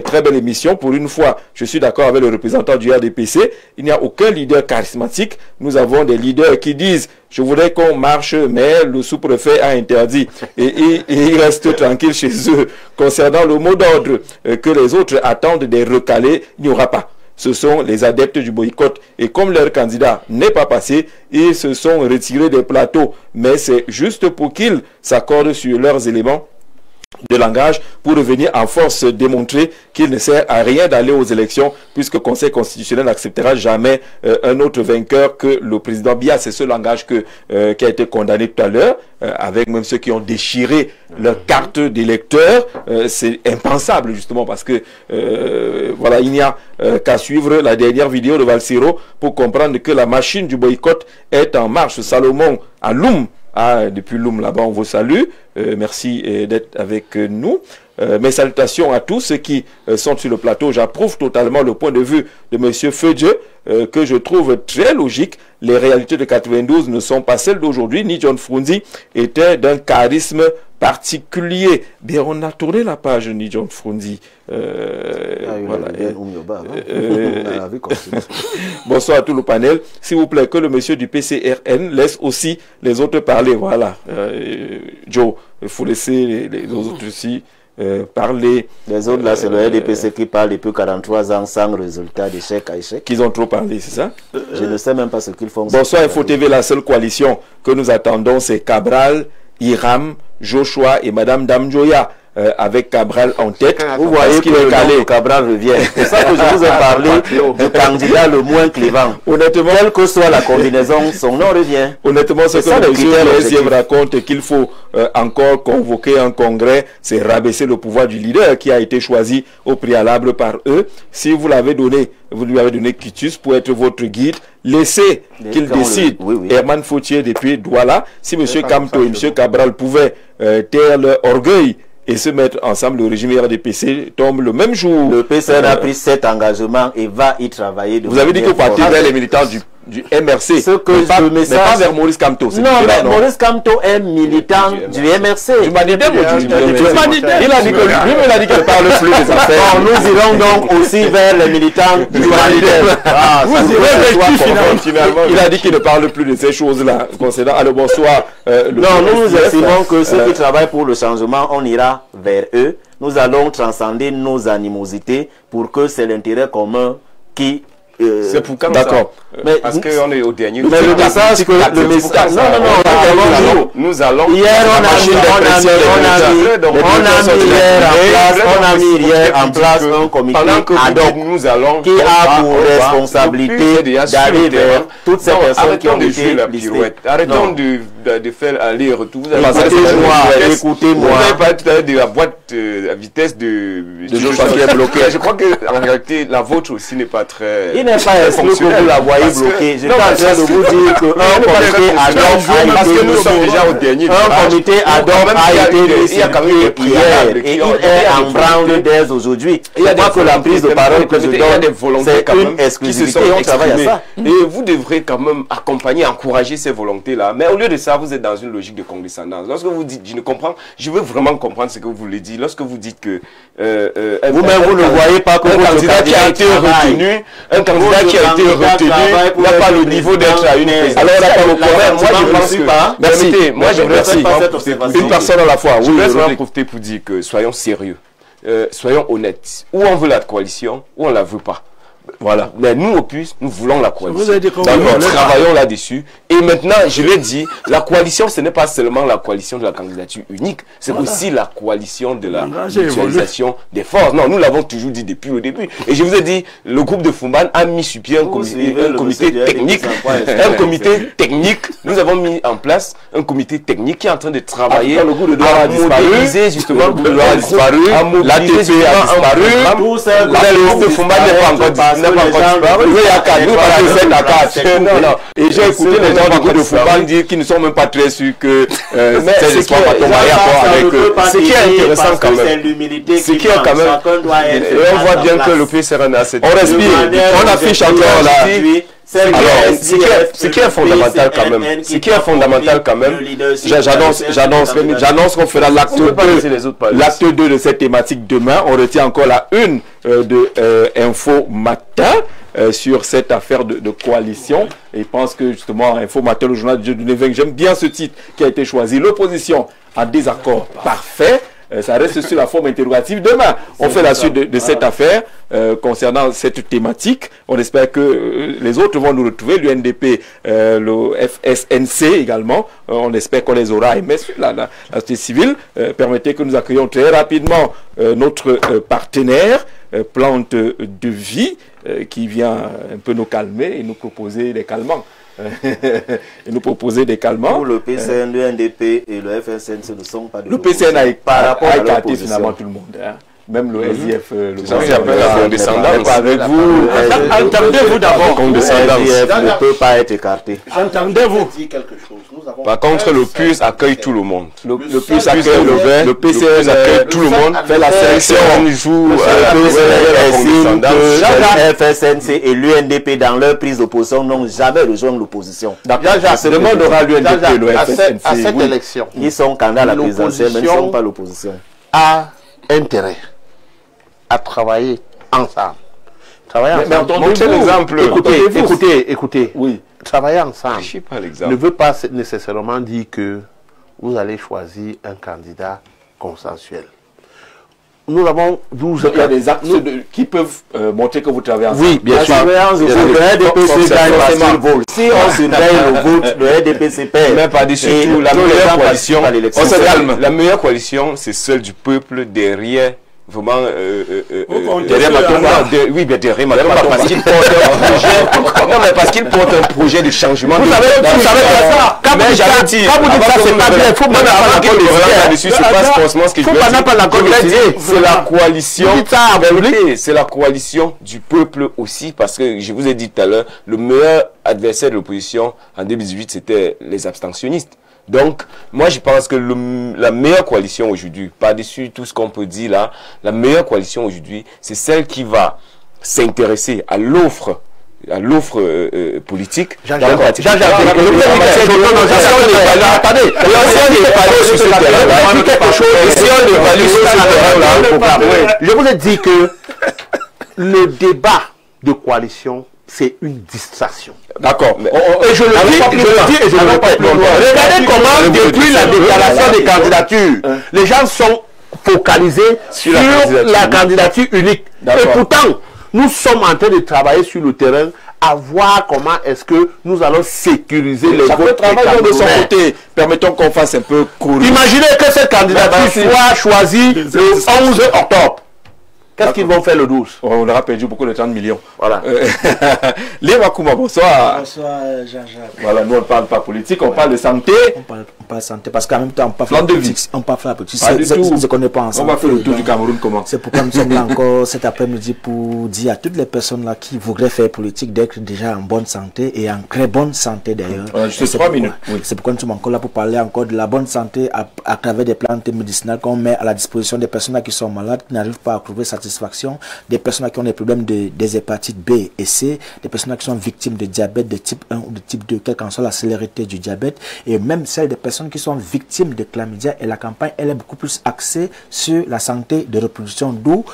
A: Très belle émission. Pour une fois, je suis d'accord avec le représentant du RDPC. Il n'y a aucun leader charismatique. Nous avons des leaders qui disent je voudrais qu'on marche, mais le sous-préfet a interdit. Et ils restent tranquilles chez eux. Concernant le mot d'ordre que les autres attendent des recalés, il n'y aura pas. Ce sont les adeptes du boycott. Et comme leur candidat n'est pas passé, ils se sont retirés des plateaux. Mais c'est juste pour qu'ils s'accordent sur leurs éléments de langage pour revenir en force démontrer qu'il ne sert à rien d'aller aux élections puisque le Conseil constitutionnel n'acceptera jamais un autre vainqueur que le président Biya. C'est ce langage qui a été condamné tout à l'heure avec même ceux qui ont déchiré leur carte d'électeur. C'est impensable justement parce que voilà, il n'y a qu'à suivre la dernière vidéo de Valsero pour comprendre que la machine du boycott est en marche. Salomon Aloum, depuis Loum là-bas, on vous salue. Merci d'être avec nous. Mes salutations à tous ceux qui sont sur le plateau. J'approuve totalement le point de vue de M. Feudieu, que je trouve très logique. Les réalités de 92 ne sont pas celles d'aujourd'hui. Ni John Frunzi était d'un charisme particulier. Bien, on a tourné la page Ni John Frunzi. Voilà. Bonsoir à tout le panel. S'il vous plaît, que le monsieur du PCRN laisse aussi les autres parler. Voilà. Joe, il faut laisser les autres aussi parler.
B: Les autres là, c'est le RDPC qui parle depuis 43 ans sans résultat d'échec à échec.
A: Qu'ils ont trop parlé, c'est ça?
B: Je ne sais même pas ce qu'ils font.
A: Bonsoir Info TV, la seule coalition que nous attendons, c'est Cabral, Hiram, Joshua et Madame Damjoya. Avec Cabral en tête,
B: vous voyez qu'il est calé, Cabral revient. C'est ça que je vous ai parlé du candidat le moins clivant.
A: Honnêtement,
B: quelle que soit la combinaison, son nom revient.
A: Honnêtement, ce que le SDF raconte qu'il faut encore convoquer un congrès, c'est rabaisser le pouvoir du leader qui a été choisi au préalable par eux. Si vous l'avez donné, vous lui avez donné quitus pour être votre guide, laissez qu'il décide. Herman Fautier depuis Douala, si M. Kamto et M. Cabral pouvaient taire leur orgueil et se mettre ensemble, le régime RDPC tombe le même jour.
B: Le PCN a pris cet engagement et va y travailler.
A: Vous avez dit que partir vers les militants du Du MRC.
B: Ce que
A: mais pas,
B: le message...
A: mais pas vers Maurice Kamto.
B: Non, mais Maurice Kamto est militant du MRC.
A: Du Manidem ou du
B: Manidem.
A: Il a dit que lui-même il a dit qu'il ne parle plus des affaires.
B: Nous irons donc aussi vers les militants du Manidem.
A: Il a dit qu'il ne parle plus de ces choses-là. Concernant, alors bonsoir.
B: Non, nous estimons que ceux qui travaillent pour le changement, on ira vers eux. Nous allons transcender nos animosités pour que c'est l'intérêt commun qui...
C: c'est pour quand
A: d'accord.
B: Mais
C: parce qu'on est au dernier.
B: Mais le message que le message. Non.
C: Nous allons.
B: Hier on a mis hier en place un comité ad hoc
C: nous allons
B: qui a pour responsabilité d'aller vers toutes ces personnes qui ont été listées.
C: Arrêtons de faire aller-retour.
B: Écoutez-moi.
C: Vous avez parlé tout à l'heure de la boîte à vitesse de
A: Joshua qui est bloqué.
C: Je crois que en réalité la vôtre aussi n'est pas très.
B: Il n'est pas exclu que vous la voyez bloquée. Je suis en train de vous dire qu'un comité ad hoc
C: parce que nous sommes déjà au dernier.
B: Un comité ad hoc a été décidé hier et il est en branle dès aujourd'hui. Il y a que la prise de parole que je donne, c'est une exclusivité. On travaille à ça.
C: Et vous devrez quand même accompagner, encourager ces volontés-là. Mais au lieu de ça, vous êtes dans une logique de condescendance. Lorsque vous dites, je ne comprends, je veux vraiment comprendre ce que vous voulez dire. Lorsque vous dites que
B: vous-même vous ne voyez pas que
C: un candidat qui a été retenu, n'a pas le niveau d'être à une présidence.
A: Alors on n'a pas le problème.
C: Moi je pense que
A: merci.
C: Moi je voudrais
A: une personne à la fois.
C: Je voudrais vraiment profiter pour dire que soyons sérieux, soyons honnêtes. Ou on veut la coalition, ou on la veut pas. Voilà. Mais nous, au plus, nous voulons la coalition. Nous travaillons là-dessus. Et maintenant, je l'ai dit, la coalition, ce n'est pas seulement la coalition de la candidature unique, c'est aussi la coalition de la mutualisation des forces. Non, nous l'avons toujours dit depuis le début. Et je vous ai dit, le groupe de Fumban a mis sur pied un comité technique. Un comité technique. Nous avons mis en place un comité technique qui est en train de travailler à modéliser justement le droit a disparu, la TP a disparu, le groupe de Fumban n'est pas encore disparu.
A: Et j'ai écouté les gens du groupe de football dire qu'ils ne sont même pas très sûrs que ces espoirs partenariat avec eux.
C: Ce qui est intéressant quand même, ce qui est quand même, on voit bien que le PCRN a cette...
A: On respire, on affiche encore là.
C: Alors, ce qui est fondamental quand même,
A: j'annonce qu'on fera l'acte 2 de cette thématique demain. On retient encore la une de Info Matin sur cette affaire de coalition. Et je pense que justement, Info Matin, le journal de Neveng, j'aime bien ce titre qui a été choisi. L'opposition en désaccord parfait. Ça reste sur la forme interrogative. Demain, on fait la suite de cette affaire concernant cette thématique. On espère que les autres vont nous retrouver, l'UNDP, le FSNC également. On espère qu'on les aura. Mais sur la société civile, permettez que nous accueillions très rapidement notre partenaire, Plante de Vie, qui vient un peu nous calmer et nous proposer des calmants. Et nous proposer des calmants.
B: Pour le PCN, l'UNDP et le FSNC ne sont pas de
A: le PCN a écarté finalement tout le monde. Hein. Même le SIF,
C: le condescendance
A: avec vous.
E: Entendez-vous d'abord.
B: Le SIF ne peut pas être écarté.
E: Entendez-vous.
C: Par contre, le PUS accueille tout le monde.
A: Le PUS accueille le PCN accueille tout le monde. Fait la sélection.
B: On joue le FSNC et l'UNDP dans leur prise d'opposition n'ont jamais rejoint l'opposition.
A: Demandera l'UNDP et le FSNC.
D: À cette élection,
B: ils sont candidats à la présidentielle, mais ils ne sont pas l'opposition.
D: A intérêt à travailler ensemble.
A: Mais
C: montrez l'exemple.
D: Écoutez.
A: Oui.
D: Travailler ensemble
C: Je sais pas l'exemple.
D: ne veut pas nécessairement dire que vous allez choisir un candidat consensuel. Nous avons 12
A: Il y a des actes qui peuvent montrer que vous travaillez ensemble.
D: Oui, bien sûr.
B: Le RDPC gagne parce qu'il vote. Si on surveille le vote, le RDPC perd.
C: Mais par-dessus tout, la meilleure coalition,
A: on se calme.
C: La meilleure coalition, c'est celle du peuple derrière. Vraiment,
A: derrière Matomba.
C: Oui, bien derrière Matomba, parce qu'il porte un projet. Non, mais parce qu'il porte un projet de changement.
D: Vous savez ça. Quand vous dites ça, c'est pas bien. Il faut pas
C: là-dessus. C'est pas forcément ce que je veux dire. C'est la coalition. C'est la coalition du peuple aussi, parce que je vous ai dit tout à l'heure, le meilleur adversaire de l'opposition en 2018, c'était les abstentionnistes. Donc, moi je pense que la meilleure coalition aujourd'hui, par-dessus tout ce qu'on peut dire là, la meilleure coalition aujourd'hui, c'est celle qui va s'intéresser à l'offre à l'offre politique.
D: Je vous ai dit que le débat de coalition, c'est une distraction.
A: D'accord.
D: Et je le dis et je le répète. Regardez comment, depuis la déclaration des candidatures, les gens sont focalisés sur la candidature unique. Et pourtant, nous sommes en train de travailler sur le terrain à voir comment est-ce que nous allons sécuriser les votes.
A: De son côté, permettons qu'on fasse un peu court.
D: Imaginez que cette candidature soit choisie le 11 octobre. Qu'est-ce qu'ils vont faire le 12?
A: On leur a perdu beaucoup de 30 millions.
D: Voilà.
A: Léa Kouma, bonsoir.
J: Bonsoir Jean-Jacques.
A: Voilà, nous on ne parle pas politique, on parle de santé.
J: On parle de santé parce qu'en même temps on parle de politique. On parle de la politique. C'est qu'on n'est pas ensemble.
A: On va faire le tour du Cameroun comment?
J: C'est pourquoi nous sommes là encore cet après-midi pour dire à toutes les personnes là qui voudraient faire politique d'être déjà en bonne santé et en très bonne santé d'ailleurs.
A: Juste 3 minutes. Oui.
J: C'est pourquoi nous sommes encore là pour parler encore de la bonne santé à travers des plantes médicinales qu'on met à la disposition des personnes là qui sont malades, qui n'arrivent pas à trouver satisfaction, des personnes qui ont des problèmes des hépatites B et C, des personnes qui sont victimes de diabète de type 1 ou de type 2, quelle qu'en soit la célérité du diabète, et même celles des personnes qui sont victimes de chlamydia. Et la campagne, elle est beaucoup plus axée sur la santé de reproduction, d'où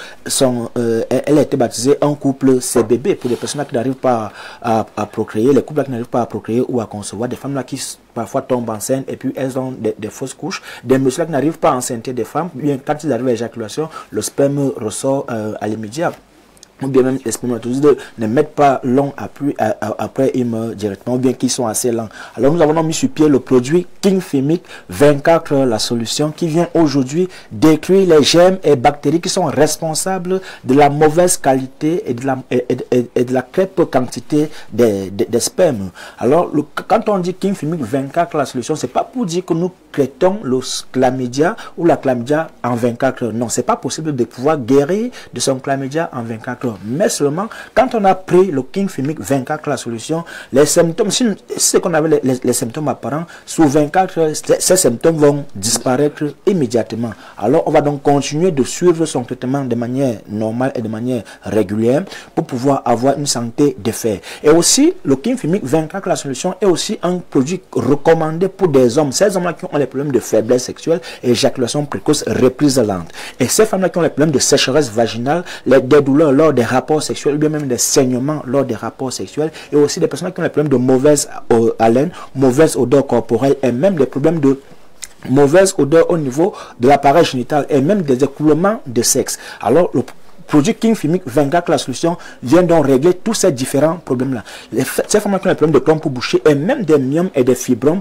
J: elle a été baptisée un couple CBB pour les personnes qui n'arrivent pas à procréer, les couples qui n'arrivent pas à procréer ou à concevoir, des femmes là qui parfois tombent enceintes et puis elles ont des fausses couches, des messieurs qui n'arrivent pas à enceinter des femmes, bien quand ils arrivent à l'éjaculation, le sperme ressort à l'immédiat. Ou bien même les spermatozoïdes ne mettent pas long après ils meurent directement, ou bien qu'ils sont assez lents. Alors nous avons mis sur pied le produit King Fimic 24 heures, la solution qui vient aujourd'hui détruire les germes et bactéries qui sont responsables de la mauvaise qualité et de la faible quantité des spermes. Alors quand on dit King Fimic 24 heures, la solution, c'est pas pour dire que nous traitons le chlamydia ou la chlamydia en 24 heures. Non, c'est pas possible de pouvoir guérir de son chlamydia en 24 heures. Mais seulement quand on a pris le King Fimic 24 la solution, les symptômes, si c'est qu'on avait les symptômes apparents, sous 24 heures, ces symptômes vont disparaître immédiatement. Alors on va donc continuer de suivre son traitement de manière normale et de manière régulière pour pouvoir avoir une santé de fer. Et aussi, le King Fimic 24 la solution est aussi un produit recommandé pour des hommes. Ces hommes-là qui ont les problèmes de faiblesse sexuelle, éjaculation précoce, reprise lente. Et ces femmes-là qui ont les problèmes de sécheresse vaginale, des douleurs lors des rapports sexuels, ou bien même des saignements lors des rapports sexuels, et aussi des personnes qui ont des problèmes de mauvaise haleine, mauvaise odeur corporelle, et même des problèmes de mauvaise odeur au niveau de l'appareil génital, et même des écoulements de sexe. Alors, le produit King Fimic 24 la solution vient donc régler tous ces différents problèmes-là. Ces femmes qui ont des problèmes de clompes bouchées et même des myomes et des fibromes,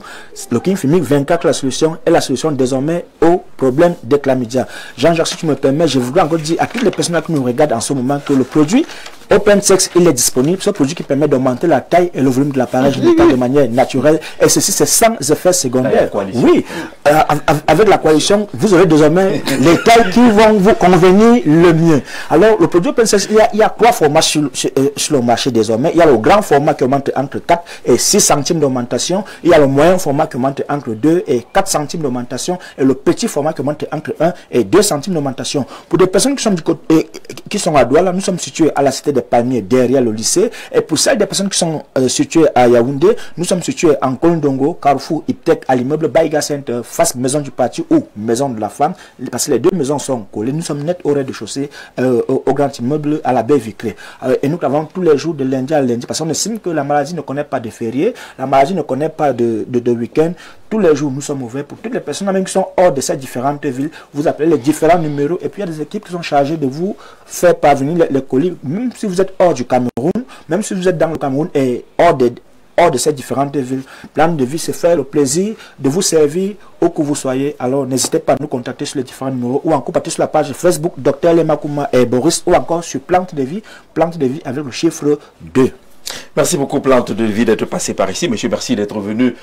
J: le King Fimic 24 la solution est la solution désormais au problème de chlamydia. Jean-Jacques, si tu me permets, je voudrais encore dire à toutes les personnes qui nous regardent en ce moment que le produit Open Sex, il est disponible. Ce produit qui permet d'augmenter la taille et le volume de l'appareil génital de manière naturelle. Et ceci, c'est sans effet secondaire. Oui, avec la coalition, vous aurez désormais les tailles qui vont vous convenir le mieux. Alors, le produit Open Sex, il y a 3 formats sur le marché désormais. Il y a le grand format qui augmente entre 4 et 6 centimes d'augmentation. Il y a le moyen format qui augmente entre 2 et 4 centimes d'augmentation. Et le petit format qui augmente entre 1 et 2 centimes d'augmentation. Pour des personnes qui sont du côté, qui sont à Douala, nous sommes situés à la cité des Palmiers, derrière le lycée. Et pour celles des personnes qui sont situées à Yaoundé, nous sommes situés en Kolndongo, Carrefour, Iptek, à l'immeuble Baïga Center, face maison du parti ou maison de la femme, parce que les deux maisons sont collées. Nous sommes net au rez-de-chaussée, au grand immeuble à la baie vitrée. Et nous travaillons tous les jours de lundi à lundi, parce qu'on estime que la maladie ne connaît pas de fériés, la maladie ne connaît pas de week-end. Tous les jours, nous sommes ouverts pour toutes les personnes, même qui sont hors de ces différentes villes. Vous appelez les différents numéros et puis il y a des équipes qui sont chargées de vous faire parvenir les colis, même si vous êtes hors du Cameroun, même si vous êtes dans le Cameroun et hors de ces différentes villes. Plan de vie, c'est faire le plaisir de vous servir où que vous soyez. Alors n'hésitez pas à nous contacter sur les différents numéros ou encore partir sur la page Facebook Dr Léma Kouma et Boris ou encore sur Plante de vie avec le chiffre 2.
A: Merci beaucoup Plante de Vie d'être passé par ici. Monsieur, merci d'être venu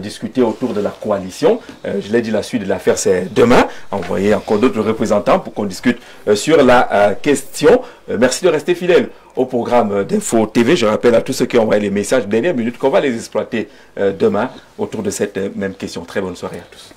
A: discuter autour de la coalition. Je l'ai dit, la suite de l'affaire c'est demain. Envoyez encore d'autres représentants pour qu'on discute sur la question. Merci de rester fidèle au programme d'Info TV. Je rappelle à tous ceux qui ont envoyé les messages de dernière minute qu'on va les exploiter demain autour de cette même question. Très bonne soirée à tous.